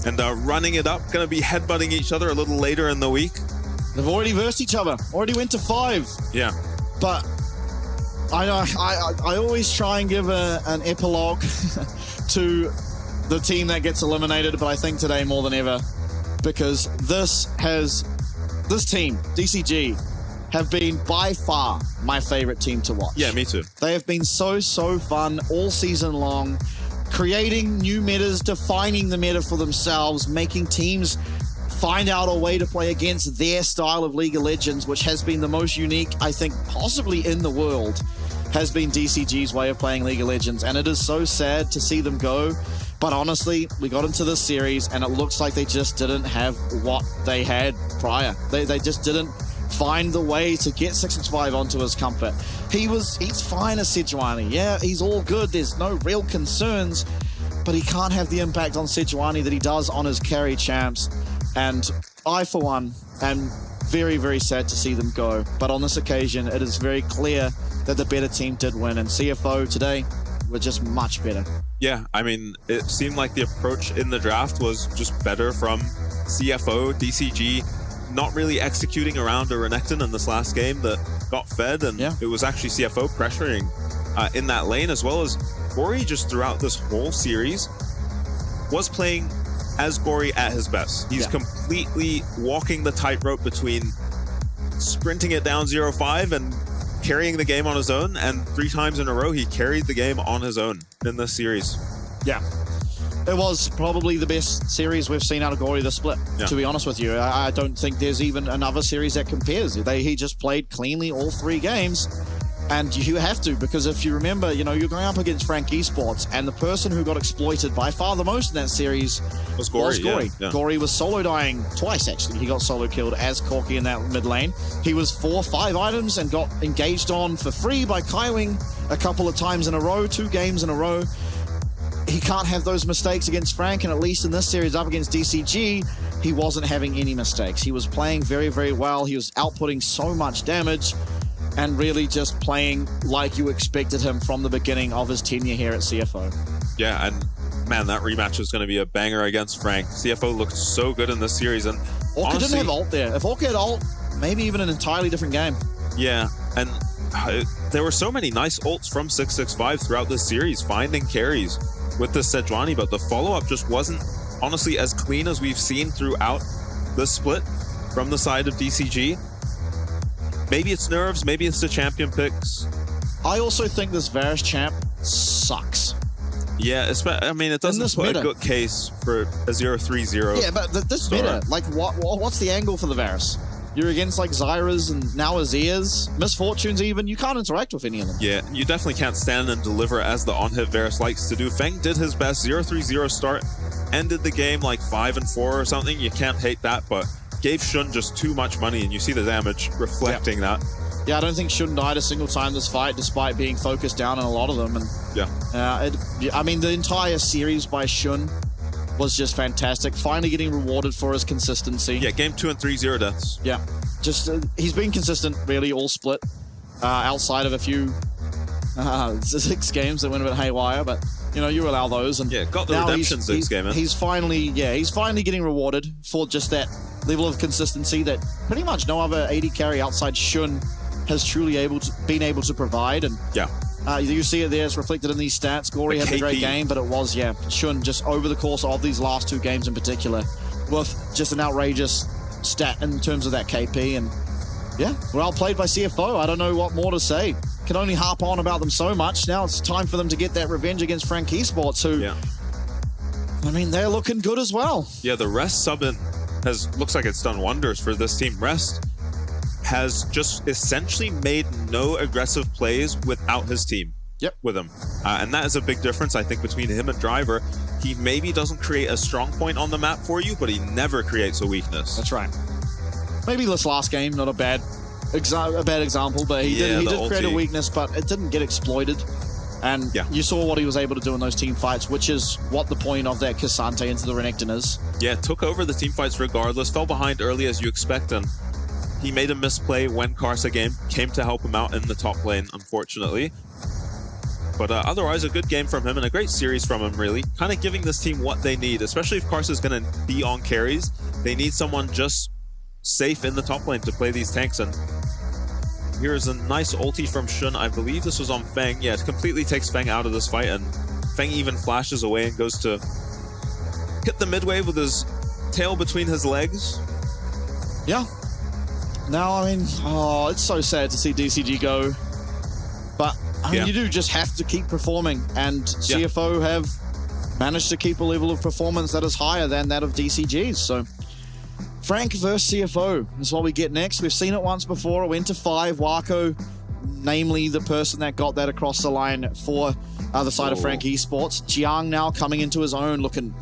[SPEAKER 14] and running it up, going to be headbutting each other a little later in the week.
[SPEAKER 16] They've already versed each other, already went to 5.
[SPEAKER 14] Yeah.
[SPEAKER 16] But I always try and give an epilogue to the team that gets eliminated, but I think today more than ever, because this team, DCG, have been by far my favorite team to watch.
[SPEAKER 14] Yeah, me too.
[SPEAKER 16] They have been so fun all season long, creating new metas, defining the meta for themselves, making teams find out a way to play against their style of League of Legends, which has been the most unique, I think, possibly in the world, has been DCG's way of playing League of Legends. And it is so sad to see them go. But honestly, we got into this series and it looks like they just didn't have what they had prior. They just didn't find the way to get 665 onto his comfort. He's fine as Sejuani. Yeah, he's all good. There's no real concerns, but he can't have the impact on Sejuani that he does on his carry champs. And I, for one, am very, very sad to see them go. But on this occasion, it is very clear that the better team did win. And CFO today were just much better.
[SPEAKER 14] Yeah, I mean, it seemed like the approach in the draft was just better from CFO, DCG, not really executing around a Renekton in this last game that got fed, and it was actually CFO pressuring in that lane, as well as Gory just throughout this whole series was playing as Gory at his best. He's completely walking the tightrope between sprinting it down 0-5 and carrying the game on his own, and 3 times in a row he carried the game on his own in this series.
[SPEAKER 16] Yeah. It was probably the best series we've seen out of Gory this split, to be honest with you. I don't think there's even another series that compares. He just played cleanly all 3 games, and you have to, because if you remember, you're going up against Frank Esports, and the person who got exploited by far the most in that series was Gory.
[SPEAKER 14] Yeah.
[SPEAKER 16] Gory was solo dying twice, actually. He got solo killed as Corky in that mid lane. He was 4-5 items and got engaged on for free by Kaiwing a couple of times in a row, 2 games in a row. He can't have those mistakes against Frank, and at least in this series up against DCG, he wasn't having any mistakes. He was playing very, very well. He was outputting so much damage and really just playing like you expected him from the beginning of his tenure here at CFO.
[SPEAKER 14] Yeah, and man, that rematch is going to be a banger against Frank. CFO looked so good in this series, and
[SPEAKER 16] Orca didn't have ult there. If Orca had ult, maybe even an entirely different game.
[SPEAKER 14] Yeah, and there were so many nice ults from 665 throughout this series, finding carries with the Sejuani, but the follow-up just wasn't honestly as clean as we've seen throughout the split from the side of DCG. Maybe it's nerves, maybe it's the champion picks.
[SPEAKER 16] I also think this Varus champ sucks.
[SPEAKER 14] Yeah, I mean, it doesn't put a good case for a 0-3-0.
[SPEAKER 16] Yeah, but this meta, like, what's the angle for the Varus? You're against, like, Zyra's and now Azir's, Misfortunes even. You can't interact with any of them.
[SPEAKER 14] Yeah, you definitely can't stand and deliver as the on-hit Varus likes to do. Feng did his best. 0-3-0 start, ended the game like 5-4 or something. You can't hate that, but gave Shun just too much money, and you see the damage reflecting that.
[SPEAKER 16] Yeah, I don't think Shun died a single time this fight, despite being focused down on a lot of them. And I mean, the entire series by Shun was just fantastic. Finally getting rewarded for his consistency.
[SPEAKER 14] Yeah, game 2 and 3, 0 deaths.
[SPEAKER 16] Yeah, just he's been consistent, really, all split, outside of a few 6 games that went a bit haywire, but you allow those. And
[SPEAKER 14] yeah, got the redemption 6 game.
[SPEAKER 16] He's finally getting rewarded for just that level of consistency that pretty much no other AD carry outside Shun has truly been able to provide. And you see it there, it's reflected in these stats. Gory had a great game, but it was, Shun just over the course of these last 2 games in particular, with just an outrageous stat in terms of that KP. And well played by CFO. I don't know what more to say. can only harp on about them so much. Now it's time for them to get that revenge against Frank Esports, who, I mean, they're looking good as well.
[SPEAKER 14] Yeah, the Rest sub-in looks like it's done wonders for this team. Rest has just essentially made no aggressive plays without his team with him. And that is a big difference, I think, between him and Driver. He maybe doesn't create a strong point on the map for you, but he never creates a weakness.
[SPEAKER 16] That's right. Maybe this last game, not a bad example, but he did create a weakness, but it didn't get exploited. And you saw what he was able to do in those team fights, which is what the point of that Cassante into the Renekton is.
[SPEAKER 14] Yeah, took over the team fights regardless, fell behind early as you expect, and he made a misplay when Karsa came to help him out in the top lane, unfortunately. But otherwise, a good game from him and a great series from him, really. Kind of giving this team what they need, especially if Karsa is going to be on carries. They need someone just safe in the top lane to play these tanks. And here's a nice ulti from Shun. I believe this was on Feng. Yeah, it completely takes Feng out of this fight, and Feng even flashes away and goes to hit the mid wave with his tail between his legs.
[SPEAKER 16] Yeah. Now, I mean, it's so sad to see DCG go. But, I mean, you do just have to keep performing. And CFO have managed to keep a level of performance that is higher than that of DCG's. So, Frank versus CFO is what we get next. We've seen it once before. It went to 5. Wako, namely the person that got that across the line for the side of Frank Esports. Jiang now coming into his own, looking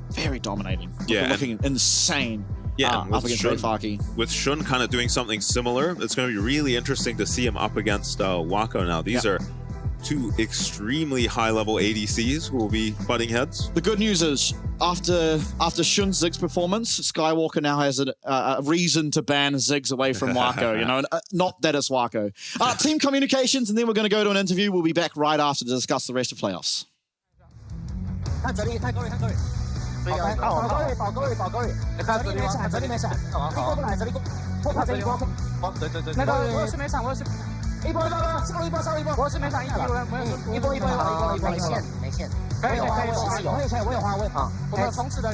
[SPEAKER 16] very dominating. Looking insane. Up against Faki.
[SPEAKER 14] With Shun kind of doing something similar, it's going to be really interesting to see him up against Wako now. These are two extremely high-level ADCs who will be butting heads.
[SPEAKER 16] The good news is, after Shun's Ziggs performance, Skywalker now has a reason to ban Ziggs away from Wako, you know, not that it's Wako. Team communications, and then we're going to go to an interview. We'll be back right after to discuss the rest of playoffs.
[SPEAKER 11] 保各位，你看这里没闪，过来这里过这一波，对，那个我是没闪，一波，上了一波，我是没闪，一波，没线，可以，我有花，我有冲刺的，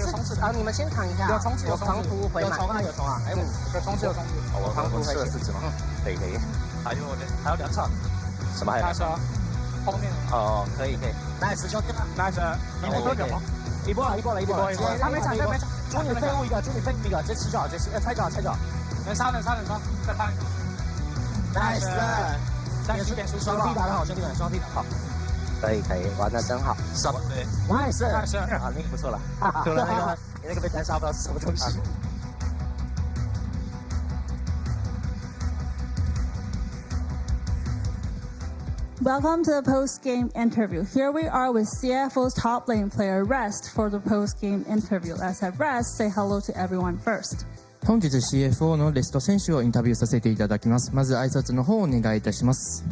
[SPEAKER 11] 你们先扛一下，有冲刺，有长途回满，有冲啊，有冲刺，我长途回4级吗？可以，还有2场，什么还有？2场，后面可以，nice 兄弟们 ，nice， 你们多久吗？ 一波，他没铲，朱你废物一个，直接吃就好，拆脚，能杀，再拍 ，nice， 点输，双 T 打得好，兄弟们，双 T 打得好，可以，玩得真好，nice， 啊，那个不错了，除了你那个被单杀不知道是什么东西。
[SPEAKER 21] Welcome to the post-game interview. Here we are with CFO's top lane player Rest for the post-game interview. Let's have Rest say hello to everyone first.
[SPEAKER 22] 本日 CFO のレスト選手をインタビューさせていただきます。まず挨拶の方をお願いいたします。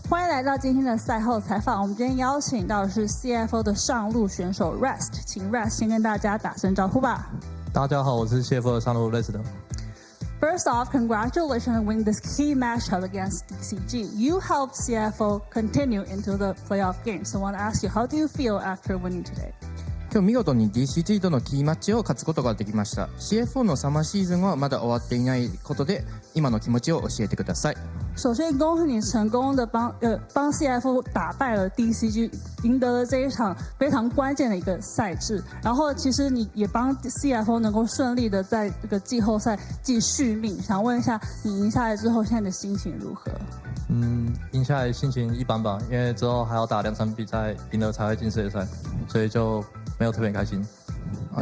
[SPEAKER 21] 欢迎来到今天的赛后采访。我们今天邀请到的是 CFO 的上路选手 Rest， 请 Rest 先跟大家打声招呼吧。
[SPEAKER 23] 大家好，我是 CFO 的上路 Rest。
[SPEAKER 21] First off, congratulations on winning this key matchup against DCG. You helped CFO continue into the playoff game. So I want to ask you, how do you feel after winning today?
[SPEAKER 22] 今日見事に DCG とのキーマッチを勝つことができました。CFO のサマーシーズンはまだ終わっていないことで、今の気持ちを教えてください。
[SPEAKER 21] 首先，恭喜你成功的帮 CFO 打败了 DCG， 赢得了这一场非常关键的一个赛制。然后，其实你也帮 CFO 能够顺利的在这个季后赛继续命。想问一下，你赢下来之后，现在的心情如何？
[SPEAKER 23] 赢下来心情一般吧，因为之后还要打2场比赛，赢了才会进世界赛，所以就没有特别开心。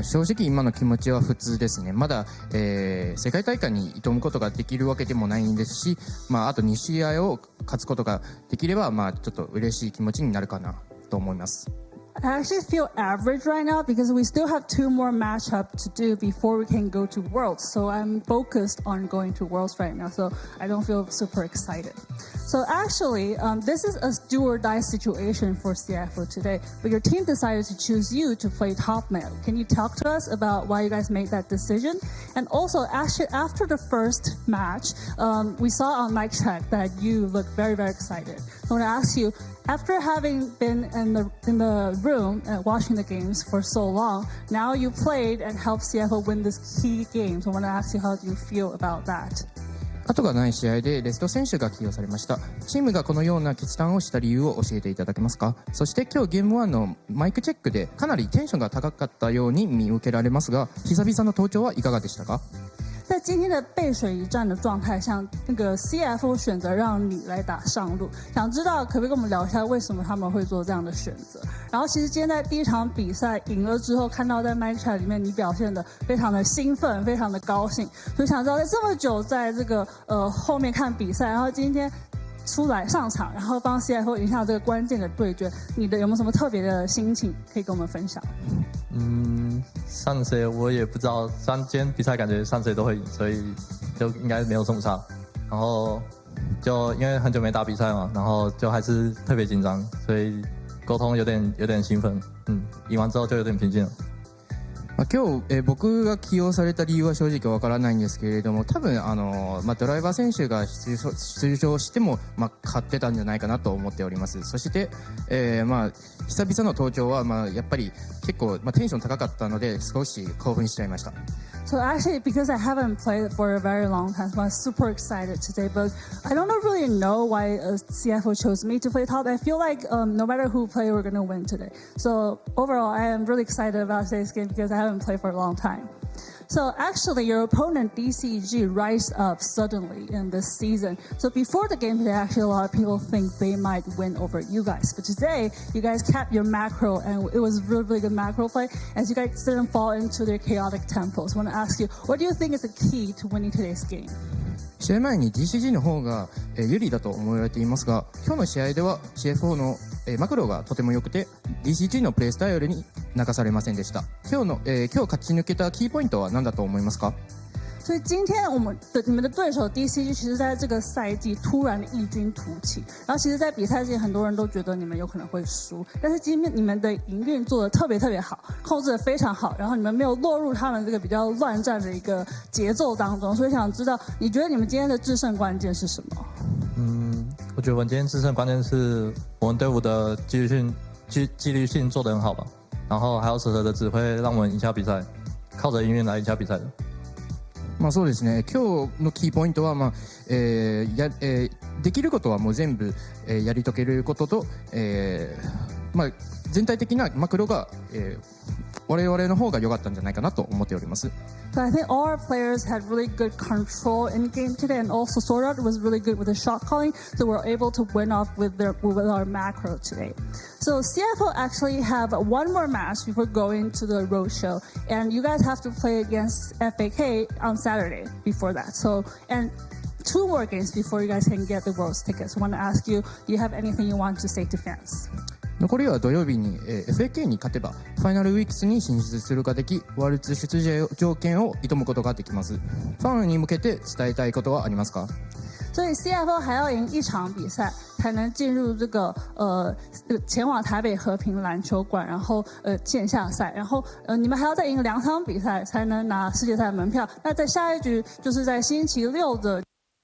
[SPEAKER 22] 正直今の気持ちは普通ですね。まだ、世界大会に挑むことができるわけでもないんですし、あと2試合を勝つことができれば、ちょっと嬉しい気持ちになるかなと思います。
[SPEAKER 21] I actually feel average right now because we still have 2 more matchups to do before we can go to Worlds. So I'm focused on going to Worlds right now, so I don't feel super excited. So actually, this is a do or die situation for CFO today, but your team decided to choose you to play top mid. Can you talk to us about why you guys made that decision? And also, actually, after the first match, we saw on mic check that you looked very, very excited. I want to ask you, after having been in the room watching the games for so long, now you played and helped CFO win this key game. So I want to ask you, how do you feel about that?
[SPEAKER 22] 後がない試合でレスト選手が起用されました。チームがこのような決断をした理由を教えていただけますか？そして今日ゲーム1のマイクチェックでかなりテンションが高かったように見受けられますが、久々の登場はいかがでしたか？
[SPEAKER 21] 在今天的背水一战的状态下，那个 CFO 选择让你来打上路，想知道可不可以跟我们聊一下为什么他们会做这样的选择？然后其实今天在第一场比赛赢了之后，看到在 Match Chat 里面你表现的非常的兴奋，非常的高兴，所以想知道在这么久在这个后面看比赛，然后今天出来上场，然后帮 CFO 赢下这个关键的对决，你的有没有什么特别的心情可以跟我们分享？
[SPEAKER 23] 上谁我也不知道，今天比赛感觉上谁都会赢，所以就应该没有这么差。然后就因为很久没打比赛嘛，然后就还是特别紧张，所以沟通有点興奮。赢完之後就有点平靜了。
[SPEAKER 22] 今日、僕が起用された理由は正直わからないんですけれども、多分ドライバー選手が出場しても、勝ってたんじゃないかなと思っております。そして、久々の登場は、やっぱり結構、テンション高かったので少し興奮しちゃいました。
[SPEAKER 21] So actually, because I haven't played for a very long time, so I'm super excited today. But I don't really know why CFO chose me to play top. I feel like no matter who play, we're gonna win today. So overall, I am really excited about today's game because I haven't played for a long time. So actually, your opponent DCG rised up suddenly in this season. So before the game today, actually a lot of people think they might win over you guys. But today, you guys kept your macro, and it was really, really good macro play, as you guys didn't fall into their chaotic tempos. I want to ask you, what do you think is the key to winning today's game?
[SPEAKER 22] 試合前に DCG の方が有利だと思われていますが、今日の試合では CFO のマクロがとても良くて DCG のプレースタイルに泣かされませんでした。今日勝ち抜けたキーポイントは何だと思いますか？
[SPEAKER 21] 所以今天你们的对手 DCG 其实在这个赛季突然异军突起，然后其实在比赛前很多人都觉得你们有可能会输，但是今天你们的营运做得特别好，控制得非常好，然后你们没有落入他们这个比较乱战的一个节奏当中，所以想知道你觉得你们今天的制胜关键是什么？
[SPEAKER 23] 我觉得我们今天制胜关键是我们队伍的纪律性做得很好吧，然后还有蛇的指挥让我们赢下比赛，靠着营运来赢下比賽的。
[SPEAKER 22] そうですね、今日のキーポイントは、できることはもう全部、やり遂げることと、全体的なマクロが、我々の方が良かったんじゃないかなと思っております。
[SPEAKER 21] So I think all our players had really good control in game today, and also Sword was really good with the shot calling, so we're able to win off with our macro today. So CFO actually have one more match before going to the roadshow, and you guys have to play against FAK on Saturday before that. So and 2 more games before you guys can get the Worlds tickets. I want to ask you, do you have anything you want to say to fans?
[SPEAKER 22] 残りは土曜日に FAK に勝てばファイナルウィークスに進出することができ、ワールド出場条件を挑むことができます。ファンに向けて伝えたいことはありますか？
[SPEAKER 21] 所以 CFO 还要赢1场比赛才能进入这个前往台北和平篮球馆，然后线下赛，然后你们还要再赢2场比赛才能拿世界赛门票。那在下一局就是在星期6的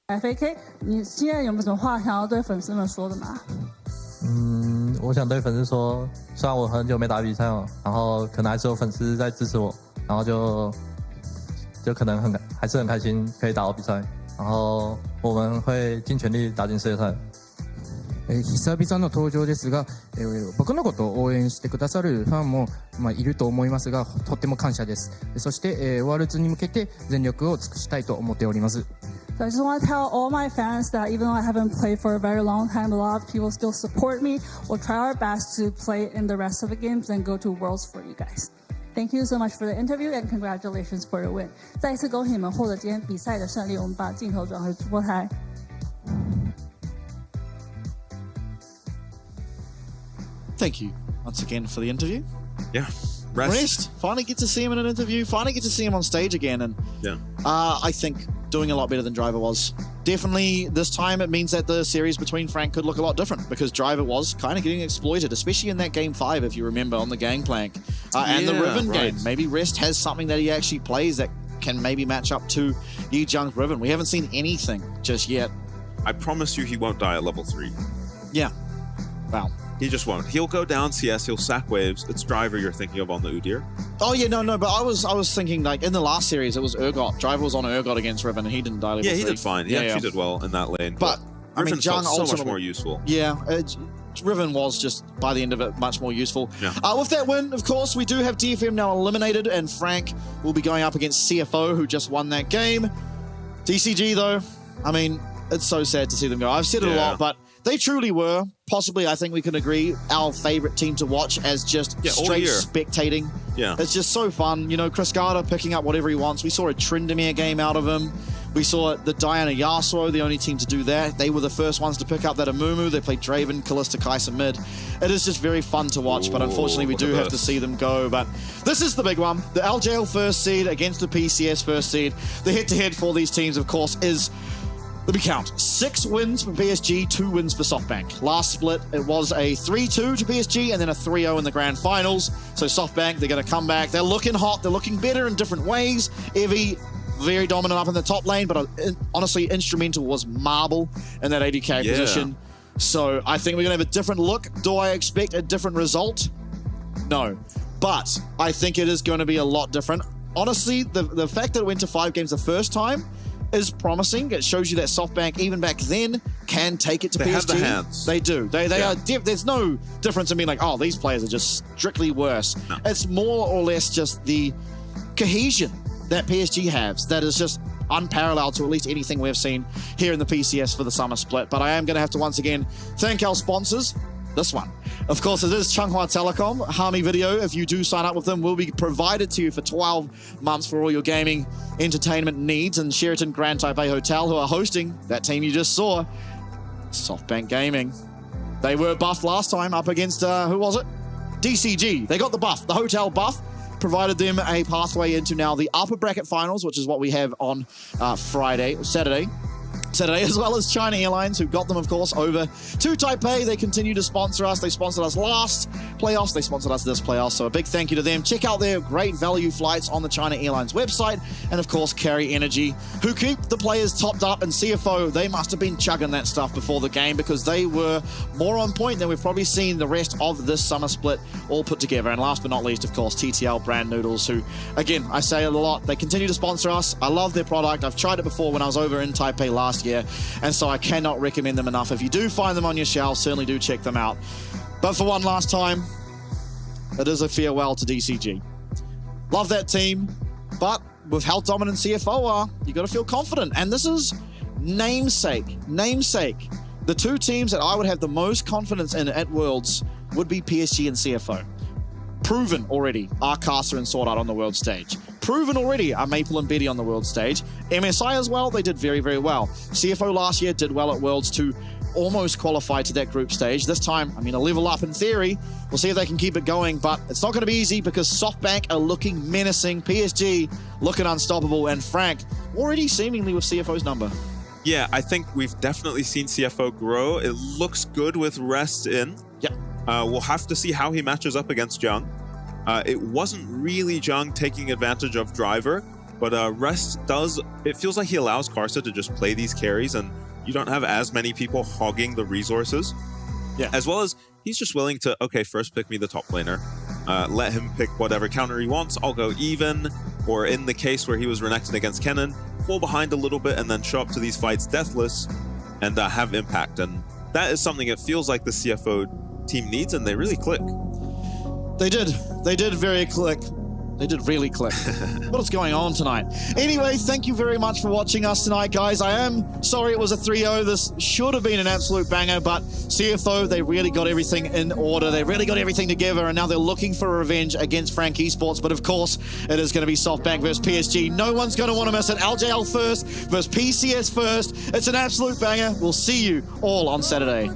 [SPEAKER 21] FAK， 你现在有没有什么话想要对粉丝们说的吗？
[SPEAKER 23] 我想对粉丝说，虽然我很久没打比赛了，然后可能还是有粉丝在支持我，然后就可能还是很开心可以打到比赛，然后我们会尽全力打进世界赛。
[SPEAKER 22] 久々の登場ですが、僕のことを応援してくださるファンも、いると思いますが、とっても感謝です。そして、ワールドに向けて全力を尽くしたいと思っております。
[SPEAKER 21] So I just want to tell all my fans that even though I haven't played for a very long time, a lot of people still support me. We'll try our best to play in the rest of the games and go to Worlds for you guys. Thank you so much for the interview and congratulations for your win. 再一次恭喜你们获得今天比赛的胜利。我们把镜头转回直播台。
[SPEAKER 16] Thank you once again for the interview.
[SPEAKER 14] Yeah.
[SPEAKER 16] Rest. Finally get to see him in an interview. Finally get to see him on stage again. And I think doing a lot better than Driver was. Definitely this time it means that the series between Frank could look a lot different because Driver was kind of getting exploited, especially in that game 5, if you remember, on the Gangplank. And the Riven game. Maybe Rest has something that he actually plays that can maybe match up to Yi Jung's Riven. We haven't seen anything just yet.
[SPEAKER 14] I promise you he won't die at level 3.
[SPEAKER 16] Yeah. Wow.
[SPEAKER 14] He just won't. He'll go down CS, he'll sack waves. It's Driver you're thinking of on the Udyr.
[SPEAKER 16] Oh yeah, no, but I was thinking like in the last series it was Urgot. Driver was on Urgot against Riven and he didn't die level 3.
[SPEAKER 14] Yeah, he did fine. He actually did well in that lane.
[SPEAKER 16] But I mean,
[SPEAKER 14] Riven felt
[SPEAKER 16] Jung
[SPEAKER 14] so much more useful.
[SPEAKER 16] Yeah, Riven was just, by the end of it, much more useful.
[SPEAKER 14] Yeah.
[SPEAKER 16] With that win, of course, we do have DFM now eliminated, and Frank will be going up against CFO, who just won that game. DCG, though, I mean, it's so sad to see them go. I've said it a lot, but they truly were, possibly, I think we can agree, our favorite team to watch as just straight spectating.
[SPEAKER 14] Yeah.
[SPEAKER 16] It's just so fun. You know, Chris Garter picking up whatever he wants. We saw a Tryndamere game out of him. We saw the Diana Yasuo, the only team to do that. They were the first ones to pick up that Amumu. They played Draven, Kalista, Kai'Sa mid. It is just very fun to watch, but unfortunately we do have to see them go. But this is the big one. The LJL first seed against the PCS first seed. The head-to-head for these teams, of course, is, let me count, 6 wins for PSG, 2 wins for SoftBank. Last split, it was a 3-2 to PSG and then a 3-0 in the grand finals. So SoftBank, they're going to come back. They're looking hot. They're looking better in different ways. Evie, very dominant up in the top lane, but honestly, Instrumental was marble in that AD carry position. So I think we're going to have a different look. Do I expect a different result? No. But I think it is going to be a lot different. Honestly, the fact that it went to 5 games the first time is promising. It shows you that SoftBank, even back then, can take it to PSG.
[SPEAKER 14] They have the hands.
[SPEAKER 16] They do. They are. There's no difference in being like, oh, these players are just strictly worse. No. It's more or less just the cohesion that PSG has that is just unparalleled to at least anything we've seen here in the PCS for the summer split. But I am going to have to once again thank our sponsors. This one, of course, it is Changhua Telecom. Hami Video, if you do sign up with them, will be provided to you for 12 months for all your gaming entertainment needs. And Sheraton Grand Taipei Hotel, who are hosting that team you just saw, SoftBank Gaming. They were buffed last time up against, who was it? DCG. They got the buff, the hotel buff. Provided them a pathway into now the upper bracket finals, which is what we have on Saturday, as well as China Airlines, who got them, of course, over to Taipei. They continue to sponsor us. They sponsored us last playoffs. They sponsored us this playoff. So a big thank you to them. Check out their great value flights on the China Airlines website. And, of course, Carry Energy, who keep the players topped up. And CFO, they must have been chugging that stuff before the game because they were more on point than we've probably seen the rest of this summer split all put together. And last but not least, of course, TTL Brand Noodles, who, again, I say it a lot. They continue to sponsor us. I love their product. I've tried it before when I was over in Taipei last year, and so I cannot recommend them enough. If you do find them on your shelf, certainly do check them out. But for one last time, it is a farewell to DCG. Love that team, but with how dominant CFO are, you got to feel confident. And this is namesake. The 2 teams that I would have the most confidence in at Worlds would be PSG and CFO. Proven already are Kai'Sa and Sword Art on the world stage. Proven already are Maple and Betty on the world stage. MSI as well, they did very, very well. CFO last year did well at Worlds to almost qualify to that group stage. This time, I mean, a level up in theory. We'll see if they can keep it going, but it's not going to be easy because SoftBank are looking menacing. PSG looking unstoppable, and Frank already seemingly with CFO's number.
[SPEAKER 14] Yeah, I think we've definitely seen CFO grow. It looks good with Rest in.
[SPEAKER 16] Yeah.
[SPEAKER 14] We'll have to see how he matches up against Jung. It wasn't really Jung taking advantage of Driver, but Rest does, it feels like he allows Kai'Sa to just play these carries and you don't have as many people hogging the resources.
[SPEAKER 16] Yeah.
[SPEAKER 14] As well as he's just willing to, okay, first pick me the top laner. Let him pick whatever counter he wants. I'll go even, or in the case where he was Renekton against Kennen, fall behind a little bit and then show up to these fights deathless and have impact. And that is something it feels like the CFO team needs, and they really click.
[SPEAKER 16] They did really click. What is going on tonight? Anyway, thank you very much for watching us tonight, guys. I am sorry it was a 3-0. This should have been an absolute banger, but CFO, they really got everything in order. They really got everything together, and now they're looking for revenge against Frank Esports. But of course, it is going to be SoftBank versus PSG. No one's going to want to miss it. LJL first versus PCS first. It's an absolute banger. We'll see you all on Saturday.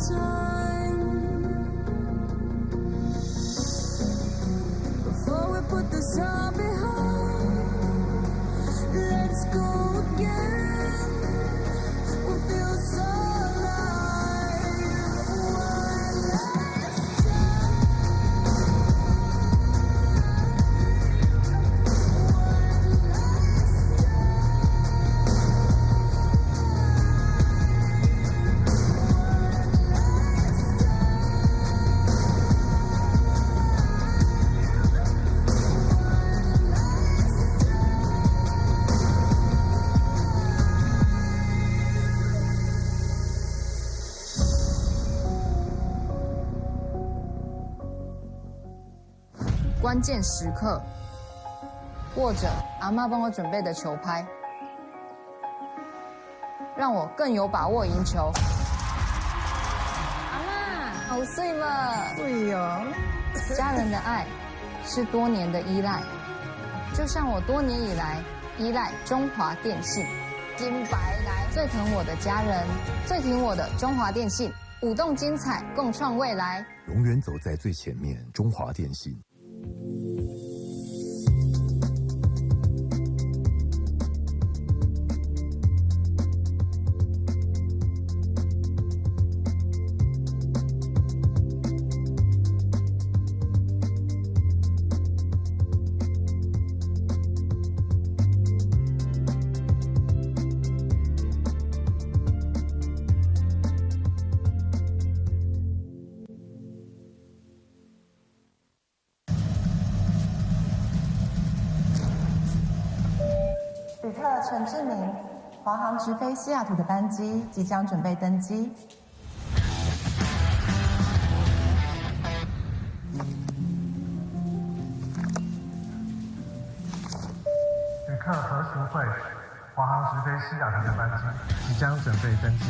[SPEAKER 1] time. Before we put this all behind, let's go again. We feel so alive. One last
[SPEAKER 17] 关键时刻，握着阿嬷帮我准备的球拍，让我更有把握赢球。阿嬷，好睡吗？
[SPEAKER 20] 对哦。
[SPEAKER 17] 家人的爱是多年的依赖，就像我多年以来依赖中华电信。金白来，最疼我的家人，最挺我的中华电信。舞动精彩，共创未来。
[SPEAKER 18] 永远走在最前面，中华电信。
[SPEAKER 7] 旅客陈志明，华航直飞西雅图的班机即将准备登机。
[SPEAKER 8] 旅客何淑慧，华航直飞西雅图的班机即将准备登机。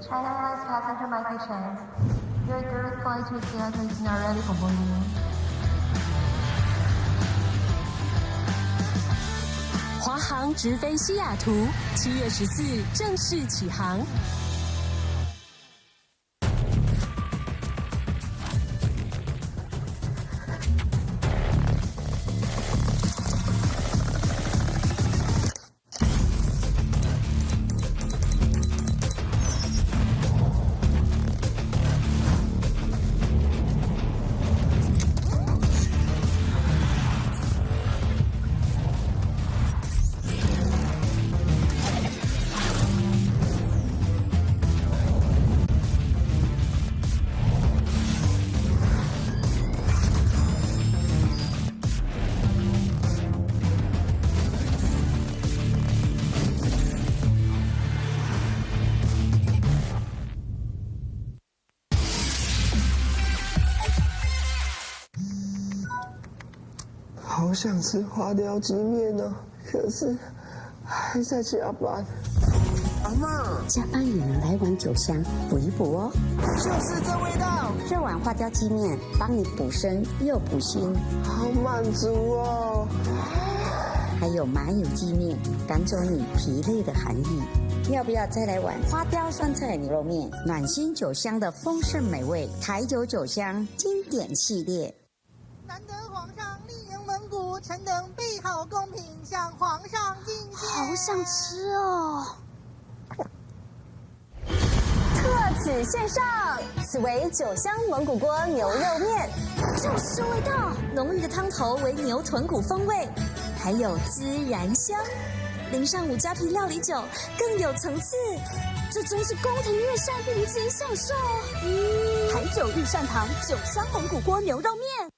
[SPEAKER 7] China Airlines passenger Michael Chen, your direct flight to Seattle is now ready for boarding.
[SPEAKER 9] 华航直飞西雅图，7月14正式起航。
[SPEAKER 19] 好想吃花雕鸡面哦，可是还在加班。
[SPEAKER 10] 阿嬷，加班也能来碗酒香补一补哦。
[SPEAKER 20] 就是这味道，
[SPEAKER 10] 这碗花雕鸡面帮你补身又补心，
[SPEAKER 19] 好满足哦。
[SPEAKER 10] 还有麻油鸡面，赶走你疲累的寒意。要不要再来碗花雕酸菜牛肉面？暖心酒香的丰盛美味，台酒酒香经典系列。
[SPEAKER 20] 难得皇上莅临蒙古，臣等备好贡品向皇上进献。
[SPEAKER 9] 好想吃哦！
[SPEAKER 12] 特此献上，此为酒香蒙古锅牛肉面，
[SPEAKER 9] 就是这味道，浓郁的汤头为牛臀骨风味，还有孜然香，淋上5加皮料理酒，更有层次。这真是宫廷御膳，不如自己享受。台酒御膳堂酒香蒙古锅牛肉面。